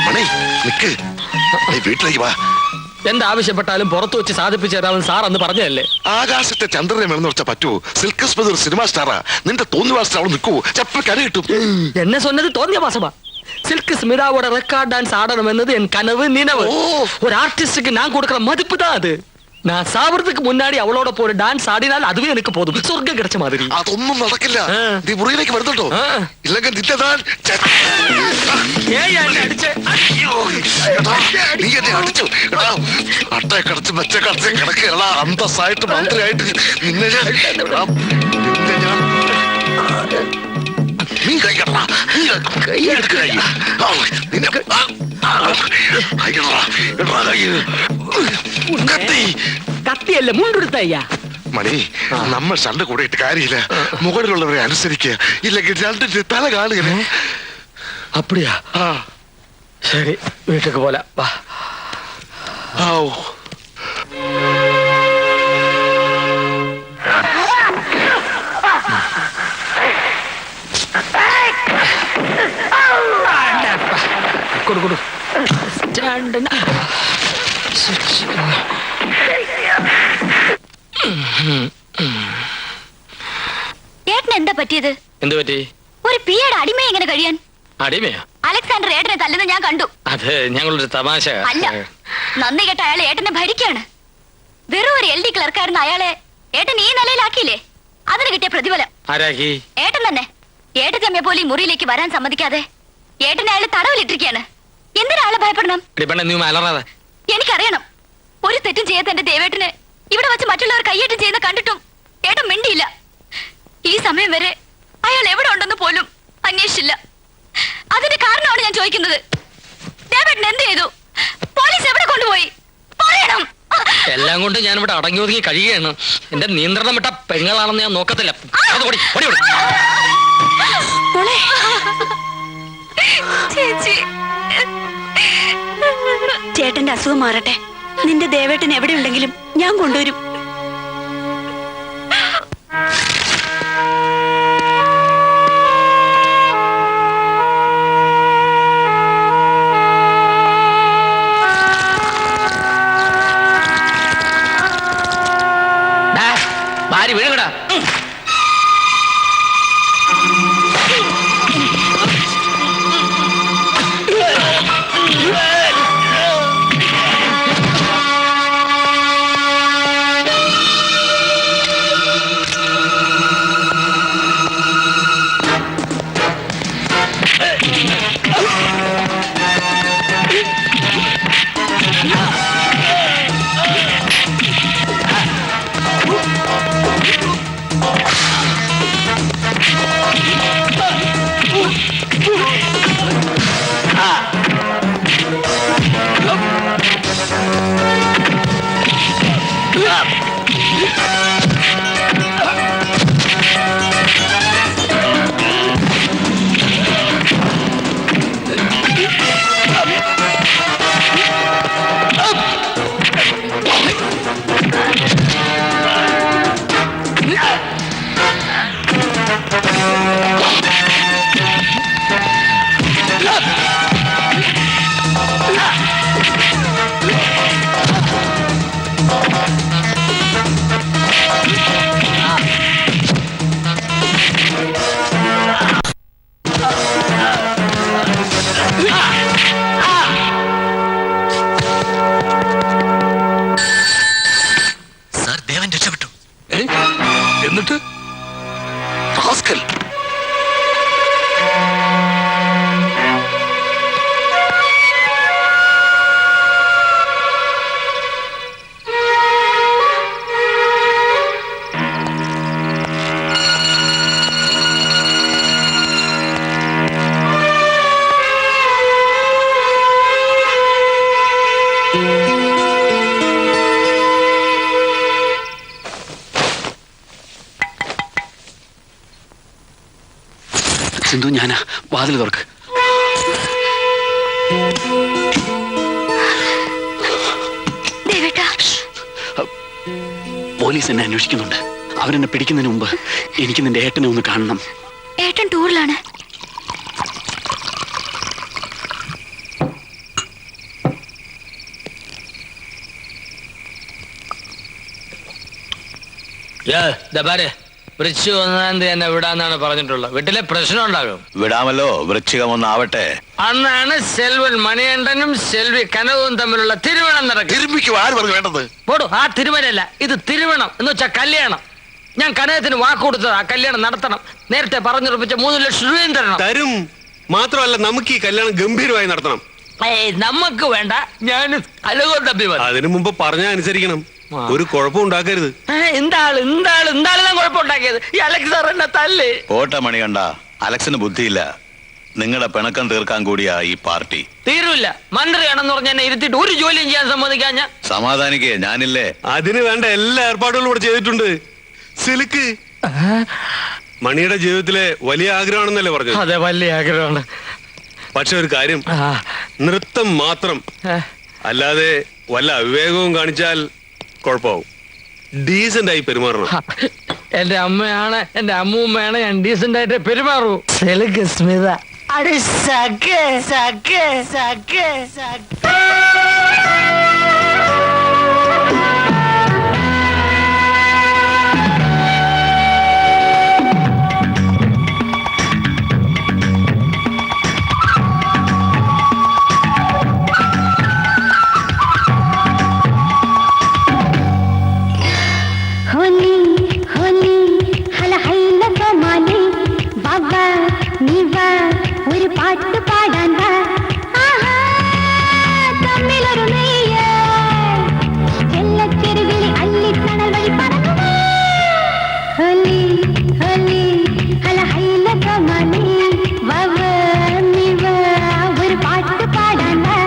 മണി നിക്ക്, നീ വീട്ടിലേക്ക് വാ. എന്താവശ്യപ്പെട്ടാലും പുറത്തു വെച്ച് സാധിപ്പിച്ചു തരാമെന്ന് സാർ അന്ന് പറഞ്ഞതല്ലേ? ആകാശത്തെ ചന്ദ്രനെ വേണമെന്ന് വെച്ചാൽ പറ്റുമോ? സിൽക്ക് സ്മിത് ഒരു സിനിമ സ്റ്റാറാ. നിന്റെ തോന്നിവാസത്തിൽ അവിടെ നിൽക്കൂ, ചപ്പ കര കിട്ടും. എന്നെ சொன்னது തോന്നിയ മാസമാ. சில்க் ஸ்மிதாவோட ரெக்கார்ட் டான்ஸ் ஆடணும் என்னது என் கனவு நினைவு. ஒரு ஆர்டிஸ்டுக்கு நான் கொடுக்கிற மதிப்பு தான் அது. நான் சாவறதுக்கு முன்னாடி அவளோட போற டான்ஸ் ஆடினால் அதுவே எனக்கு போதும், சொர்க்கம் கிடைச்ச மாதிரி. അതൊന്നും നടക്കില്ല. നീ മുറിയിലേക്ക് വരുന്നുണ്ടോ? ഇല്ലെങ്കിൽ നിന്റെ നീ എന്നെ അടിച്ചു. അട്ടയെ കടച്ച് മറ്റേ കടച്ച് കിടക്കുകയല്ല. അന്തസ്സായിട്ട് മന്ത്രിയായിട്ട് നിന്നെ ഞാൻ നീ കൈ കട കൈ എടുക്ക കത്തിയല്ല മുണ്ടെടുത്തയ്യ. മണി, നമ്മൾ ചണ്ട കൂടിയിട്ട് കാര്യമില്ല. മുകളിലുള്ളവരെ അനുസരിക്കുക, ഇല്ലെങ്കിൽ രണ്ടിന്റെ തല കാണുക. അപ്പടിയാ? ശരി, വീട്ടിലേക്ക് പോലെ വാ. കൊടു കൊടു സ്റ്റാൻഡിന് ഏട്ടന് എന്താ പറ്റിയത്? എന്ത് പറ്റി? ഒരു പിയുടെ അടിമയെ എങ്ങനെ കഴിയാൻ? അടിമയോ? അലക്സാണ്ടർ ഏട്ടനെ തല്ലുന്നത് ഞാൻ കണ്ടു. അത് ഞങ്ങളൊരു തമാശ. അല്ല, നന്ദി കേട്ട അയാളെ ഏട്ടനെ ഭരിക്കാണ്. വെറും ഒരു LD ക്ലർക്കായിരുന്ന അയാളെ ഏട്ടൻ ഈ നിലയിലാക്കിയില്ലേ? അതിന് കിട്ടിയ പ്രതിഫലം ആരാക്കി? ഏട്ടൻ തന്നെ. ഏട്ടച്ചമ്മയെ പോലെ ഈ മുറിയിലേക്ക് വരാൻ സമ്മതിക്കാതെ ഏട്ടനെ അയാളെ തടവിലിട്ടിരിക്കുകയാണ്. എന്തിനാ ആളെ ഭയപ്പെടണം? എനിക്കറിയണം. ഒരു തെറ്റും ചെയ്യാത്ത എന്റെ ദേവേട്ടന് ഇവിടെ വെച്ച് മറ്റുള്ളവർ കയ്യേറ്റം ചെയ്യുന്ന കണ്ടിട്ടും ഏട്ടൻ മിണ്ടിയില്ല. ഈ സമയം വരെ അയാൾ എവിടെ ഉണ്ടെന്ന് പോലും അന്വേഷിച്ചില്ല. അതിന്റെ കാരണമാണ് ഞാൻ ചോദിക്കുന്നത്. ദേവേട്ടൻ എന്ത് ചെയ്തു? പോലീസ് എവിടെ കൊണ്ടുപോയി? പറയണം. എല്ലാം കൊണ്ട് ഞാൻ ഇവിടെ അടങ്ങി ഒതുങ്ങി കഴിയുകയാണ്. എന്റെ നിയന്ത്രണം വിട്ട പെങ്ങളാണെന്ന് ഞാൻ നോക്കത്തില്ല. ചേട്ടന്റെ അസുഖം മാറട്ടെ. നിന്റെ ദേവേട്ടൻ എവിടെ ഉണ്ടെങ്കിലും ഞാൻ കൊണ്ടുവരും. ഭാര്യ വീഴുകടാ. എന്നിട്ട് റാസ്കൽ സിന്ധു ഞാനാ, വാതിൽ തുറക്ക്. പോലീസ് എന്നെ അന്വേഷിക്കുന്നുണ്ട്. അവരെന്നെ പിടിക്കുന്നതിന് മുമ്പ് എനിക്ക് നിന്റെ ഏട്ടനെ ഒന്ന് കാണണം. ഏട്ടൻ ടൂറിലാണ്. വൃശ്ചിക 1-ാം തീയതി എന്നെ വിടാന്നാണ് പറഞ്ഞിട്ടുള്ളത്. വീട്ടിലെ പ്രശ്നം ഉണ്ടാകും. വിടാമല്ലോ, വൃശ്ചികം ഒന്നാവട്ടെ. അന്നാണ് സെൽവൻ മണികണ്ഠനും സെൽവി കനകവും തമ്മിലുള്ള തിരുവണം നടക്കും. തിരുമ്മിക്കും ആര് പറഞ്ഞു വേണ്ടത്? പോടൂ, ആ തിരുവനല്ല, ഇത് തിരുവണം എന്ന് വെച്ചാൽ കല്യാണം. ഞാൻ കനകത്തിന് വാക്ക് കൊടുത്തത് ആ കല്യാണം നടത്തണം. നേരത്തെ പറഞ്ഞുറപ്പിച്ച 3 ലക്ഷം രൂപയും തരണം. തരും. മാത്രമല്ല നമുക്ക് ഈ കല്യാണം ഗംഭീരമായി നടത്തണം. നമുക്ക് വേണ്ട, ഞാൻ അലകോട്ടപ്പി. അതിനു മുമ്പ് പറഞ്ഞാൽ അനുസരിക്കണം. ഒരു കുഴപ്പം ഉണ്ടാക്കരുത്. എന്താണ് കുഴപ്പമുണ്ടാക്കിയത്? ഈ അലക്സ് സാർ എന്നെ തല്ലേ. പോട്ടെ മണികണ്ഠ, അലക്സിന് ബുദ്ധിയില്ല. നിങ്ങളുടെ പിണക്കം തീർക്കാൻ കൂടിയാ ഈ പാർട്ടി. തീരൂല്ല. മന്ത്രിയാണെന്ന് പറഞ്ഞ എന്നെ ഇരുത്തിട്ട് ഒരു ജോലിയും ചെയ്യാൻ സമ്മതിക്കാൻ ഞാൻ. സമാധാനിക്കേ, ഞാനില്ലേ. അതിന് വേണ്ട എല്ലാ ഏർപ്പാടുകളും ഇവിടെ ചെയ്തിട്ടുണ്ട്. സിൽക്ക് മണിയുടെ ജീവിതത്തിലെ വലിയ ആഗ്രഹമാണെന്നല്ലേ പറഞ്ഞത്? അതെ, വലിയ ആഗ്രഹമാണ്. പക്ഷെ ഒരു കാര്യം, നൃത്തം മാത്രം. അല്ലാതെ വല്ല അവിവേകവും കാണിച്ചാൽ കുഴപ്പമാവും. ഡീസന്റ് ആയി പെരുമാറണം. എന്റെ അമ്മയാണ്, എന്റെ അമ്മൂമ്മയാണ്, ഞാൻ ഡീസന്റ് ആയിട്ട് പെരുമാറൂ. സിൽക്ക് സ്മിത അടി സഖേ സഖേ സഖേ സഖേ. ഒരു പാട്ട് പാടാൻ വാ. ആഹാ, തമ്മിലൊരു നെയ്യ ചെല്ലച്ചെരുവിളി അല്ലിത്തണൽ വഴി പറന്നു വാ. ഹോലി ഹോലി ഹല ഹൈല കമാലി വവ നിവ ഒരു പാട്ട് പാടാൻ വാ.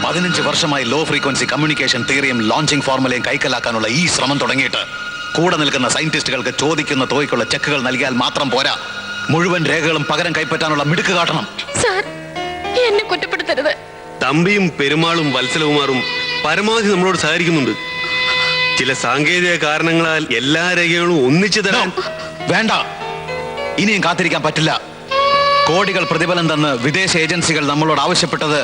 പതിനഞ്ച് വർഷമായി ലോ ഫ്രീക്വൻസി കമ്മ്യൂണിക്കേഷൻ തിയറിയും ലോഞ്ചിങ് ഫോർമുലയും കൈക്കലാക്കാനുള്ള ഈ ശ്രമം തുടങ്ങിയിട്ട് കൂടെ നിൽക്കുന്ന സയന്റിസ്റ്റുകൾക്ക് ചോദിക്കുന്ന തുകയ്ക്കുള്ള ചെക്കുകൾ നൽകിയാൽ മാത്രം പോരാ, മുഴുവൻ രേഖകളും പകരം കൈപ്പറ്റാനുള്ള മിടുക്ക് കാട്ടണം. സാർ, എന്നെ കുറ്റപ്പെടുത്തരുത്. തമ്പിയും പെരുമാളും വത്സലകുമാറും പരമാവധി നമ്മളോട് സഹകരിക്കുന്നുണ്ട്. ചില സാങ്കേതിക കാരണങ്ങളാൽ എല്ലാ രേഖകളും ഒന്നിച്ചു തരാൻ വേണ്ട, ഇനിയും കാത്തിരിക്കാൻ പറ്റില്ല. കോടികൾ പ്രതിഫലം തന്ന് വിദേശ ഏജൻസികൾ നമ്മളോട് ആവശ്യപ്പെട്ടത്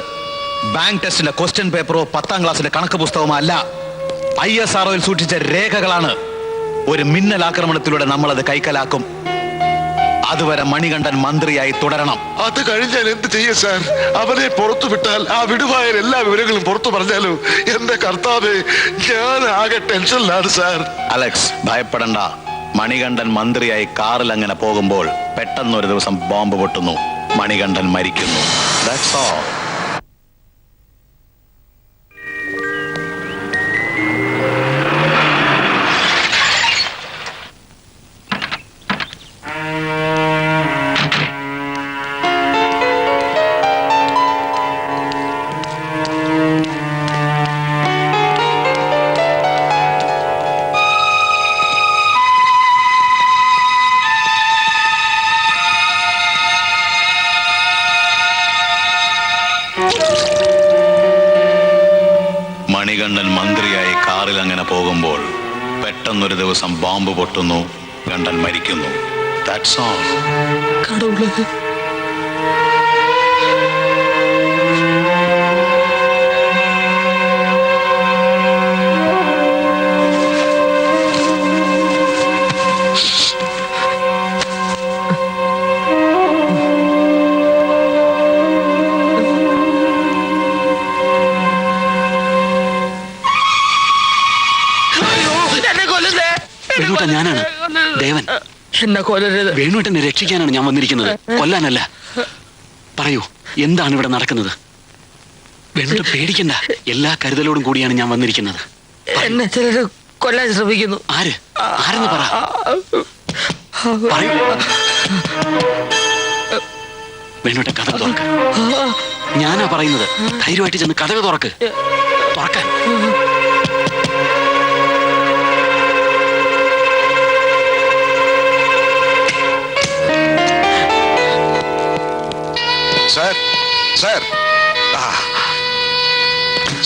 ബാങ്ക് ടെസ്റ്റിന്റെ ക്വസ്റ്റ്യൻ പേപ്പറോ 10ാം ക്ലാസ്സിലെ കണക്ക് പുസ്തകമോ അല്ല, ISROയിൽ സൂക്ഷിച്ച രേഖകളാണ്. ഒരു മിന്നൽ ആക്രമണത്തിലൂടെ നമ്മളത് കൈക്കലാക്കും. അതുവരെ മണികണ്ഠൻ മന്ത്രിയായി തുടരണം. അത് കഴിഞ്ഞാൽ എന്ത് ചെയ്യും സാർ? അവനെ പുറത്തു വിട്ടാൽ ആ വിടുവായ എല്ലാ വിവരങ്ങളും പുറത്തു പറഞ്ഞാലോ? എന്റെ കർത്താവേ, ഞാൻ ആകെ ടെൻഷനിലാണ് സാർ. അലക്സ്, ഭയപ്പെടണ്ട. മണികണ്ഠൻ മന്ത്രിയായി കാറിൽ അങ്ങനെ പോകുമ്പോൾ പെട്ടെന്നൊരു ദിവസം ബോംബ് പൊട്ടുന്നു, മണികണ്ഠൻ മരിക്കുന്നു. That's all. മണികണ്ഠൻ മന്ത്രിയായി കാറിൽ അങ്ങനെ പോകുമ്പോൾ പെട്ടെന്നൊരു ദിവസം ബോംബ് പൊട്ടുന്നു, ഗണ്ഠൻ മരിക്കുന്നു. That's all. വേണുട്ടൻ, ഞാനാണ് ദേവൻ. എന്നെ കൊല്ലരുത്. വേണുട്ടനെ രക്ഷിക്കാനാണ് ഞാൻ വന്നിരിക്കുന്നത്, കൊല്ലാനല്ല. പറയൂ, എന്താണ് ഇവിടെ നടക്കുന്നത്? വേണുട്ടൻ പേടിക്കണ്ട, എല്ലാ കരുതലോടും കൂടിയാണ് ഞാൻ വന്നിരിക്കുന്നത്. എന്നെ ചിലര് കൊല്ലാൻ ശ്രമിക്കുന്നു. ആരെന്ന് പറ. പറയൂ. വേണുട്ടൻ, കഥ തുറക്ക്. ഞാനാ പറയുന്നത്, ധൈര്യമായിട്ട് ചെന്ന് കഥ തുറക്ക്. തുറക്കാൻ. സാർ, സാർ,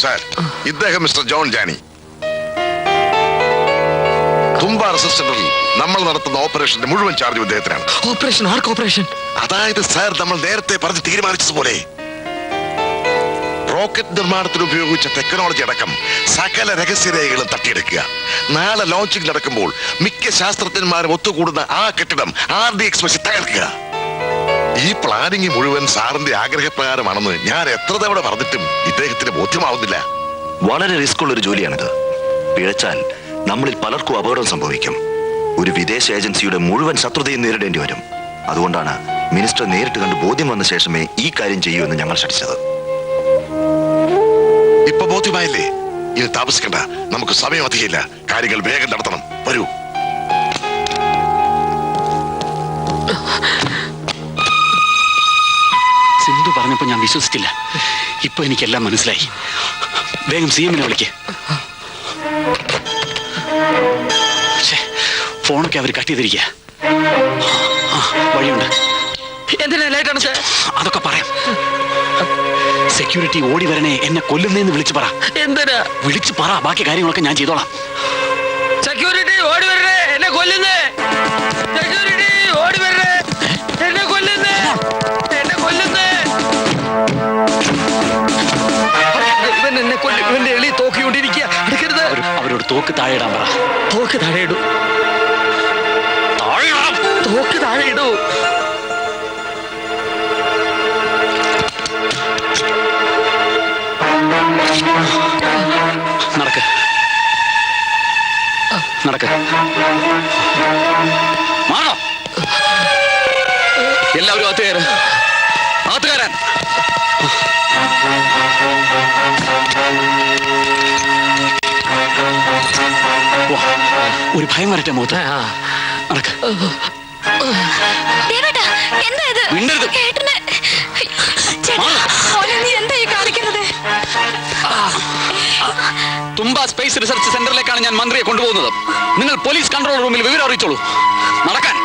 സാർ, ഇദ്ദേഹം മിസ്റ്റർ ജോൺ ജാനി. തുമ്പ റെസിസ്റ്റന്റിൽ നമ്മൾ നടത്തുന്ന ഓപ്പറേഷന്റെ മുഴുവൻ ചാർജ് ഇദ്ദേഹത്തിനാണ്. ഓപ്പറേഷൻ? ആർക്ക് ഓപ്പറേഷൻ? അതായത് സാർ, നമ്മൾ നേരത്തെ പറഞ്ഞ് തീരുമാനിച്ചതുപോലെ റോക്കറ്റ് നിർമ്മാണത്തിന് ഉപയോഗിച്ച ടെക്നോളജി അടക്കം സകല രഹസ്യരേഖകളും തട്ടിയെടുക്കുക. നാളെ ലോഞ്ചിങ് നടക്കുമ്പോൾ മിക്ക ശാസ്ത്രജ്ഞന്മാരും ഒത്തുകൂടുന്ന ആ കെട്ടിടം RDX വെച്ച് തകർക്കുക. ഈ പ്ലാനിങ് മുഴുവൻ സാറിന്റെ ആഗ്രഹപ്രകാരമാണെന്ന് ഞാൻ എത്ര തവണ പറഞ്ഞിട്ടും ഇദ്ദേഹത്തിന് ബോധ്യമാവുന്നില്ല. വളരെ റിസ്ക് ഉള്ള ഒരു ജോലിയാണിത്. പിഴച്ചാൽ നമ്മളിൽ പലർക്കും അപകടം സംഭവിക്കും. ഒരു വിദേശ ഏജൻസിയുടെ മുഴുവൻ ശത്രുതയും നേരിടേണ്ടി വരും. അതുകൊണ്ടാണ് മിനിസ്റ്റർ നേരിട്ട് കണ്ട് ബോധ്യം വന്ന ശേഷമേ ഈ കാര്യം ചെയ്യൂ എന്ന് ഞങ്ങൾ ശ്രമിച്ചത്. ഇപ്പൊ ബോധ്യമായില്ലേ? ഇനി താമസിക്കണ്ട, നമുക്ക് സമയം അധികമില്ല. കാര്യങ്ങൾ വേഗം നടത്തണം. വരൂ. സിന്ധു പറഞ്ഞപ്പോ ഞാൻ വിശ്വസിച്ചില്ല. ഇപ്പൊ എനിക്കെല്ലാം മനസ്സിലായി. വേഗം CM-നെ വിളിക്ക്. ഫോണൊക്കെ അവർ കട്ട് ചെയ്തിരിക്കുക. വഴിയുണ്ട്. എന്തിനാ ലേറ്റാണ് സാർ? അതൊക്കെ പറയാം. സെക്യൂരിറ്റി ഓടി വരണേ, എന്നെ കൊല്ലുന്നേന്ന് വിളിച്ചു പറ. എന്തിനാ? വിളിച്ചു പറ, ബാക്കി കാര്യങ്ങളൊക്കെ ഞാൻ ചെയ്തോളാം. സെക്യൂരിറ്റി ഓടി വരണേ, എന്നെ കൊല്ലുന്നേ. സെക്യൂരിറ്റി ഓടി വരണേ, എന്നെ കൊല്ലുന്നേ, എന്നെ കൊല്ലുന്നേ. ഇവൻ എന്നെ കൊല്ലും. ഇവന്റെ എളി തോക്കിക്കൊണ്ടിരിക്കുക. എടുക്കരുത്. അവരോട് തോക്ക് താഴെ ഇടാൻ പറ. തോക്ക് താഴെ ഇടൂ. തോക്ക് താഴെ ഇടൂ. നടക്ക്, നടക്ക്. മാറണം. എല്ലാവരും അകത്ത് കയറ്. അകത്ത് കയറാൻ. ഒരു ഭയം വരട്ടെ മുഖത്ത്. നടക്ക്. ദേവേട്ടാ, എന്താ ഇത്? മിണ്ടരുത്. ഏട്ടന് ചേട്ടാ, മോനെ, നീ എന്താ ഈ കാണിക്കുന്നത്? തുമ്പ സ്പേസ് റിസർച്ച് സെന്ററിലേക്കാണ് ഞാൻ മന്ത്രിയെ കൊണ്ടുപോകുന്നത്. നിങ്ങൾ പോലീസ് കൺട്രോൾ റൂമിൽ വിവരം അറിയിച്ചോളൂ. നടക്കാൻ.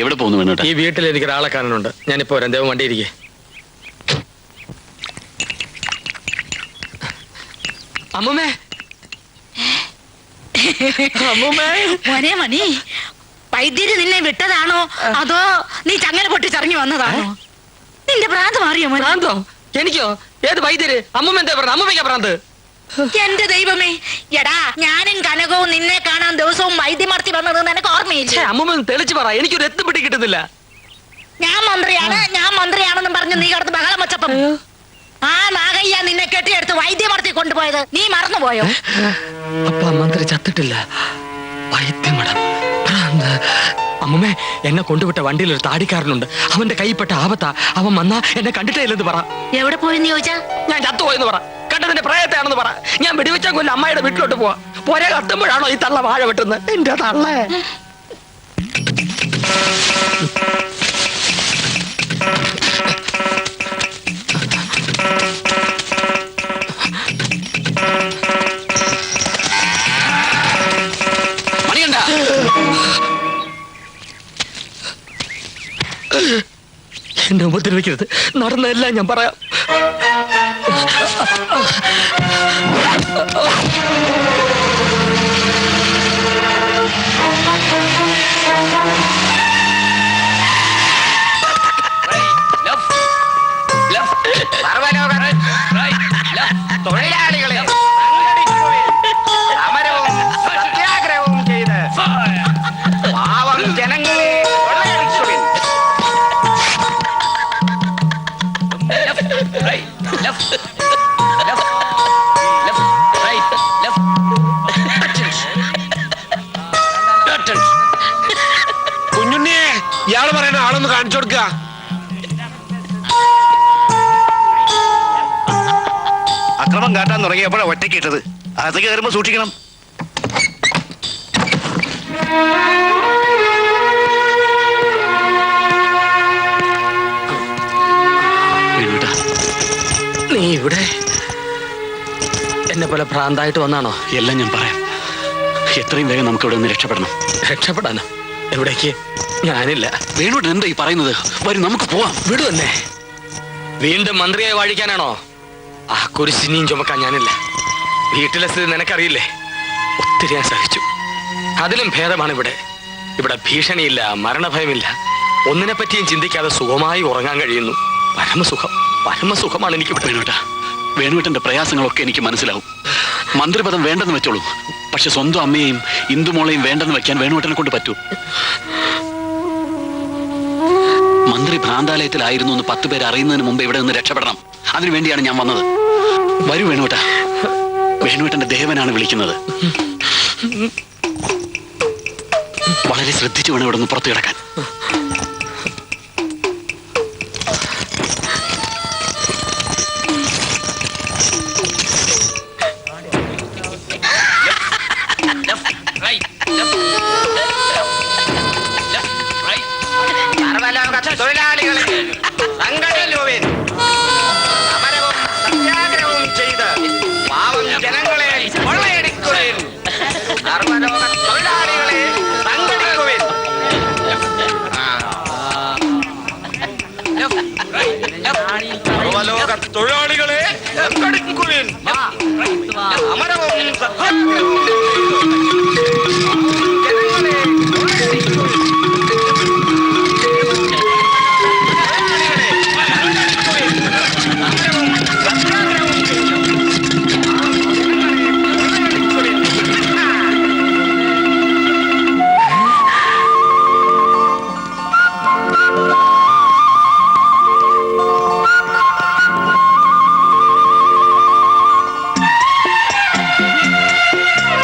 എവിടെ പോകുന്നു വേണോട്ടെ? ഈ വീട്ടിൽ എനിക്ക് ഒരാളെ കാണാനുണ്ട്. ഞാനിപ്പോ വരാം. ദേവം വണ്ടി ഇരിക്കേ. അമ്മൂമ്മേ, അമ്മൂമ്മേ. മോനെ മണി, വൈദ്യര് നിന്നെ വിട്ടതാണോ അതോ നീ ചങ്ങല പൊട്ടിച്ചിറങ്ങി വന്നതാണോ? നിന്റെ ഭ്രാന്ത് മാറിയോ മോനെ? ഭ്രാന്തോ? എനിക്കോ? ഏത് വൈദ്യര്? അമ്മൂമ്മ എന്താ പറഞ്ഞ? അമ്മൂമ്മയ്ക്കാ ഭ്രാന്ത്? എന്റെ ദൈവമേ, എടാ ഞാനും കനകവും നിന്നെ കാണാൻ ദിവസവും വൈദ്യമർത്തി വന്നത് നിനക്ക് ഓർമ്മയില്ല? അമ്മൂമ്മ തെളിച്ചു പറ, എനിക്കൊരു എത്തും പിടി കിട്ടുന്നില്ല. ഞാൻ മന്ത്രിയാണെന്നും പറഞ്ഞു നീ കടന്ന് ബഹളം വച്ചപ്പം ആ നാഗയ്യ നിന്നെ കെട്ടിയെടുത്ത് വൈദ്യമടത്തി കൊണ്ടുപോയത് നീ മറന്നുപോയോ? അപ്പ മന്ത്രി ചത്തിട്ടില്ല. വൈദ്യമഠം ഭ്രാന്ത്. അമ്മമ്മേ, എന്നെ കൊണ്ടുവിട്ട വണ്ടിയിൽ ഒരു താടിക്കാരനുണ്ട്. അവന്റെ കൈപ്പെട്ട ആപത്താ. അവൻ വന്നാ എന്നെ കണ്ടിട്ടേ ഇല്ലെന്ന് പറ. എവിടെ പോയെന്ന് ചോദിച്ചാ? ഞാൻ ചത്തുപോയെന്ന് പറ. കണ്ടതിന്റെ പ്രായത്തെയാണെന്ന് പറ. ഞാൻ വെടിവെച്ചാൽ കൊല്ല അമ്മയുടെ വീട്ടിലോട്ട് പോവാ. പോരെ കത്തുമ്പോഴാണോ ഈ തള്ള വാഴ വെട്ടുന്നത്? എന്റെ തള്ളേ. മണിയണ്ട, എന്നെ ഉപദ്രവിക്കരുത്. നടന്നതെല്ലാം ഞാൻ പറയാം. തൊഴിലാളികളെ സമരവും സത്യാഗ്രഹവും ചെയ്ത് പാവം ജനങ്ങളെ കൊള്ളയടിക്കുവിൻ. കുഞ്ഞുണ്ണിയെ ഇയാള് പറയുന്ന ആളൊന്ന് കാണിച്ചു കൊടുക്ക. അക്രമം കാട്ടാൻ തുടങ്ങിയപ്പോഴാണ് ഒറ്റയ്ക്ക് ഇട്ടത്. അകത്തേക്ക് കയറുമ്പോ സൂക്ഷിക്കണം. നീ ഇവിടെ എന്നെ പോലെ ഭ്രാന്തായിട്ട് വന്നാണോ? എല്ലാം ഞാൻ പറയാം. എത്രയും വേഗം നമുക്ക് ഇവിടെ നിന്ന് രക്ഷപ്പെടണം. രക്ഷപ്പെടാനോ? എവിടേക്ക്? ഞാനില്ല. വേണുട്ടൻ എന്താ ഈ പറയുന്നത്? വരും, നമുക്ക് പോവാം. വിടു തന്നെ. വീണ്ടും മന്ത്രിയെ വാഴിക്കാനാണോ? ആ കുരിശിനിയും ചുമക്കാൻ ഞാനില്ല. വീട്ടിലെ സ്ഥിതി നിനക്കറിയില്ലേ? ഒത്തിരി ഞാൻ സഹിച്ചു. അതിലും ഭേദമാണ് ഇവിടെ. ഇവിടെ ഭീഷണിയില്ല, മരണഭയമില്ല. ഒന്നിനെ പറ്റിയും ചിന്തിക്കാതെ സുഖമായി ഉറങ്ങാൻ കഴിയുന്നു. പരമസുഖം, പരമസുഖമാണ് എനിക്ക് ഇവിടെ. വേണുട്ട, വേണുട്ടന്റെ പ്രയാസങ്ങളൊക്കെ എനിക്ക് മനസ്സിലാവും. മന്ത്രിപദം വേണ്ടെന്ന് വെച്ചോളൂ. പക്ഷെ സ്വന്തം അമ്മയെയും ഇന്ദുമോളെയും വേണ്ടെന്ന് വെക്കാൻ വേണുട്ടനെ കൊണ്ട് പറ്റൂ. മന്ത്രി ഭ്രാന്താലയത്തിലായിരുന്നു എന്ന് 10 പേര് അറിയുന്നതിന് മുമ്പ് ഇവിടെ നിന്ന് രക്ഷപ്പെടണം. അതിനുവേണ്ടിയാണ് ഞാൻ വന്നത്. വരൂ വേണുട്ട. വേണുട്ടന്റെ ദേവനാണ് വിളിക്കുന്നത്. വളരെ ശ്രദ്ധിച്ചു വേണം ഇവിടെ നിന്ന് പുറത്തു കിടക്കാൻ. തൊഴിലാളികളെ സംഘടിക്കുവിൻ. സമരവും സത്യാഗ്രഹവും ചെയ്ത് പാവം ജനങ്ങളെ കൊള്ളയടിക്കുവിൻ. സർവലോക തൊഴിലാളികളെ സംഘടിക്കുവിൻ. സർവലോക തൊഴിലാളികളെ സംഘടിക്കുവിൻ. സമരവും സത്യാഗ്രഹവും ജനങ്ങളെ കൊള്ളയടിക്കുവിൻ.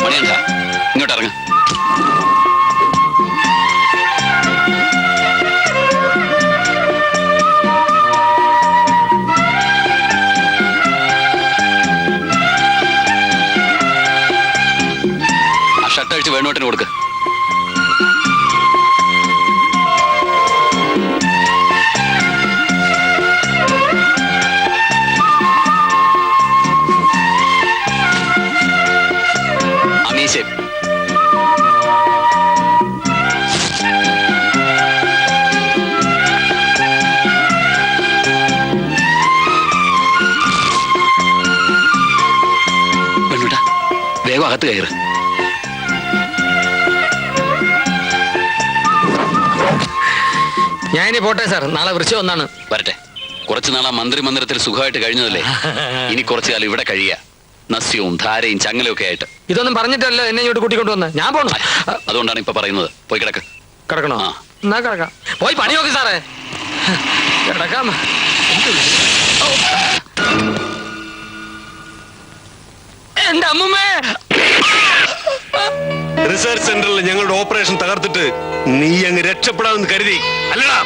മണിയണ്ട, ഇങ്ങോട്ട് ഇറങ്ങ. ആ ഷർട്ട് അഴിച്ച് വേണുട്ടന് കൊടുക്ക്. അമീശേ, വേണുട്ട വേഗം അകത്ത് കയറ്. ഞാനിനി പോട്ടെ സാർ. നാളെ വൃശ്ചികം ഒന്നാണ്. വരട്ടെ. കുറച്ചു നാളാ മന്ത്രി മന്ദിരത്തിൽ സുഖമായിട്ട് കഴിഞ്ഞതല്ലേ? ഇനി കുറച്ചു കാലം ഇവിടെ കഴിയുക. നസ്യവും ധാരയും ചങ്ങലയും ഒക്കെ ആയിട്ട്. ഇതൊന്നും പറഞ്ഞിട്ടല്ലോ എന്നെ ഇങ്ങോട്ട് കൂട്ടിക്കൊണ്ടുവന്ന്. ഞാൻ പോണു. അതുകൊണ്ടാണ് ഇപ്പൊ പറയുന്നത്. പോയി കിടക്ക്. കിടക്കണോ? എന്നാ കിടക്കാം. പോയി പണി നോക്കി സാറേ. കിടക്കാം. എന്റെ അമ്മമ്മേ. റിസർച്ച് സെന്ററിൽ ഞങ്ങളുടെ ഓപ്പറേഷൻ തകർത്തിട്ട് നീ അങ്ങ് രക്ഷപ്പെടാമെന്ന് കരുതി അല്ലടാ?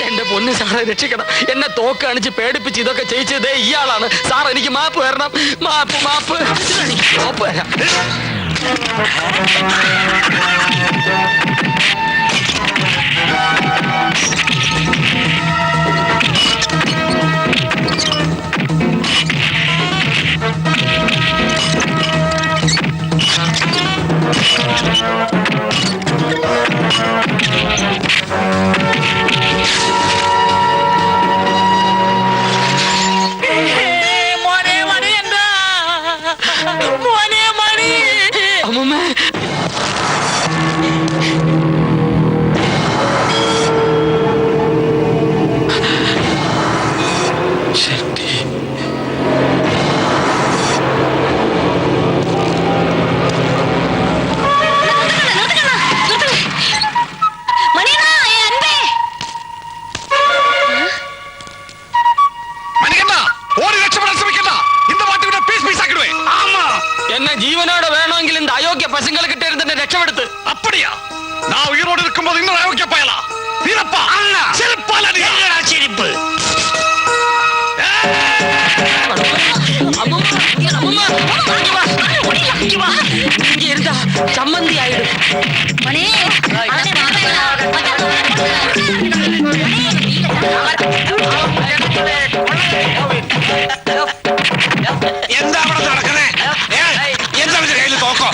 എന്റെ പൊന്നു സാറെ രക്ഷിക്കണം. എന്നെ തോക്ക് കാണിച്ച് പേടിപ്പിച്ച് ഇതൊക്കെ ചെയ്യിച്ചതേ ഇയാളാണ് സാർ. എനിക്ക് മാപ്പ് തരണം. മാപ്പ് മാപ്പ് മാപ്പ് തരാം. അമ്മമ്മേ. എന്നെ ജീവനോടെ വേണമെങ്കിൽ இந்த அயோக்கிய பசங்களை கிட்ட இருந்து என்ன ரட்சப்படுத்து. அப்படியா? நான் உயிரோடு இருக்கும்போது இன்னொரு அயோக்கிய பயலா? வீரப்பா அல்ல, செருப்பால நீங்கடா செருப்பு. இங்க இருந்தா சம்மந்தி ஆயிடும். എന്താ അവിടെ നടക്കണേ? എന്താ കയ്യിൽ തോക്കോ?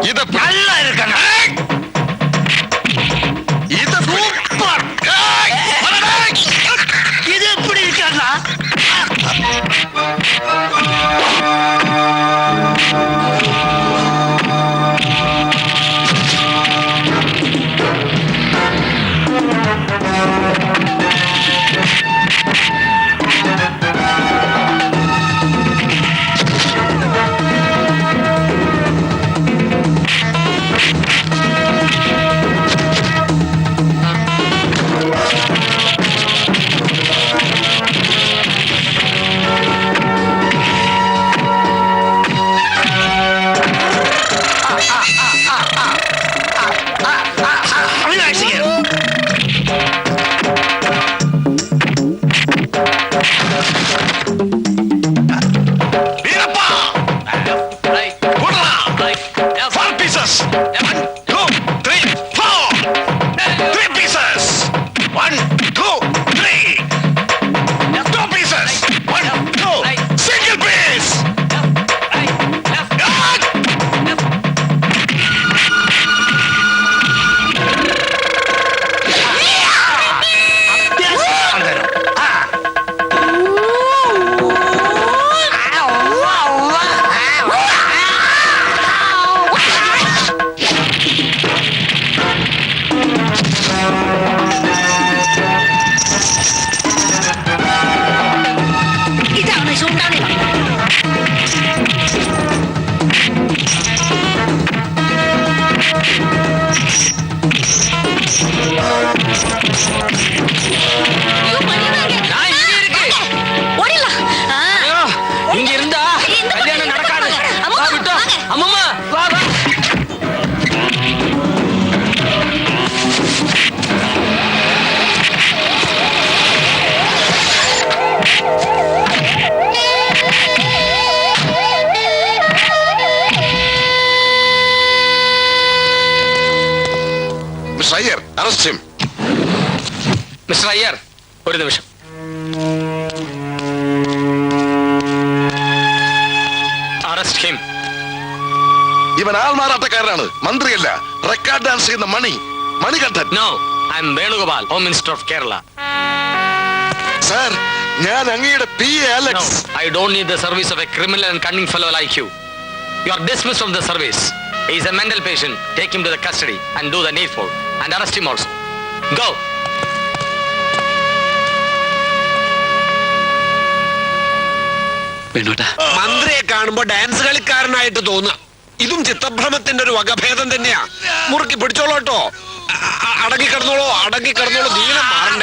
ഇത് നല്ല ഇരിക്കണം. ഇത് സൂപ്പർ. ഇത് എപ്പടി ഇരിക്കണ? മിസ്റ്റർ അയ്യർ, ഒരു നിമിഷം. Arrest him. ഇവൻ ആൾമാറാട്ടക്കാരനാണ്, മന്ത്രിയല്ല. റെക്കോർഡ് ഡാൻസ് ചെയ്യുന്ന Mani. Manikandan. No, I am Venugopal, home minister of Kerala. Sir, ഞാൻ അങ്ങയുടെ PA No, Alex. I don't need the service of a criminal and cunning fellow like you. You are dismissed from the service. He is a mental patient. Take him to the custody and do the needful. And arrest him also. Go. വേണോട്ടാ, മന്ത്രിയെ കാണുമ്പോ dance കളിക്കാരനായിട്ട് തോന്നുക. ഇതും ചിത്തഭ്രമത്തിന്റെ ഒരു വകഭേദം തന്നെയാ. മുറുക്കി പിടിച്ചോളൂട്ടോ. അടങ്ങിക്കിടന്നോളൂ, അടങ്ങിക്കിടന്നോളൂ, ദീനം മാറണ്ട.